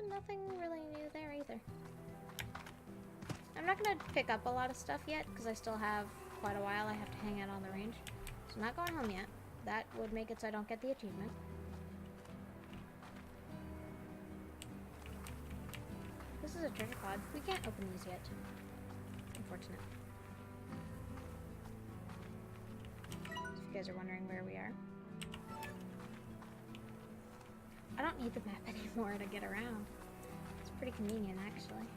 Speaker 1: Nothing really new there either. I'm not going to pick up a lot of stuff yet, because I still have quite a while I have to hang out on the range. So I'm not going home yet. That would make it so I don't get the achievement. This is a treasure pod. We can't open these yet. Unfortunate. If you guys are wondering where we are. I don't need the map anymore to get around. It's pretty convenient, actually.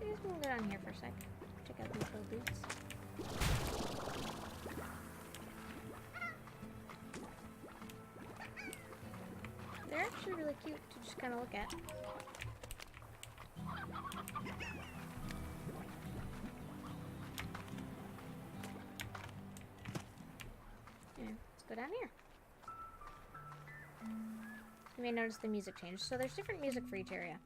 Speaker 1: I guess we'll go down here for a sec. Check out these little boots. They're actually really cute to just kind of look at. Yeah, let's go down here. You may notice the music changed. So there's different music for each area.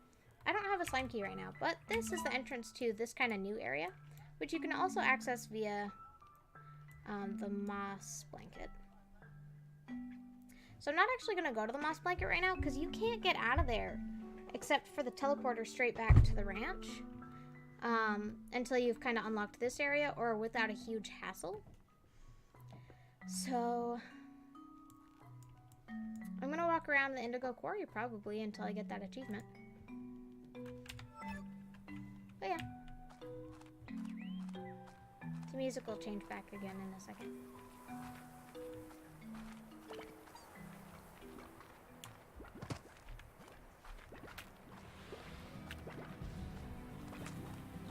Speaker 1: I don't have a slime key right now, but this is the entrance to this kind of new area, which you can also access via the moss blanket. So I'm not actually going to go to the moss blanket right now, because you can't get out of there, except for the teleporter straight back to the ranch, until you've kind of unlocked this area, or without a huge hassle. So I'm going to walk around the Indigo Quarry, probably, until I get that achievement. But yeah. The music will change back again in a second.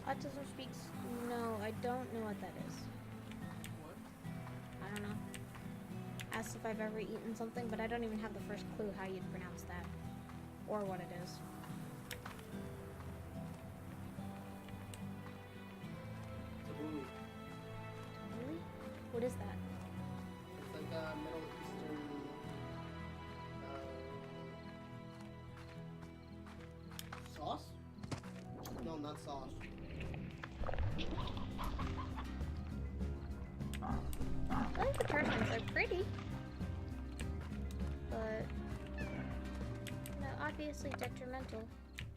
Speaker 1: Autism speaks. No, I don't know what that is.
Speaker 2: What?
Speaker 1: I don't know. Asked if I've ever eaten something, but I don't even have the first clue how you'd pronounce that. Or what it is.
Speaker 2: Tabbouleh.
Speaker 1: Really? What is that?
Speaker 2: It's like a Middle Eastern sauce? No, not sauce.
Speaker 1: I like the tar slimes. They're pretty. But obviously detrimental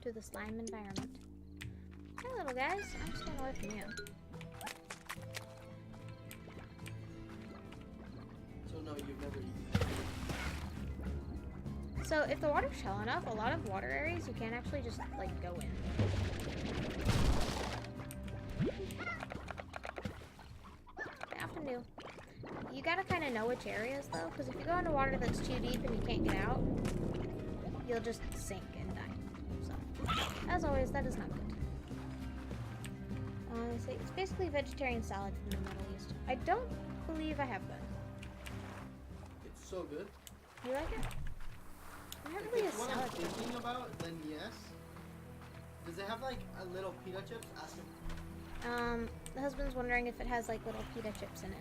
Speaker 1: to the slime environment. Hi, little guys. I'm staying away from you.
Speaker 2: So no, you've never eaten.
Speaker 1: So if the water's shallow enough, a lot of water areas you can't actually just like go in. I often do. You gotta kind of know which areas, though, because if you go into water that's too deep and you can't get out, you'll just sink and die. So, as always, that is not good. It's basically vegetarian salad from the Middle East. I don't believe I have that.
Speaker 2: It's so good.
Speaker 1: You like it? I'm not
Speaker 2: If
Speaker 1: really a
Speaker 2: it's what I'm
Speaker 1: salad
Speaker 2: thinking
Speaker 1: person.
Speaker 2: about, then yes. Does it have like a little pita chips? Ask him.
Speaker 1: The husband's wondering if it has like little pita chips in it.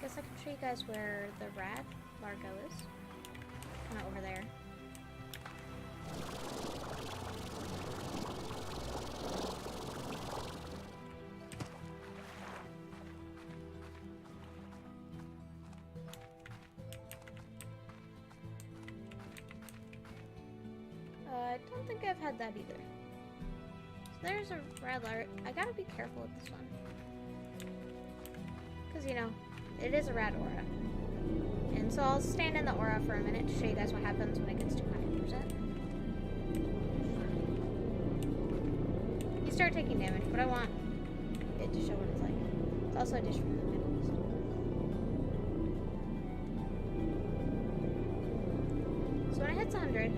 Speaker 1: Guess I can show you guys where the rat Largo is. Kind of over there. I don't think I've had that either. So there's a red alert. I gotta be careful with this one. Because, you know, it is a red aura. And so I'll stand in the aura for a minute to show you guys what happens when it gets to 100%. You start taking damage, but I want it to show what it's like. It's also a dish from the Middle East. So when it hits 100,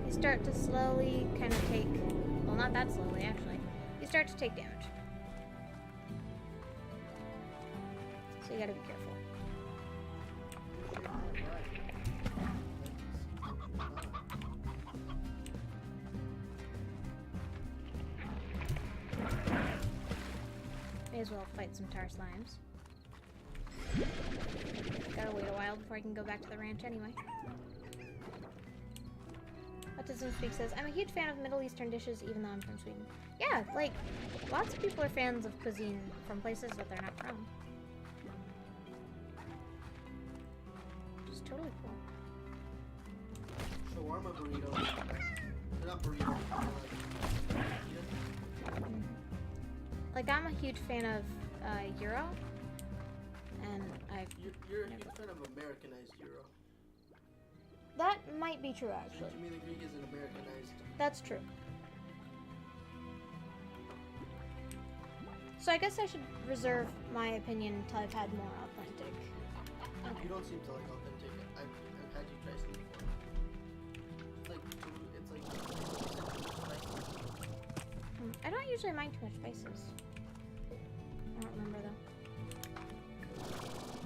Speaker 1: you start to slowly kind of take, well, not that slowly actually, you start to take damage. So you gotta be careful. May as well fight some tar slimes. Gotta wait a while before I can go back to the ranch anyway. Autism Speak says, I'm a huge fan of Middle Eastern dishes even though I'm from Sweden. Yeah, like, lots of people are fans of cuisine from places that they're not from. Which is totally cool.
Speaker 2: Shawarma burrito. They're not burritos.
Speaker 1: Like, I'm a huge fan of Euro, and
Speaker 2: You're kind of Americanized Euro.
Speaker 1: that might be true actually.
Speaker 2: To me, the Greek is an Americanized.
Speaker 1: That's true. So I guess I should reserve my opinion until I've had more authentic. Okay.
Speaker 2: You don't seem to like authentic. I've had you try some before. It's like
Speaker 1: I don't usually mind too much spices. I don't remember though.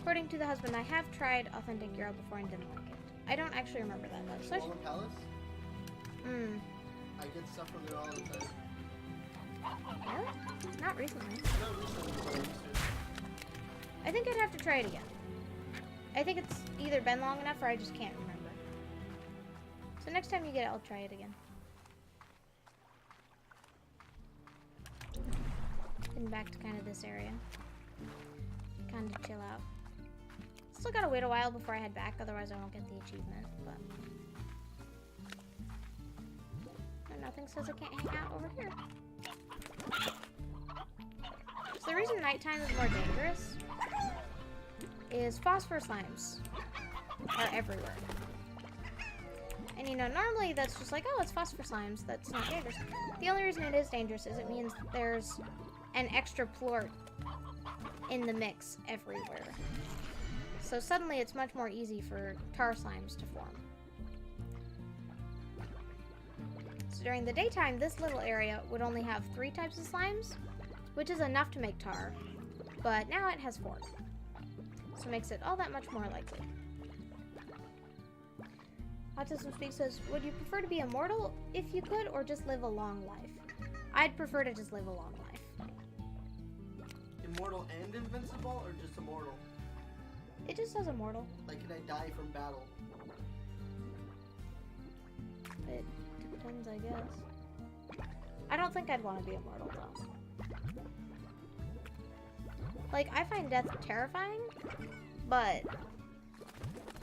Speaker 1: According to the husband, I have tried authentic Euro before and didn't like it. I don't actually remember that though. So I
Speaker 2: Golden Palace.
Speaker 1: should...
Speaker 2: I get stuff from there all the time.
Speaker 1: Really? Not recently.
Speaker 2: Not recently, but I used to.
Speaker 1: I think I'd have to try it again. I think it's either been long enough or I just can't remember. So next time you get it, I'll try it again. Getting back to kind of this area. Kind of chill out. Still gotta wait a while before I head back, otherwise I won't get the achievement, but... And nothing says I can't hang out over here. So the reason nighttime is more dangerous is phosphor slimes are everywhere. And you know, normally that's just like, oh, it's phosphor slimes, that's not dangerous. The only reason it is dangerous is it means there's an extra plort in the mix everywhere. So suddenly it's much more easy for tar slimes to form. So during the daytime, this little area would only have 3 types of slimes, which is enough to make tar, but now it has 4. So it makes it all that much more likely. Autism Speak says, would you prefer to be immortal if you could, or just live a long life? I'd prefer to just live a long life.
Speaker 2: Immortal and invincible, or just immortal?
Speaker 1: It just says immortal.
Speaker 2: Like, can I die from battle?
Speaker 1: It depends, I guess. I don't think I'd want to be immortal, though. Like, I find death terrifying, but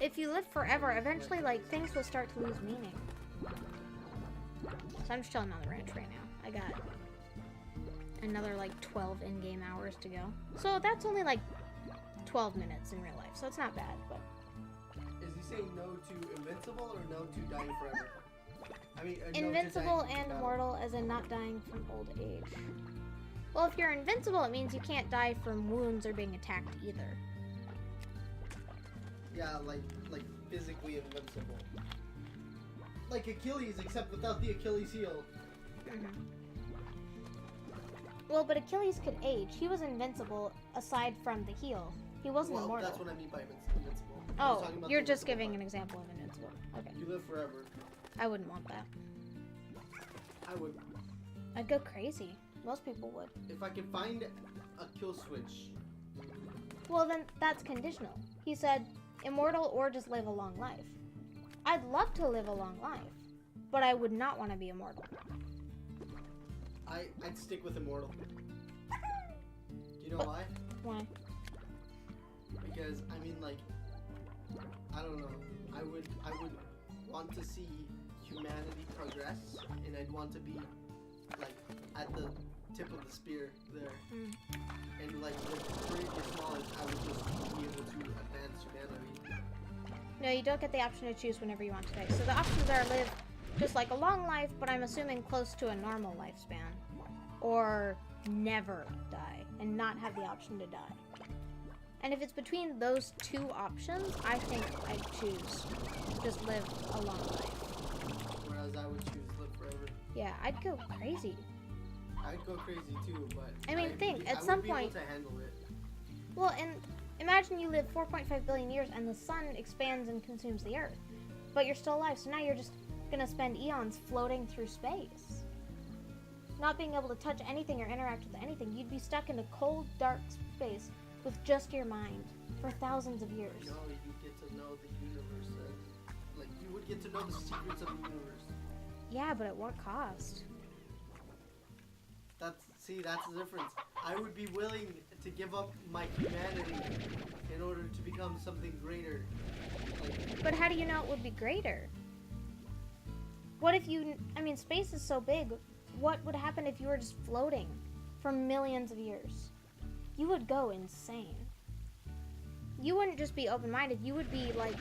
Speaker 1: if you live forever, eventually, like, things will start to lose meaning. So I'm just chilling on the ranch right now. I got another, like, 12 in-game hours to go. So that's only, like, 12 minutes in real life, so it's not bad, but...
Speaker 2: Is he saying no to invincible or no to dying forever? I mean, no to
Speaker 1: Invincible
Speaker 2: dying
Speaker 1: and
Speaker 2: forever.
Speaker 1: immortal, as in not dying from old age. Well, if you're invincible, it means you can't die from wounds or being attacked either.
Speaker 2: Yeah, like physically invincible. Like Achilles, except without the Achilles heel.
Speaker 1: Mm-hmm. Well, but Achilles could age. He was invincible aside from the heel. He wasn't
Speaker 2: Well,
Speaker 1: immortal.
Speaker 2: that's what I mean by invincible. I was
Speaker 1: Oh,
Speaker 2: talking about
Speaker 1: you're
Speaker 2: the
Speaker 1: just
Speaker 2: invincible
Speaker 1: giving
Speaker 2: part.
Speaker 1: an example of invincible. Okay.
Speaker 2: You live forever.
Speaker 1: I wouldn't want that.
Speaker 2: I would.
Speaker 1: I'd go crazy. Most people would.
Speaker 2: If I could find a kill switch.
Speaker 1: Well, then that's conditional. He said immortal or just live a long life. I'd love to live a long life, but I would not want to be immortal.
Speaker 2: I'd stick with immortal. Do you know why?
Speaker 1: Why?
Speaker 2: Because I mean, like, I don't know. I would want to see humanity progress, and I'd want to be like at the tip of the spear there. And like with previous knowledge, I would just be able to advance humanity.
Speaker 1: No, you don't get the option to choose whenever you want to die. So the options are live just like a long life, but I'm assuming close to a normal lifespan, or never die and not have the option to die. And if it's between those two options, I think I'd choose just live a long life.
Speaker 2: Whereas I would choose live forever.
Speaker 1: Yeah, I'd go crazy.
Speaker 2: I'd go crazy too, but
Speaker 1: I mean, think, at
Speaker 2: I
Speaker 1: some
Speaker 2: would be able
Speaker 1: point-
Speaker 2: to handle it.
Speaker 1: Well, and imagine you live 4.5 billion years and the sun expands and consumes the earth. But you're still alive, so now you're just gonna spend eons floating through space. Not being able to touch anything or interact with anything. You'd be stuck in a cold, dark space with just your mind for thousands of years.
Speaker 2: No, you get to know the universe. Like, you would get to know the secrets of the universe.
Speaker 1: Yeah, but at what cost?
Speaker 2: That's the difference. I would be willing to give up my humanity in order to become something greater. Like,
Speaker 1: But how do you know it would be greater? What if space is so big. What would happen if you were just floating for millions of years? You would go insane. You wouldn't just be open-minded. You would be like,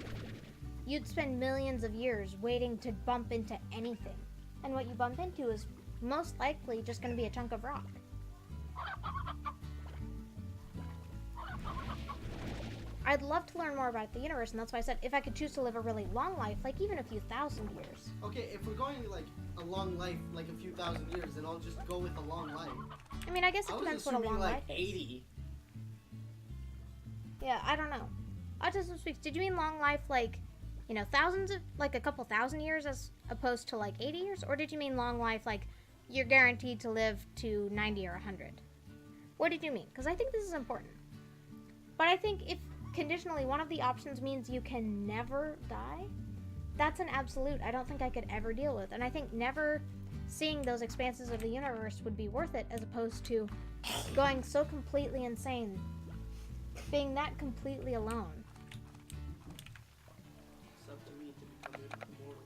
Speaker 1: you'd spend millions of years waiting to bump into anything. And what you bump into is most likely just going to be a chunk of rock. I'd love to learn more about the universe, and that's why I said if I could choose to live a really long life, like even a few thousand years.
Speaker 2: okay, if we're going like a long life, like a few thousand years, then I'll just go with a long life.
Speaker 1: I mean, I guess
Speaker 2: I
Speaker 1: it
Speaker 2: was
Speaker 1: depends what a
Speaker 2: assuming
Speaker 1: long
Speaker 2: like
Speaker 1: life is.
Speaker 2: 80.
Speaker 1: Yeah, I don't know. Autism speaks. Did you mean long life like, thousands of, like a couple thousand years as opposed to like 80 years? Or did you mean long life like you're guaranteed to live to 90 or 100? What did you mean? Because I think this is important. But I think if conditionally one of the options means you can never die, that's an absolute I don't think I could ever deal with. And I think never seeing those expanses of the universe would be worth it as opposed to going so completely insane, being that completely alone.
Speaker 2: It's up to me to become immortal.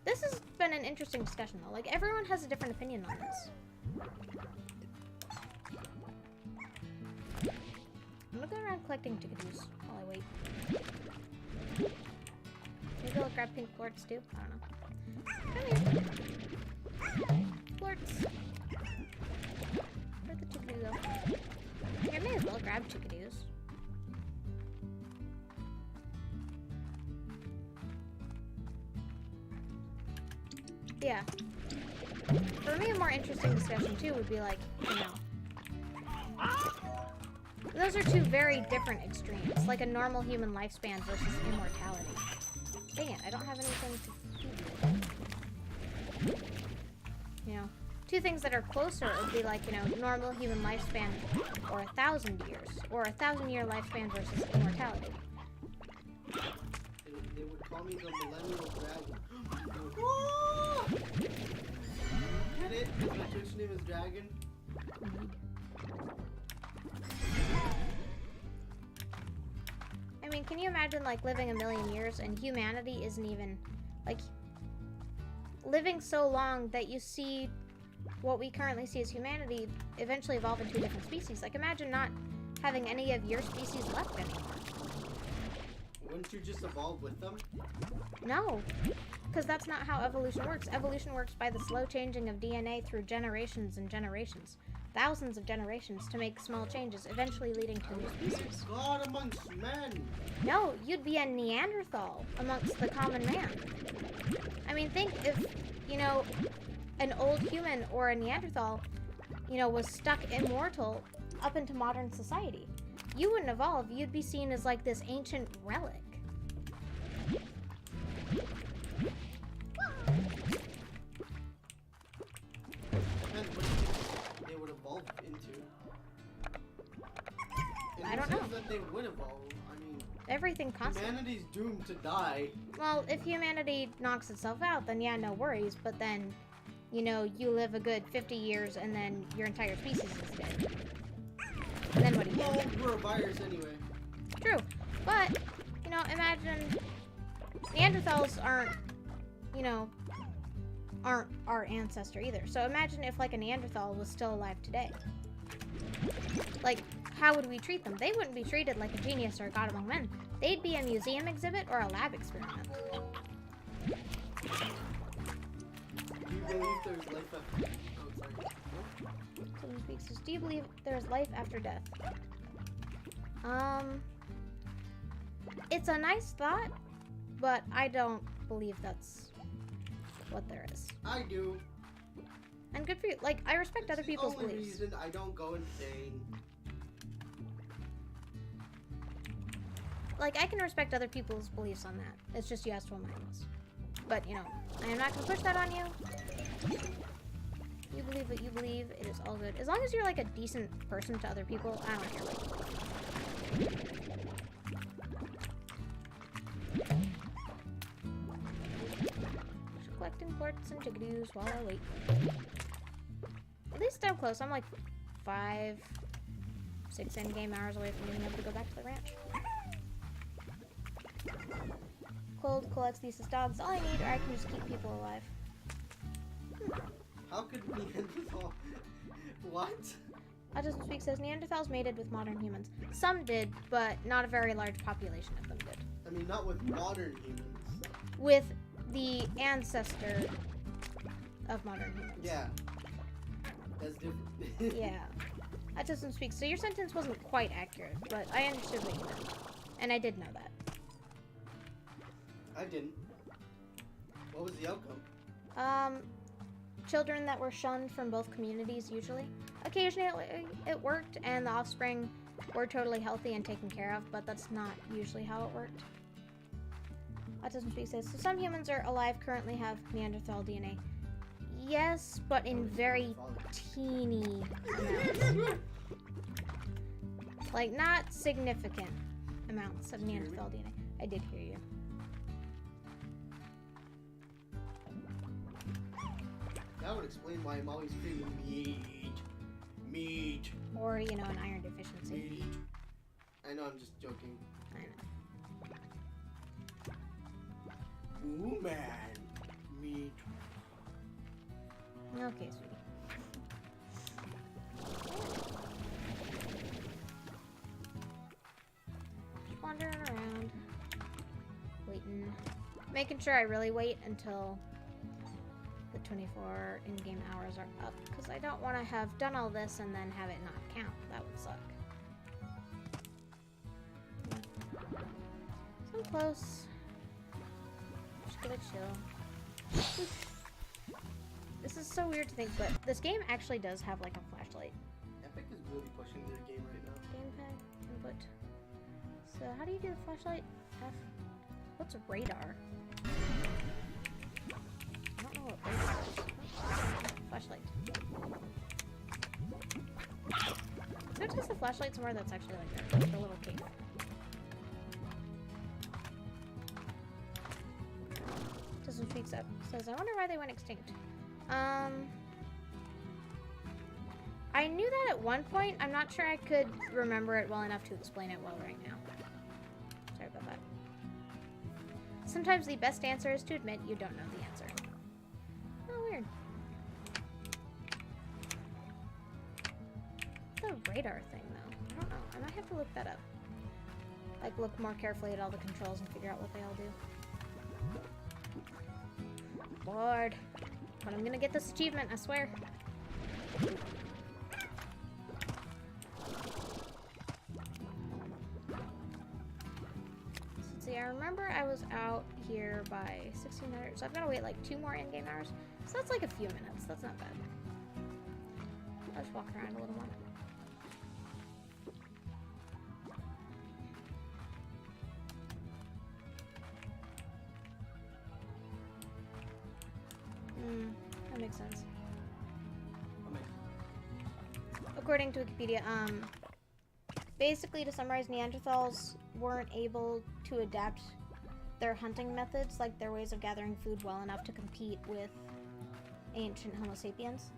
Speaker 1: This has been an interesting discussion though. Like everyone has a different opinion on this. I'm gonna go around collecting tickadoos while I wait. Maybe I'll grab pink quartz too. I don't know. Come here. Quartz. Where'd the chickadoo go? I may as well grab chickadoos. Yeah. For me, a more interesting discussion too would be like, those are two very different extremes, like a normal human lifespan versus immortality. Dang it, I don't have anything to feed you. Two things that are closer would be like, normal human lifespan or 1,000 years, or 1,000-year lifespan versus immortality.
Speaker 2: They would call me the millennial dragon. Get it? Because my Twitch name is Dragon.
Speaker 1: I mean, can you imagine like living a million years and humanity isn't even like living so long that you see what we currently see as humanity eventually evolve into a different species? Like imagine not having any of your species left anymore.
Speaker 2: Wouldn't you just evolve with them?
Speaker 1: No, because that's not how evolution works. Evolution works by the slow changing of DNA through generations and generations. Thousands of generations to make small changes, eventually leading to a new species.
Speaker 2: God amongst men!
Speaker 1: No, you'd be a Neanderthal amongst the common man. I mean, think if, you know, an old human or a Neanderthal, you know, was stuck immortal up into modern society. You wouldn't evolve, you'd be seen as like this ancient relic.
Speaker 2: And what do you think they would evolve into?
Speaker 1: I don't know.
Speaker 2: That they would evolve. I mean,
Speaker 1: Everything constantly.
Speaker 2: humanity's doomed to die.
Speaker 1: Well, if humanity knocks itself out, then yeah, no worries. But then, you know, you live a good 50 years and then your entire species is dead. And then what do you do?
Speaker 2: Well, we're a virus anyway.
Speaker 1: True. But, you know, imagine Neanderthals aren't, you know, aren't our ancestor either. So imagine if like a Neanderthal was still alive today. Like, how would we treat them? They wouldn't be treated like a genius or a god among men. They'd be a museum exhibit or a lab experiment.
Speaker 2: Do you believe there's life after? Oh, sorry.
Speaker 1: Someone speaks says, do you believe there's life after death? It's a nice thought, but I don't believe that's what there is.
Speaker 2: I do.
Speaker 1: And good for you. Like, I respect other people's
Speaker 2: It's the only
Speaker 1: beliefs.
Speaker 2: reason I don't go insane.
Speaker 1: Like, I can respect other people's beliefs on that. It's just you asked what mine was. But, you know, I am not going to push that on you. You believe what you believe. It is all good. As long as you're, like, a decent person to other people, I don't care what you believe. Just collecting quartz and chickadees while I wait. At least I'm close. I'm, like, 5, 6 endgame hours away from being able to go back to the ranch. Cold collects these as dogs. All I need, or I can just keep people alive.
Speaker 2: How could Neanderthal? What?
Speaker 1: Autism Speak says Neanderthals mated with modern humans. Some did, but not a very large population of them did.
Speaker 2: I mean, not with modern humans.
Speaker 1: With the ancestor of modern humans.
Speaker 2: Yeah. That's different.
Speaker 1: Yeah. Autism Speak. So your sentence wasn't quite accurate, but I understood what you meant. And I did know that.
Speaker 2: I didn't. What was the outcome?
Speaker 1: Children that were shunned from both communities, usually. Occasionally it worked, and the offspring were totally healthy and taken care of, but that's not usually how it worked. Autism Speak says, so some humans are alive currently have Neanderthal DNA. Yes, but in very teeny amounts. Like, not significant amounts of Neanderthal DNA. I did hear you.
Speaker 2: That would explain why I'm always craving meat. Meat.
Speaker 1: Or, you know, an iron deficiency.
Speaker 2: Meat. I know, I'm just joking.
Speaker 1: I know.
Speaker 2: Ooh, man. Meat.
Speaker 1: Okay, sweetie. Just wandering around. Waiting. Making sure I really wait until the 24 in-game hours are up, because I don't want to have done all this and then have it not count. That would suck. So I'm close. Just gonna chill. This is so weird to think, but this game actually does have like a flashlight.
Speaker 2: Epic is really pushing their game right now.
Speaker 1: Gamepad input. So how do you do the flashlight? F. What's a radar? I don't know what radar is. Flashlight. Go test the flashlight somewhere that's actually like a little cave. Doesn't speaks up. Says, I wonder why they went extinct. I knew that at one point. I'm not sure I could remember it well enough to explain it well right now. Sorry about that. Sometimes the best answer is to admit you don't know the answer. Oh, weird. The radar thing, though. I don't know. I might have to look that up. Like, look more carefully at all the controls and figure out what they all do. Bored. But I'm gonna get this achievement, I swear. So, see, I remember I was out here by 1600, so I've gotta wait like 2 more in-game hours. So that's like a few minutes. That's not bad. I'll just walk around a little more. That makes sense. According to Wikipedia, basically to summarize, Neanderthals weren't able to adapt their hunting methods, like their ways of gathering food, well enough to compete with ancient Homo sapiens,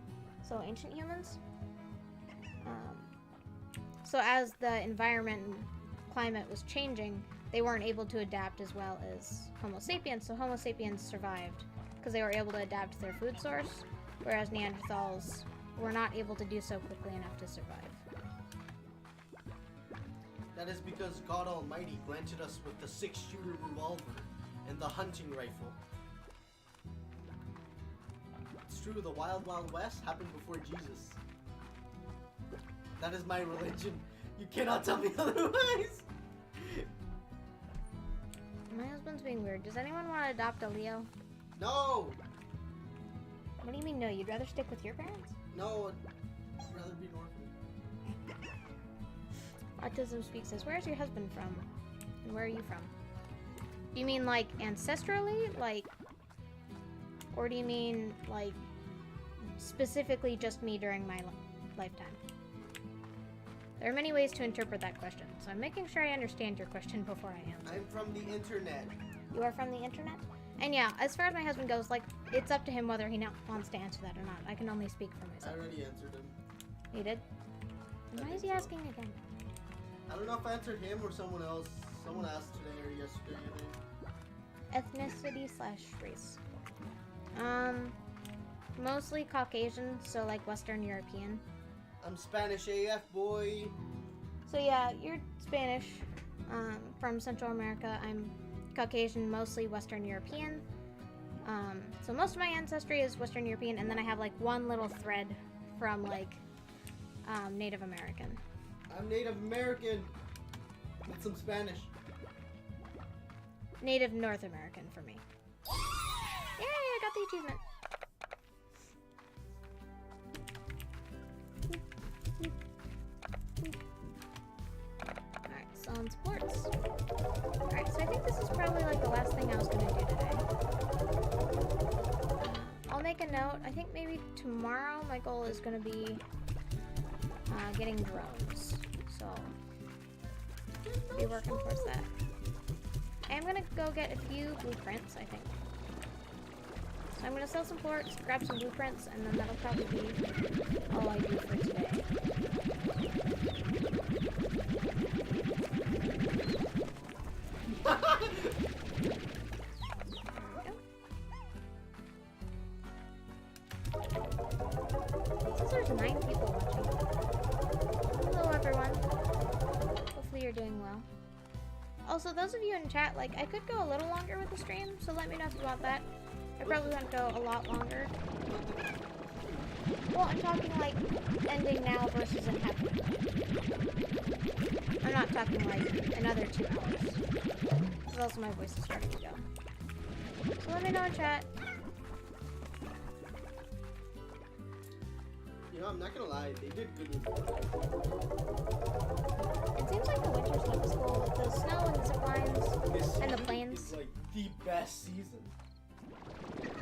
Speaker 1: so ancient humans. So as the environment and climate was changing, they weren't able to adapt as well as Homo sapiens, so Homo sapiens survived because they were able to adapt their food source, whereas Neanderthals were not able to do so quickly enough to survive.
Speaker 2: That is because God Almighty granted us with the 6-shooter revolver and the hunting rifle. It's true, the Wild Wild West happened before Jesus. That is my religion. You cannot tell me otherwise.
Speaker 1: My husband's being weird. Does anyone want to adopt a Leo?
Speaker 2: No!
Speaker 1: What do you mean no? You'd rather stick with your parents?
Speaker 2: No, I'd rather be an orphan.
Speaker 1: Autism Speak says, where's your husband from? And where are you from? Do you mean like ancestrally? Like, or do you mean like specifically just me during my lifetime? There are many ways to interpret that question, so I'm making sure I understand your question before I answer.
Speaker 2: I'm from the internet.
Speaker 1: You are from the internet? And yeah, as far as my husband goes, like, it's up to him whether he wants to answer that or not. I can only speak for
Speaker 2: I
Speaker 1: myself.
Speaker 2: already answered him.
Speaker 1: You did? Why is he asking again?
Speaker 2: I don't know if I answered him or someone else. Someone asked today or yesterday, I think.
Speaker 1: Ethnicity/race. Mostly Caucasian, so like Western European.
Speaker 2: I'm Spanish AF, boy.
Speaker 1: So yeah, you're Spanish, from Central America. I'm Caucasian, mostly Western European. So most of my ancestry is Western European, and then I have like one little thread from like Native American.
Speaker 2: I'm Native American with some Spanish.
Speaker 1: Native North American for me. Yay, I got the achievement. Alright, so on sports. Alright, so I think this is probably like the last thing I was going to do today. I'll make a note. I think maybe tomorrow my goal is going to be getting drones. So, be working towards that. I am going to go get a few blueprints, I think. So I'm going to sell some ports, grab some blueprints, and then that'll probably be all I do for today. Since there's 9 people watching. Hello everyone. Hopefully you're doing well. Also, those of you in chat, like, I could go a little longer with the stream, so let me know if you want that. I probably won't go a lot longer. Well, I'm talking like ending now versus in half. I'm not talking like another 2 hours. Because also my voice is starting to go. So let me know in chat.
Speaker 2: You know, I'm not gonna lie, they did good with
Speaker 1: It seems like the winter's not as cool with the snow and the zip lines and the planes.
Speaker 2: It's like the best season.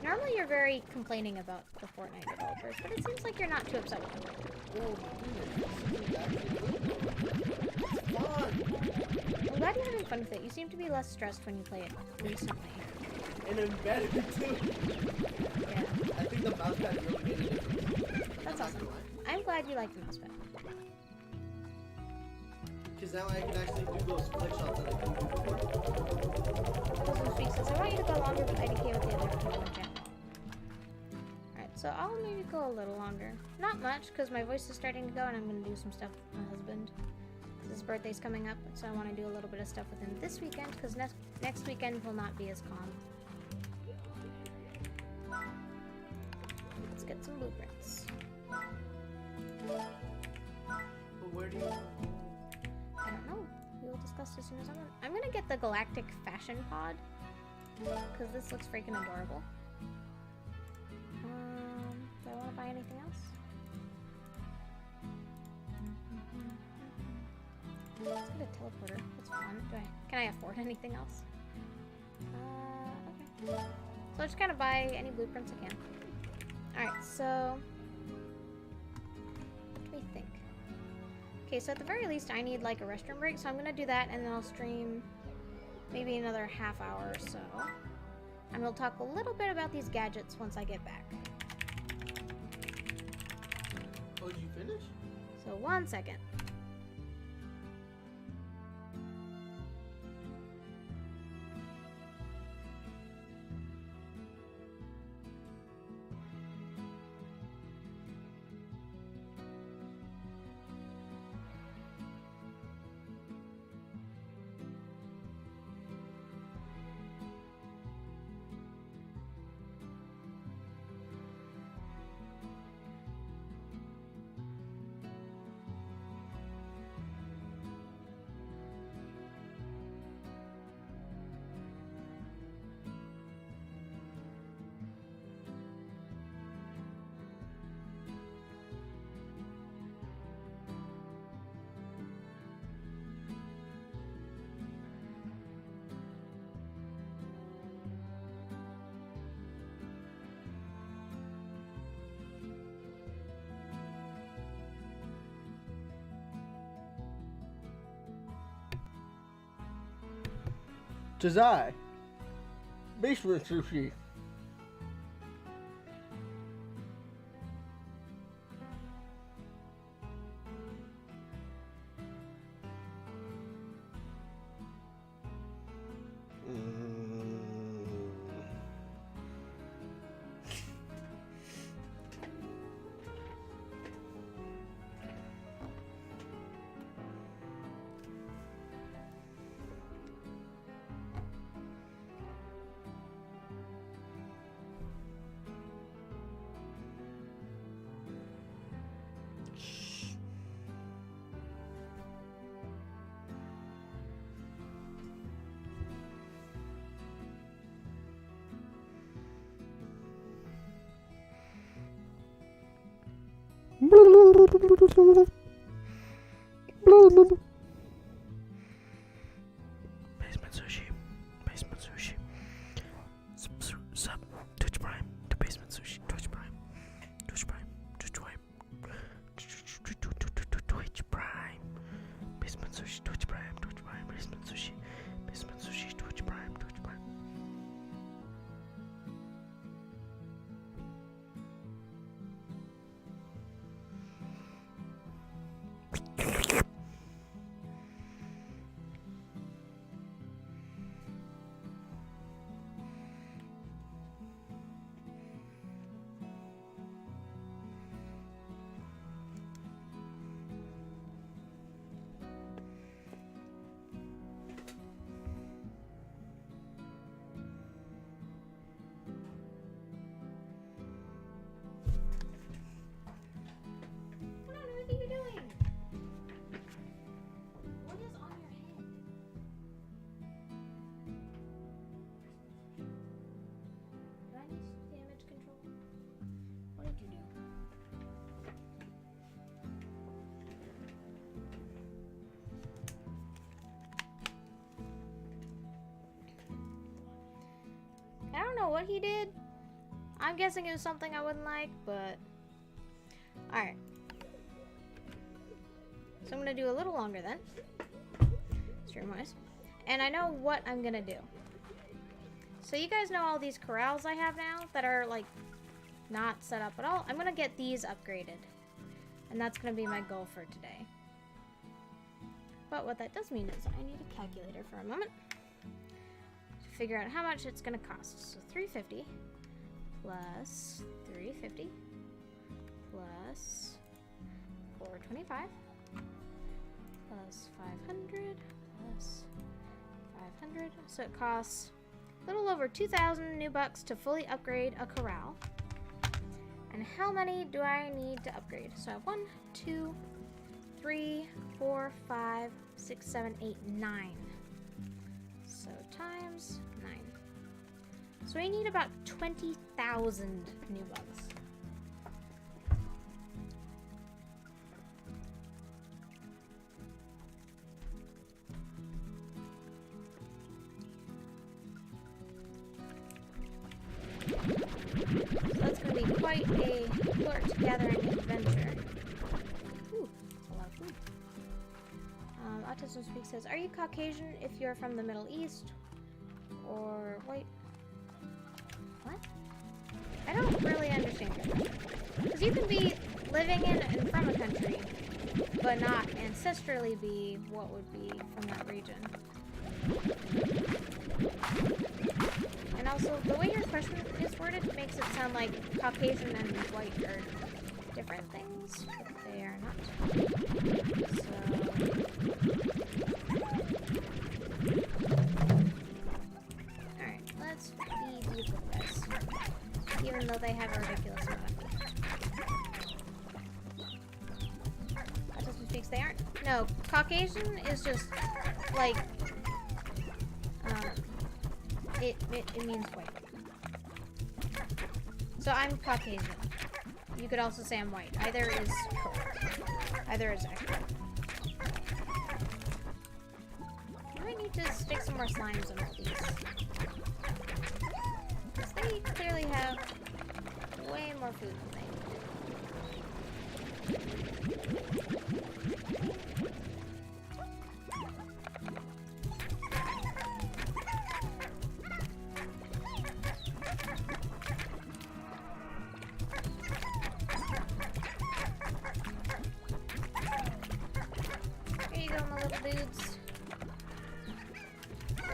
Speaker 1: Normally you're very complaining about the Fortnite developers, but it seems like you're not too upset with them.
Speaker 2: Oh my goodness, it's fun.
Speaker 1: I'm glad you're having fun with it. You seem to be less stressed when you play it recently.
Speaker 2: And I'm better too.
Speaker 1: Yeah.
Speaker 2: I think the mousepad really made a difference.
Speaker 1: That's awesome. I'm glad you like the mousepad.
Speaker 2: Because now I can actually do those flick shots that I couldn't do before.
Speaker 1: Puzzle Speak says, I want you to go longer with IDK with the other people in chat. Alright, so I'll maybe go a little longer. Not much, because my voice is starting to go and I'm going to do some stuff with my husband. his birthday's coming up, so I want to do a little bit of stuff with him this weekend, because next weekend will not be as calm. Let's get some blueprints.
Speaker 2: But where do you...
Speaker 1: I don't know. We will discuss as soon as I'm gonna get the Galactic Fashion Pod, because this looks freaking adorable. Do I want to buy anything else? Let's get a teleporter. That's fun. Can I afford anything else? Okay. So I'll just kind of buy any blueprints I can. Alright, so... what do we think? Okay, so at the very least I need like a restroom break, so I'm gonna do that and then I'll stream maybe another half hour or so. And we'll talk a little bit about these gadgets once I get back.
Speaker 2: Oh, did you finish?
Speaker 1: So 1 second.
Speaker 2: Jazai. BasementSushi.
Speaker 3: BasementSushi. BasementSushi. Sub. Twitch Prime. To BasementSushi. Twitch Prime. Twitch Prime. Twitch Prime. Twitch Prime. BasementSushi. Twitch Prime. Twitch Prime. BasementSushi. BasementSushi. Twitch Prime. Twitch Prime.
Speaker 1: What on earth are you doing? What is on your head? Do I need damage control? What did you do? I don't know what he did. I'm guessing it was something I wouldn't like, but... Alright. So I'm gonna do a little longer then. Stream-wise. And I know what I'm gonna do. So you guys know all these corrals I have now that are, like, not set up at all? I'm gonna get these upgraded. And that's gonna be my goal for today. But what that does mean is I need a calculator for a moment. To figure out how much it's gonna cost. So 350 plus 350 plus 425 plus 500 plus 500. So it costs a little over 2,000 new bucks to fully upgrade a corral. And how many do I need to upgrade? So I have 1, 2, 3, 4, 5, 6, 7, 8, 9. So times 9. So we need about 20,000 new bucks. So that's going to be quite a flirt gathering adventure. Ooh, that's a lot of food. Autism Speak says, are you Caucasian if you're from the Middle East? Or white? What? I don't really understand your question. Because you can be living in and from a country, but not ancestrally be what would be from that region. And also, the way your question is worded makes it sound like Caucasian and white are different things, but they are not. So... Alright, let's feed these little guys. Even though they have a ridiculous amount of food. Autism Speaks, they aren't. No, Caucasian is just, like... It means white. So I'm Caucasian. You could also say I'm white. Either is correct. Either is accurate. I might need to stick some more slimes on all these. Because they clearly have way more food than they need. Dudes.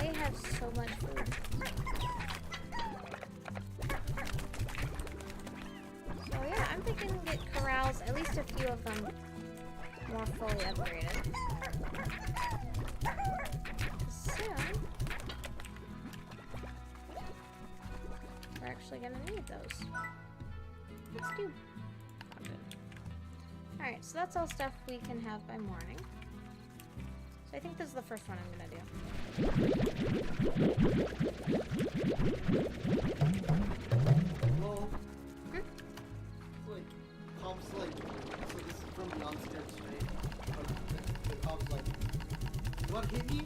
Speaker 1: They have so much food. So yeah, I'm thinking get corrals, at least a few of them more fully upgraded. Soon, we're actually gonna need those. Let's do. Alright, so that's all stuff we can have by morning. So I think this is the first one I'm gonna do.
Speaker 2: Well, like, Com's like, so this is from the outskirts, right? The Com's like, you want to hit me?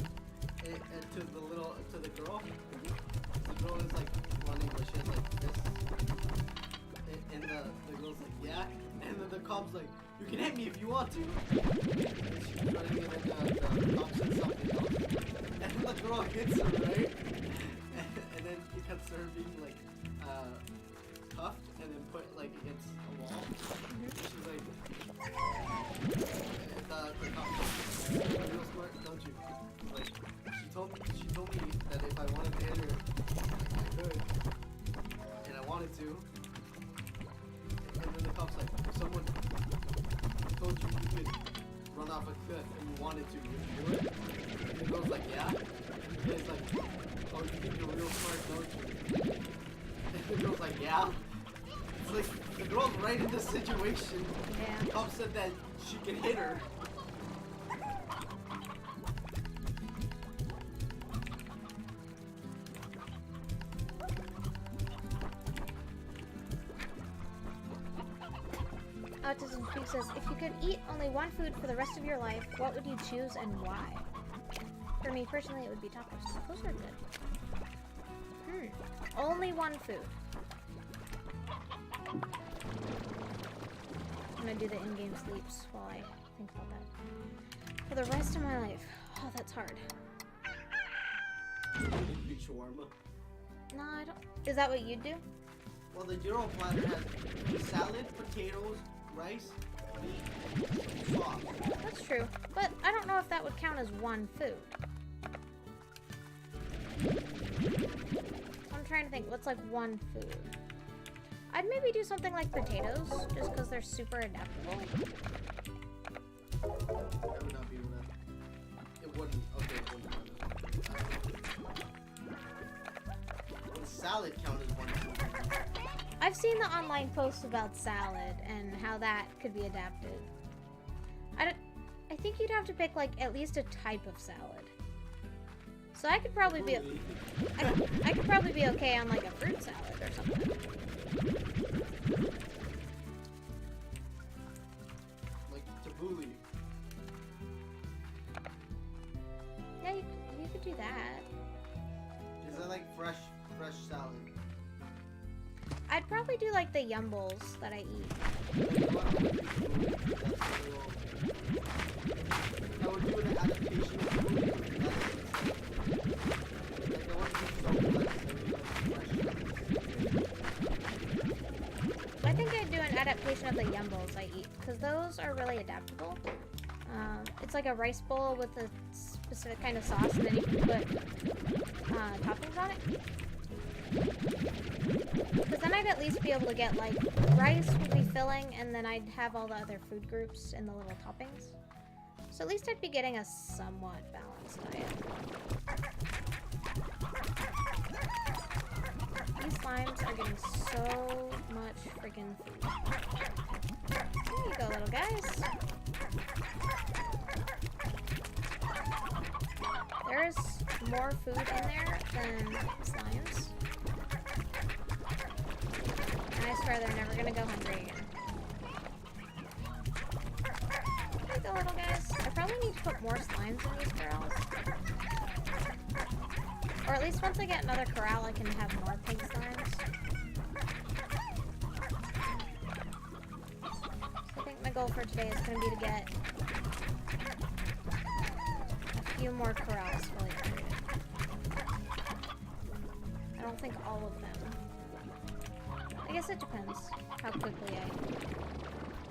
Speaker 2: And to the little, to the girl. The girl is like running, but she has like this. And the girl's like, yeah. And then the Com's like, you can hit me if you want to. And she's running, and then the Com says something else. And then the girl hits her, right? And then it cuts her being like, cuffed and then put like against a wall. She's like, the cop, you're real smart, don't you? Like, she told me that if I wanted to hit her, I could, and I wanted to. And then the cop's like, if someone told you you could run off a cliff and you wanted to, would you do it? And the girl's like, yeah. And he's like, oh, you think you're real smart, don't you? And the girl's like, yeah. It's like, the girl's right in this situation.
Speaker 1: Yeah.
Speaker 2: The cop said that she can hit her.
Speaker 1: Autism Speak says, if you could eat only one food for the rest of your life, what would you choose and why? For me personally, it would be tacos. Tacos are good. Only one food. I'm gonna do the in-game sleeps while I think about that. For the rest of my life. Oh, that's hard.
Speaker 2: Big shawarma.
Speaker 1: No, I don't. Is that what you'd do?
Speaker 2: Well, the Euro platter has salad, potatoes, rice, meat, sauce.
Speaker 1: That's true. But I don't know if that would count as one food. I'm trying to think, what's like one food? I'd maybe do something like potatoes, just because they're super adaptable.
Speaker 2: I would not be able to. salad count as one food?
Speaker 1: I've seen the online posts about salad and how that could be adapted. I think you'd have to pick like at least a type of salad. So I could probably be I could probably be okay on like a fruit salad or something.
Speaker 2: Like tabbouleh.
Speaker 1: Yeah, you could do that.
Speaker 2: Is that like fresh salad?
Speaker 1: I'd probably do like the yumbles that I eat.
Speaker 2: I would do an adaptation of food. Like I want to do something like
Speaker 1: I think I'd do an adaptation of the yumbles I eat, because those are really adaptable. It's like a rice bowl with a specific kind of sauce, and then you can put toppings on it. Because then I'd at least be able to get, like, rice would be filling, and then I'd have all the other food groups in the little toppings. So at least I'd be getting a somewhat balanced diet. These slimes are getting so much freaking food. There you go, little guys. There's more food in there than slimes. And I swear they're never gonna go hungry again. There you go, little guys. I probably need to put more slimes in these corrals. Or at least once I get another corral, I can have more pink slimes. So I think my goal for today is going to be to get a few more corrals fully upgraded. I don't think all of them. I guess it depends how quickly I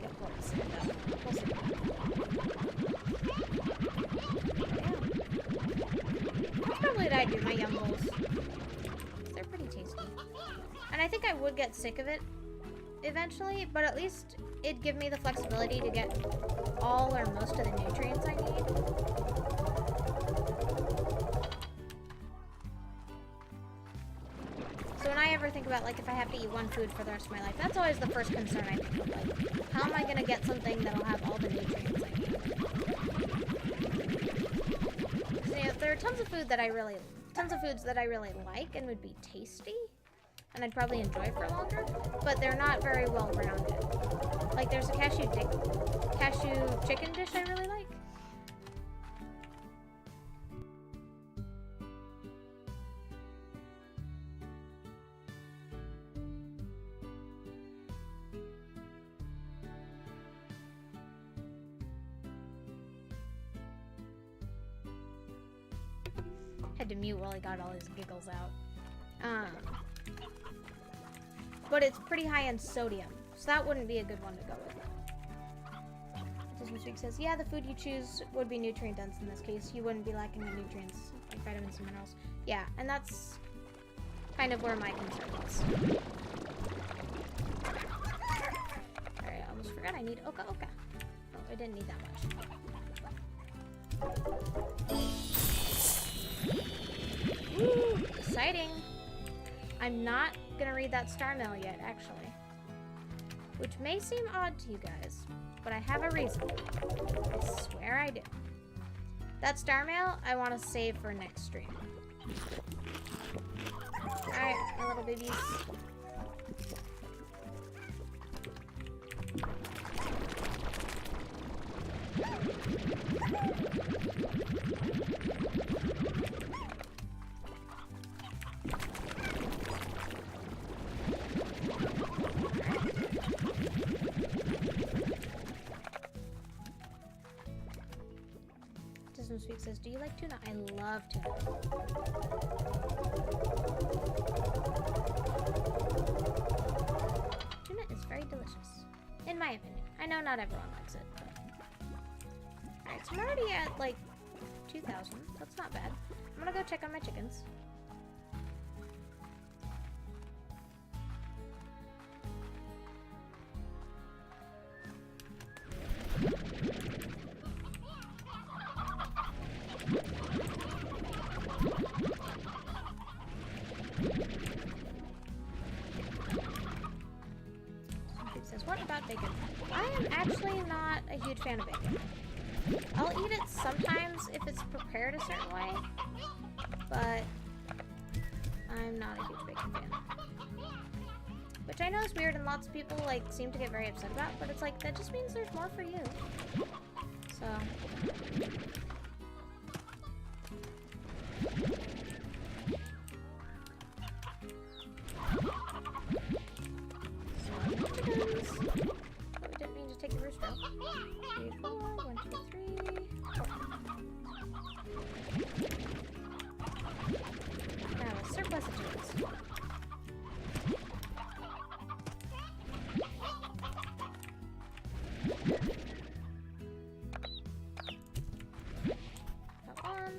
Speaker 1: get what to set up. We'll see. That's probably what I do, my yumbles. They're pretty tasty. And I think I would get sick of it eventually, but at least it'd give me the flexibility to get all or most of the nutrients I need. So when I ever think about, like, if I have to eat one food for the rest of my life, that's always the first concern I think of. Like, how am I going to get something that'll have all the nutrients I need? You know, there are tons of foods that I really like and would be tasty, and I'd probably enjoy for longer, but they're not very well rounded. Like there's a cashew chicken dish I really like. Had to mute while he got all his giggles out. But it's pretty high in sodium, so that wouldn't be a good one to go with. Disney says, yeah, the food you choose would be nutrient dense in this case. You wouldn't be lacking the nutrients, like vitamins and minerals. Yeah, and that's kind of where my concern was. Alright, I almost forgot I need Oka Oka. Oh, I didn't need that much. Woo! Exciting! I'm not gonna read that star mail yet, actually. Which may seem odd to you guys, but I have a reason. I swear I do. That star mail, I want to save for next stream. Alright, my little babies. Sweet says, do you like tuna? I love tuna. Tuna is very delicious, in my opinion. I know not everyone likes it, but... Alright, so I'm already at, like, 2,000. That's not bad. I'm gonna go check on my chickens. what about bacon? I am actually not a huge fan of bacon. I'll eat it sometimes if it's prepared a certain way, but I'm not a huge bacon fan. Which I know is weird and lots of people like seem to get very upset about, but it's like, that just means there's more for you. So. Chickens. Oh, we didn't mean to take the rooster out. 3, 4, 1, 2, 3, 4. Now a surplus of chickens. Got one.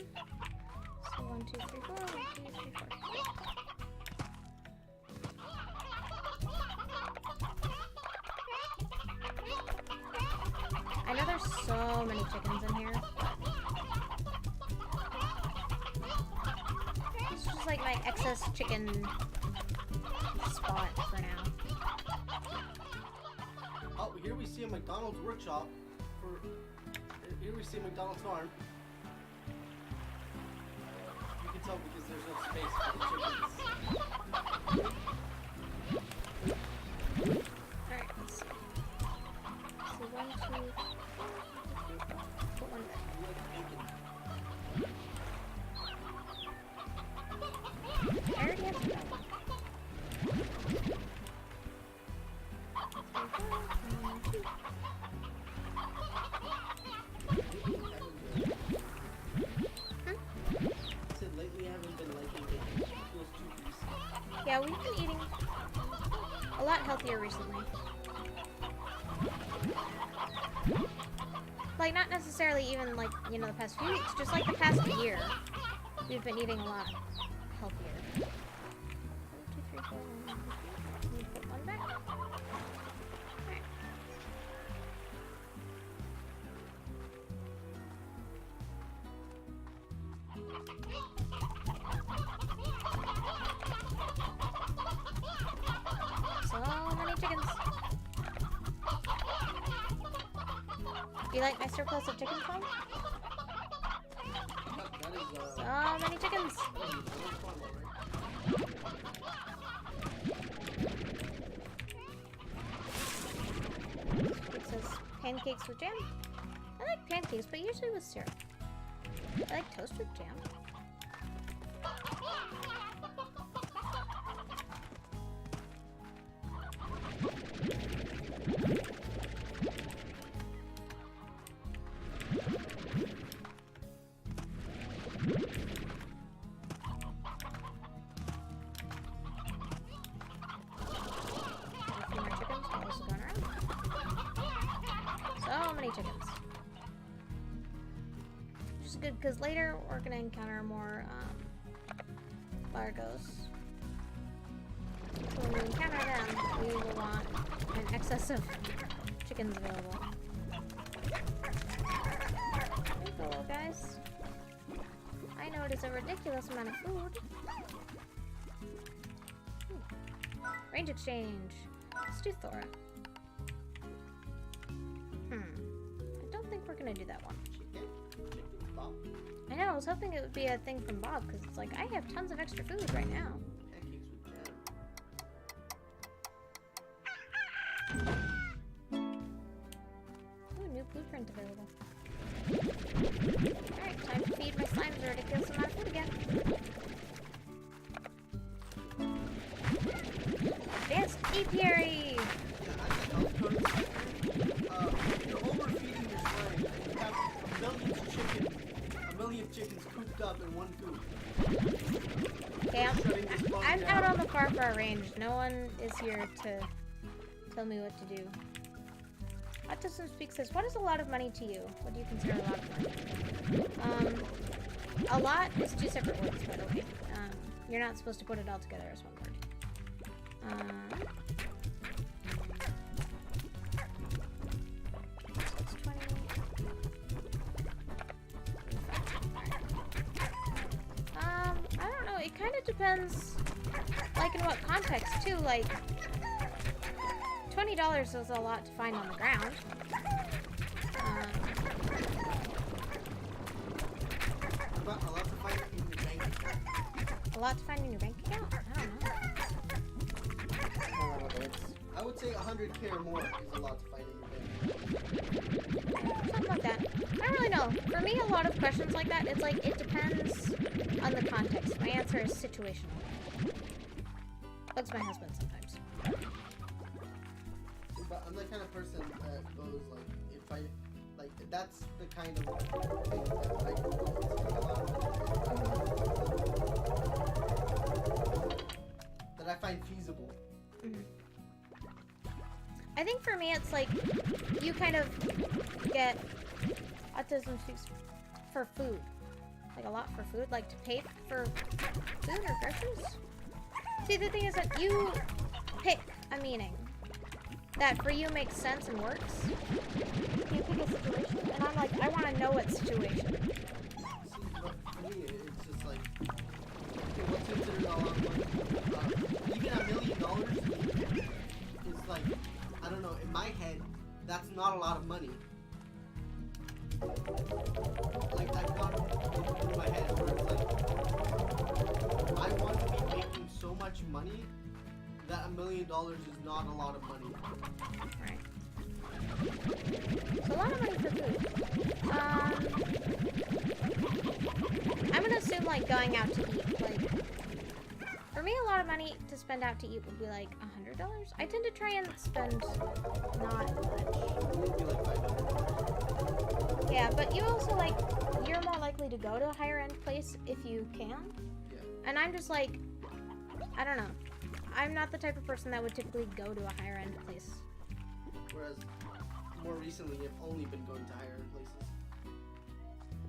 Speaker 1: So 1, 2, 3, 4, 1, 2, 3, 4. I know there's so many chickens in here. This is just like my excess chicken spot for now.
Speaker 2: Oh, here we see a McDonald's workshop. Here we see a McDonald's farm. You can tell because there's no space for the chickens.
Speaker 1: Alright, let's see. So 1, 2, 3, 4. Put one back. I already have that one. 3, 4, 1, 2.
Speaker 2: I said lately I haven't been liking bacon. It feels too greasy.
Speaker 1: Yeah, we've been eating a lot healthier recently. Like, not necessarily even, like, you know, the past few weeks, just like the past year. We've been eating a lot healthier. 1, 2, 3, 4, 1, 2, 3. Put one back. Alright. So many chickens. Do you like my surplus of chickens, Mom?
Speaker 2: That is,
Speaker 1: So many chickens. It says pancakes with jam. I like pancakes, but usually with syrup. I like toast with jam. Chickens. Which is good because later we're gonna encounter more largos. So when we encounter them, we will want an excess of chickens available. Hey, little guys. I know it is a ridiculous amount of food. Range exchange. Let's do Thora. We're gonna do that one.
Speaker 2: Chicken Bob.
Speaker 1: I know, I was hoping it would be a thing from Bob, because it's like, I have tons of extra food right now.
Speaker 2: Pancakes with jam.
Speaker 1: Ooh, new blueprint available. Alright, time to feed my slimes a ridiculous amount of food again. Advanced apiary!
Speaker 2: You're overfeeding your slime. You have a million chickens cooped up in one coop.
Speaker 1: Okay, I'm out on the far range. No one is here to tell me what to do. Autism Speak says, what is a lot of money to you? What do you consider a lot of money? A lot is two separate words, but okay. You're not supposed to put it all together as one word. That's 20. I don't know. It kind of depends, like, in what context, too. Like, $20 is a lot to find on the ground.
Speaker 2: But a lot to find in your bank account.
Speaker 1: A lot to find in your bank account? I don't know.
Speaker 2: I would say 100K or more is a lot to find in your bank account.
Speaker 1: Something like that. I don't really know. For me, a lot of questions like that, it's like, it depends on the context. My answer is situational. That's my husband sometimes.
Speaker 2: But I'm the kind of person that goes like, if I, like, that's the kind of thing that I go that I find feasible.
Speaker 1: Mm-hmm. I think for me, it's like, you kind of get autism speaks for food. Like, a lot for food. Like, to pay for food or groceries. See, the thing is that you pick a meaning that for you makes sense and works. You pick a situation, and I'm like, I want to know what situation.
Speaker 2: See, but for me, it's just like, okay, what's considered a lot of money? Even $1 million is like, I don't know, in my head, that's not a lot of money. Like, I've got it in my head where it's like, I want to be making so much money that $1 million is not a lot of money.
Speaker 1: Right. So a lot of money for food. I'm gonna assume like going out to eat. Like, for me, a lot of money to spend out to eat would be like $100. I tend to try and spend not much.
Speaker 2: Maybe like $500.
Speaker 1: Yeah, but you also like, you're more likely to go to a higher end place if you can.
Speaker 2: Yeah.
Speaker 1: And I'm just like, I don't know. I'm not the type of person that would typically go to a higher end place.
Speaker 2: Whereas, more recently, I've only been going to higher end places.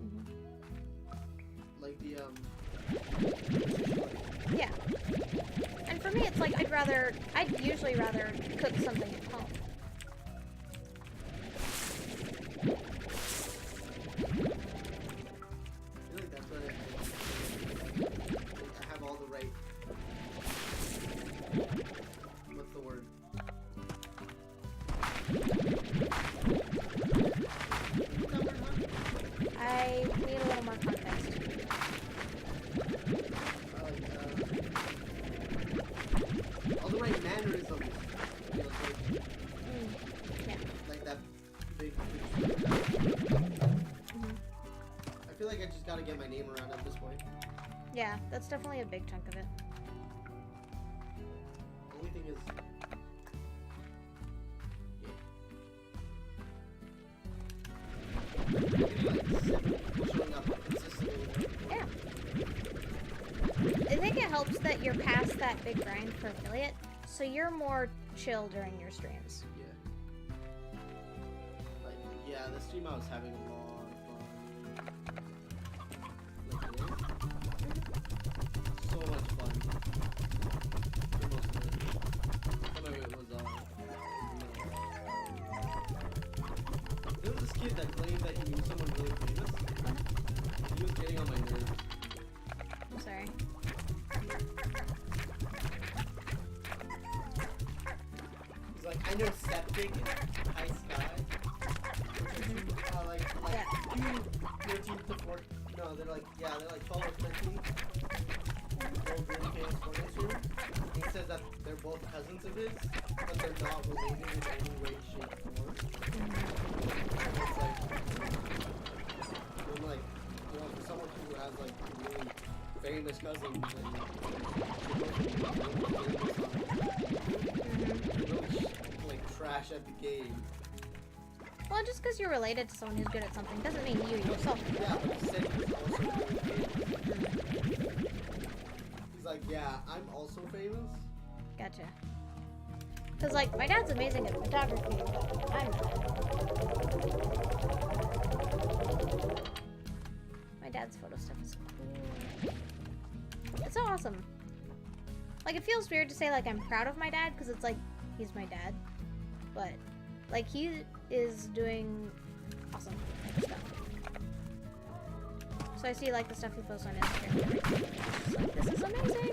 Speaker 1: Mm-hmm.
Speaker 2: Like the,
Speaker 1: Yeah. And for me, it's like, I'd usually rather cook something at home.
Speaker 2: I feel like that's what I have all the right, what's the word?
Speaker 1: I need a little more context.
Speaker 2: All the right mannerisms. You know, like,
Speaker 1: Yeah.
Speaker 2: like that big.
Speaker 1: Mm-hmm.
Speaker 2: I feel like I just gotta get my name around at this point.
Speaker 1: Yeah, that's definitely a big chunk of it.
Speaker 2: Only thing is, showing up consistently.
Speaker 1: Yeah. I think it helps that you're past that big grind for affiliate, so you're more chill during your streams.
Speaker 2: Yeah. Like, yeah, the stream I was having a lot of fun. Like today. So much fun. For most of it. Some of it was there was this kid that claimed that he knew someone really famous. He was getting on my nerves.
Speaker 1: I'm sorry.
Speaker 2: He's like, I know Septic and High Sky. Like
Speaker 1: Yeah.
Speaker 2: 13 to 14. No, they're like 12 or 13. Both really famous Fortnite streamers. He says that they're both cousins of his, but they're not related in any way, shape, or form. And it's like, I'm like, you know, for someone who has like really famous cousins and like trash at the game.
Speaker 1: Well, just because you're related to someone who's good at something doesn't mean you yourself.
Speaker 2: Yeah, but he said he was also really famous. He's like, yeah, I'm also famous.
Speaker 1: Gotcha. Because, like, my dad's amazing at photography, but I'm not. My dad's photo stuff is cool. It's so awesome. Like, it feels weird to say, like, I'm proud of my dad, because it's like, he's my dad. But, like, he is doing awesome stuff. So I see like the stuff he posts on Instagram. Just like, this is amazing.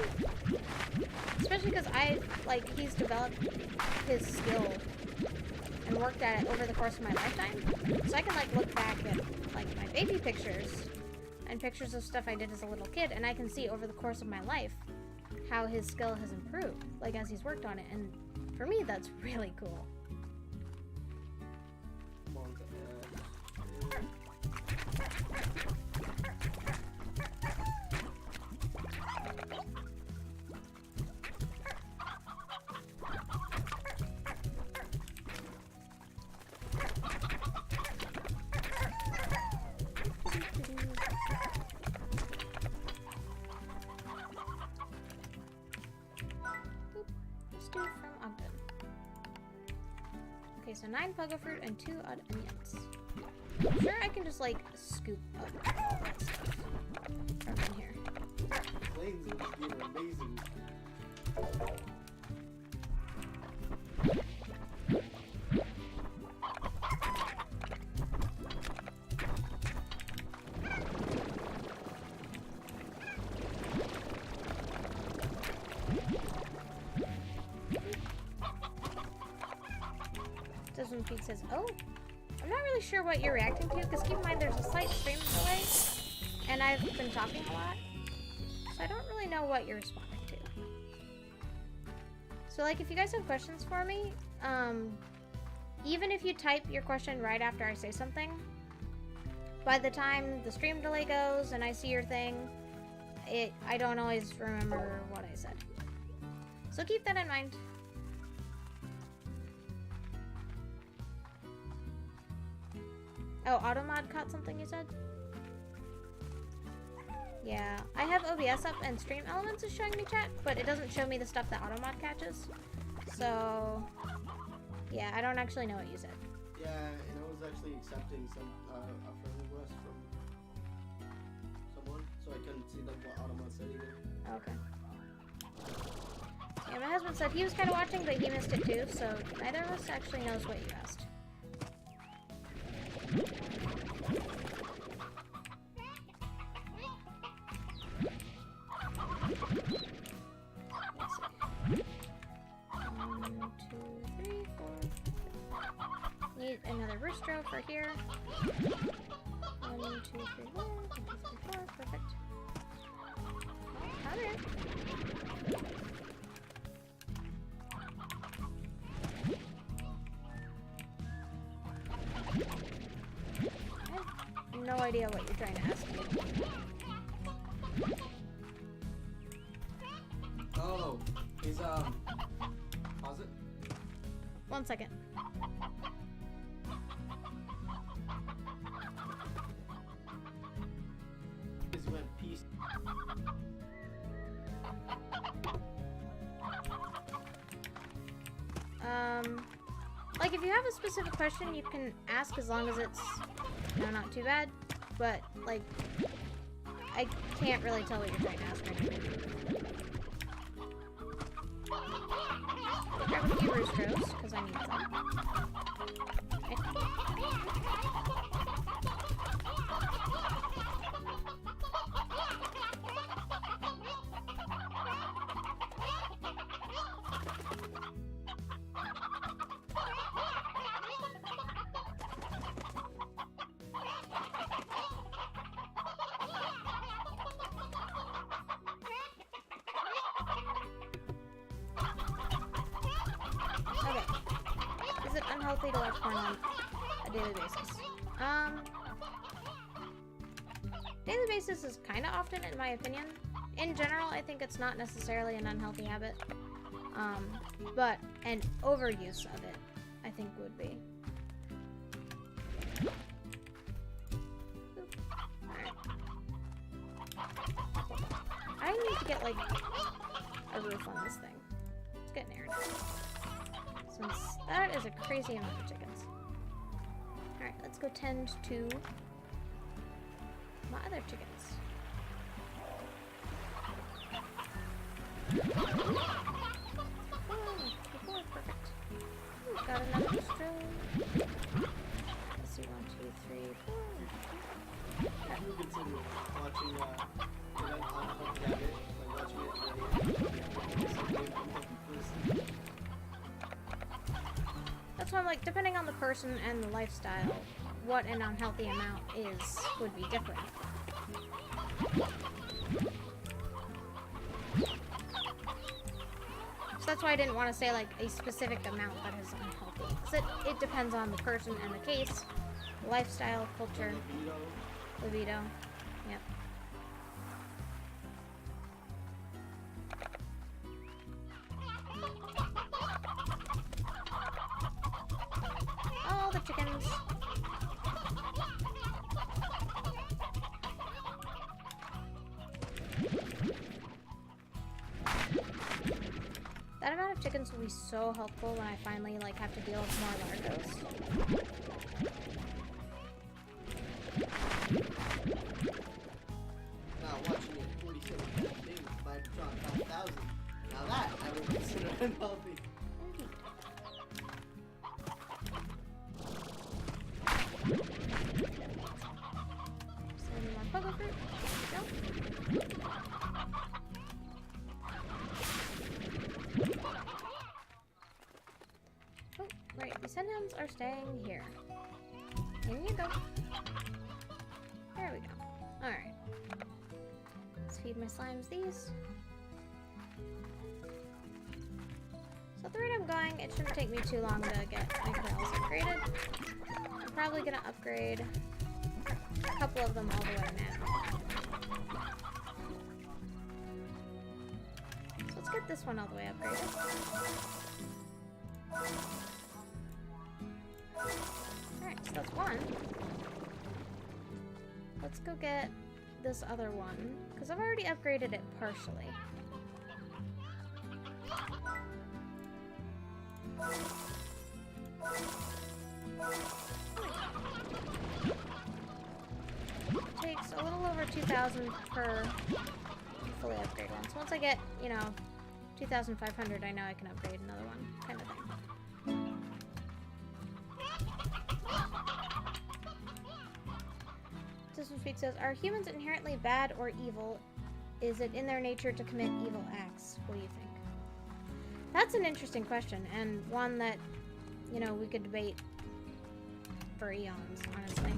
Speaker 1: Especially because he's developed his skill and worked at it over the course of my lifetime. So I can like look back at like my baby pictures and pictures of stuff I did as a little kid, and I can see over the course of my life how his skill has improved, like as he's worked on it. And for me, that's really cool. Okay, so 9 pogo fruit and 2 odd onions. I'm sure I can just like scoop up all that stuff from in here.
Speaker 2: Planes are just being amazing.
Speaker 1: When Pete says, oh, I'm not really sure what you're reacting to, because keep in mind there's a slight stream delay, and I've been talking a lot, so I don't really know what you're responding to. So, like, if you guys have questions for me, even if you type your question right after I say something, by the time the stream delay goes and I see your thing, I don't always remember what I said. So keep that in mind. Oh, Automod caught something you said? Yeah, I have OBS up and Stream Elements is showing me chat, but it doesn't show me the stuff that Automod catches. So, yeah, I don't actually know what you said.
Speaker 2: Yeah, and I was actually accepting some a friend request from someone, so I couldn't see like what Automod said either.
Speaker 1: Okay. Yeah, my husband said he was kind of watching, but he missed it too, so neither of us actually knows what you asked. Need another rooster for here. 1, 2, 3, 1, 1, 2, 3, 4. Perfect. Alright. I have no idea what you're trying to ask me.
Speaker 2: Oh, is pause it?
Speaker 1: 1 second.
Speaker 2: Is went peace.
Speaker 1: Like if you have a specific question, you can ask as long as it's, you know, not too bad. But like, I can't really tell what you're trying to ask right now. Grab a few roosters, because I need some. Unhealthy to watch porn on a daily basis. Daily basis is kind of often, in my opinion. In general, I think it's not necessarily an unhealthy habit. But an overuse of it, I think, would be. Alright. I need to get, like, a roof on this thing. Let's get an air. Since that is a crazy amount of chickens. Alright, let's go tend to my other chickens. Perfect. Ooh, got another extra. Let's see, 1, 2, 3, 4. Got
Speaker 2: do consider watching Event on Hunt Rabbit, like watching it today. Something first.
Speaker 1: That's why I'm like, depending on the person and the lifestyle, what an unhealthy amount would be different. So that's why I didn't want to say like a specific amount that is unhealthy. Because it depends on the person and the case, lifestyle, culture, libido. Yep. All the chickens. That amount of chickens will be so helpful when I finally like have to deal with more largos.
Speaker 2: Now watching it 47 things by drop 5,000. Now that I would consider unhealthy.
Speaker 1: Send more pogo fruit. There we go. Oh, right. The Sendhounds are staying here. In you go. There we go. Alright. Let's feed my slimes these. So the rate I'm going, it shouldn't take me too long to get my corrals upgraded. I'm probably gonna upgrade a couple of them all the way now. So let's get this one all the way upgraded. Alright, so that's one. Let's go get this other one, because I've already upgraded it partially. It takes a little over 2,000 per fully upgrade one. So once I get, 2,500, I know I can upgrade another one, kind of thing. Distant Speed says, are humans inherently bad or evil? Is it in their nature to commit evil acts? What do you think? That's an interesting question, and one that, we could debate for eons, honestly.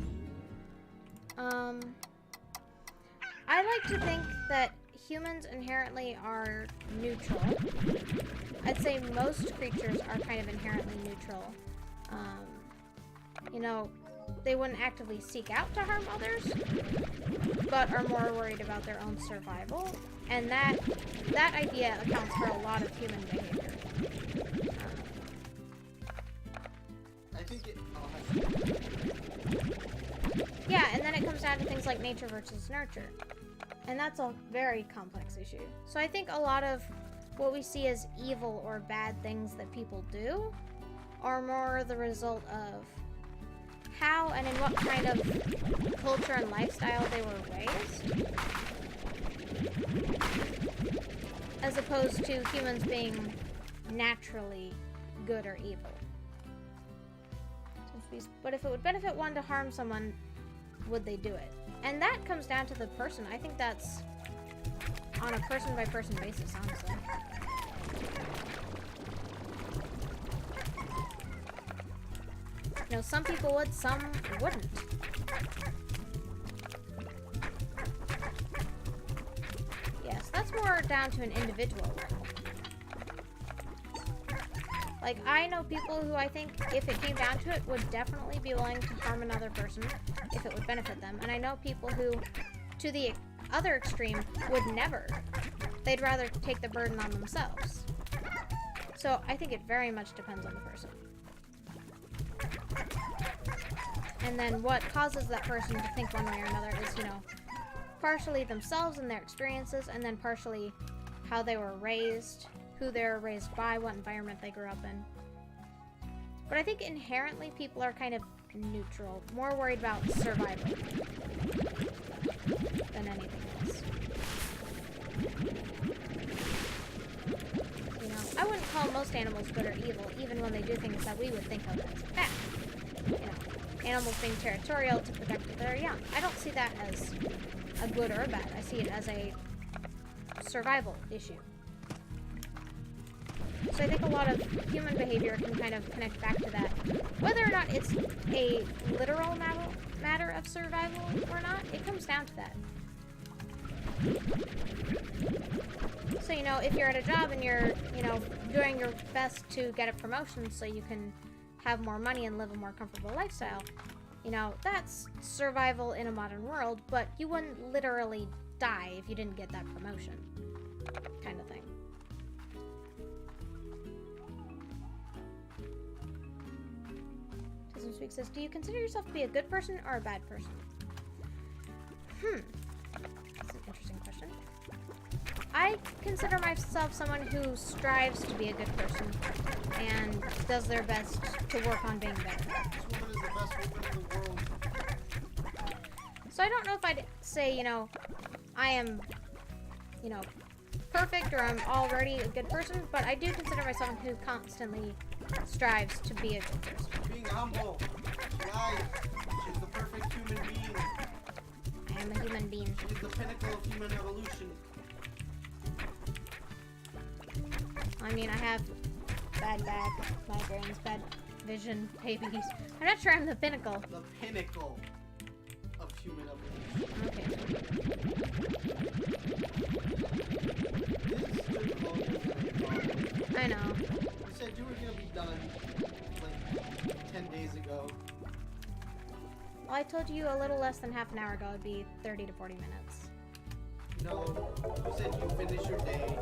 Speaker 1: I like to think that humans inherently are neutral. I'd say most creatures are kind of inherently neutral. They wouldn't actively seek out to harm others, but are more worried about their own survival. And that idea accounts for a lot of human behavior.
Speaker 2: I think it all has to do.
Speaker 1: Yeah, and then it comes down to things like nature versus nurture. And that's a very complex issue. So I think a lot of what we see as evil or bad things that people do are more the result of how and in what kind of culture and lifestyle they were raised, as opposed to humans being naturally good or evil. But if it would benefit one to harm someone, would they do it? And that comes down to the person. I think that's on a person-by-person basis, honestly. Some people would, some wouldn't. Yes, that's more down to an individual level. Like, I know people who I think, if it came down to it, would definitely be willing to harm another person if it would benefit them. And I know people who, to the other extreme, would never. They'd rather take the burden on themselves. So I think it very much depends on the person. And then what causes that person to think one way or another is, partially themselves and their experiences, and then partially how they were raised, who they were raised by, what environment they grew up in. But I think inherently people are kind of neutral, more worried about survival than anything else. I wouldn't call most animals good or evil, even when they do things that we would think of as bad. animals being territorial to protect their young. I don't see that as a good or a bad. I see it as a survival issue. So I think a lot of human behavior can kind of connect back to that. Whether or not it's a literal matter of survival or not, it comes down to that. So, you know, if you're at a job and you're, you know, doing your best to get a promotion so you can have more money and live a more comfortable lifestyle, you know, that's survival in a modern world, but you wouldn't literally die if you didn't get that promotion, kind of thing. Tism Speak says, do you consider yourself to be a good person or a bad person? That's an interesting question. I consider myself someone who strives to be a good person and does their best to work on being better.
Speaker 2: This woman is the best woman in the world.
Speaker 1: So I don't know if I'd say, you know, I am, you know, perfect or I'm already a good person, but I do consider myself someone who constantly strives to be a good person.
Speaker 2: Being humble. Right. She's the perfect human being.
Speaker 1: I am a human being.
Speaker 2: She's the pinnacle of human evolution.
Speaker 1: I mean, I have bad back, migraines, bad vision, babies. I'm not sure I'm the pinnacle.
Speaker 2: The pinnacle of human evolution.
Speaker 1: Okay.
Speaker 2: This took longer than I thought.
Speaker 1: I know.
Speaker 2: You said you were gonna be done like 10 days ago.
Speaker 1: Well, I told you a little less than half an hour ago it'd be 30 to 40 minutes.
Speaker 2: No, you said you'd finish your day.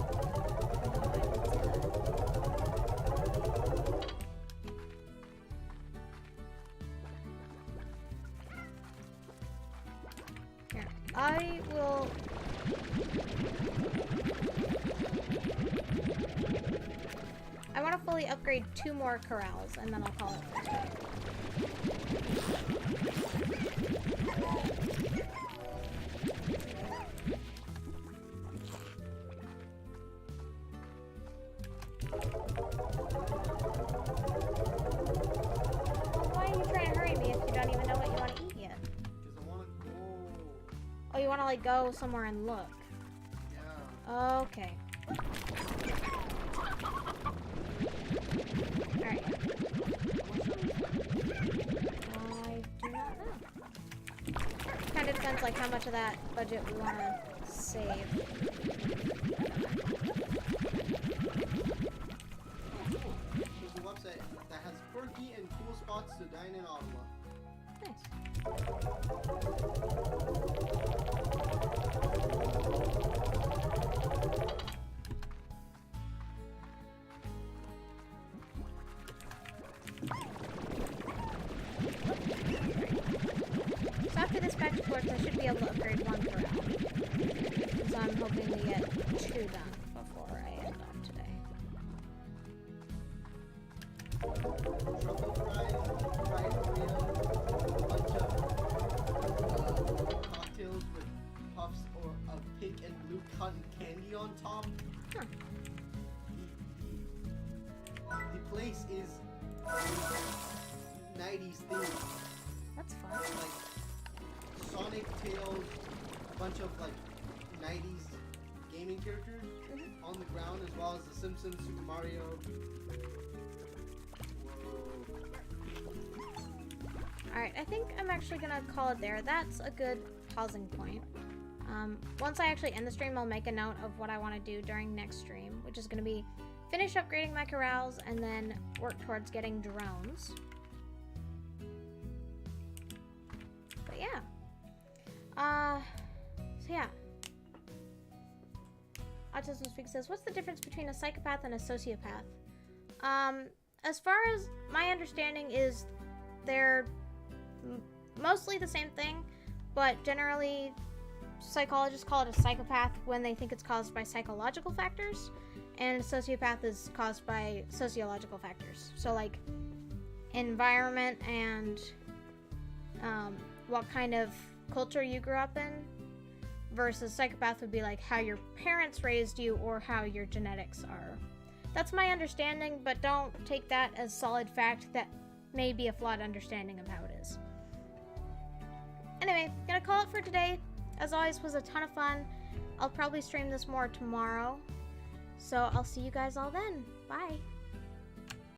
Speaker 1: Here, I will... I want to fully upgrade 2 more corrals, and then I'll call it for today. Why are you trying to hurry me if you don't even know what you want to eat yet?
Speaker 2: Because I want to go.
Speaker 1: Oh, you want to like go somewhere and look?
Speaker 2: Yeah.
Speaker 1: Okay. Alright. I do not know. Kind of depends like how much of that budget we want to save.
Speaker 2: There's a website that has quirky and cool spots to dine in Ottawa.
Speaker 1: Nice. So after this batch of course, I should be able to upgrade 1 corral. So I'm hoping to get 2 done before I end off today.
Speaker 2: Truffle fries, fried Oreos, a bunch of cocktails with puffs or a pink and blue cotton candy on top.
Speaker 1: Huh.
Speaker 2: The place is 90s themed.
Speaker 1: That's fun.
Speaker 2: Like Sonic, Tails, a bunch of like 90s gaming characters on the ground, as well as The Simpsons, Super Mario.
Speaker 1: Alright, I think I'm actually gonna call it there. That's a good pausing point. Once I actually end the stream, I'll make a note of what I want to do during next stream, which is going to be finish upgrading my corrals and then work towards getting drones. But yeah. So yeah. Autism Speak says, what's the difference between a psychopath and a sociopath? As far as my understanding is, they're mostly the same thing, but generally psychologists call it a psychopath when they think it's caused by psychological factors, and a sociopath is caused by sociological factors. So like environment and what kind of culture you grew up in, versus psychopath would be like how your parents raised you or how your genetics are. That's my understanding, but don't take that as solid fact. That may be a flawed understanding of how it is. anyway, gonna call it for today. As always, was a ton of fun. I'll probably stream this more tomorrow. So I'll see you guys all then. Bye.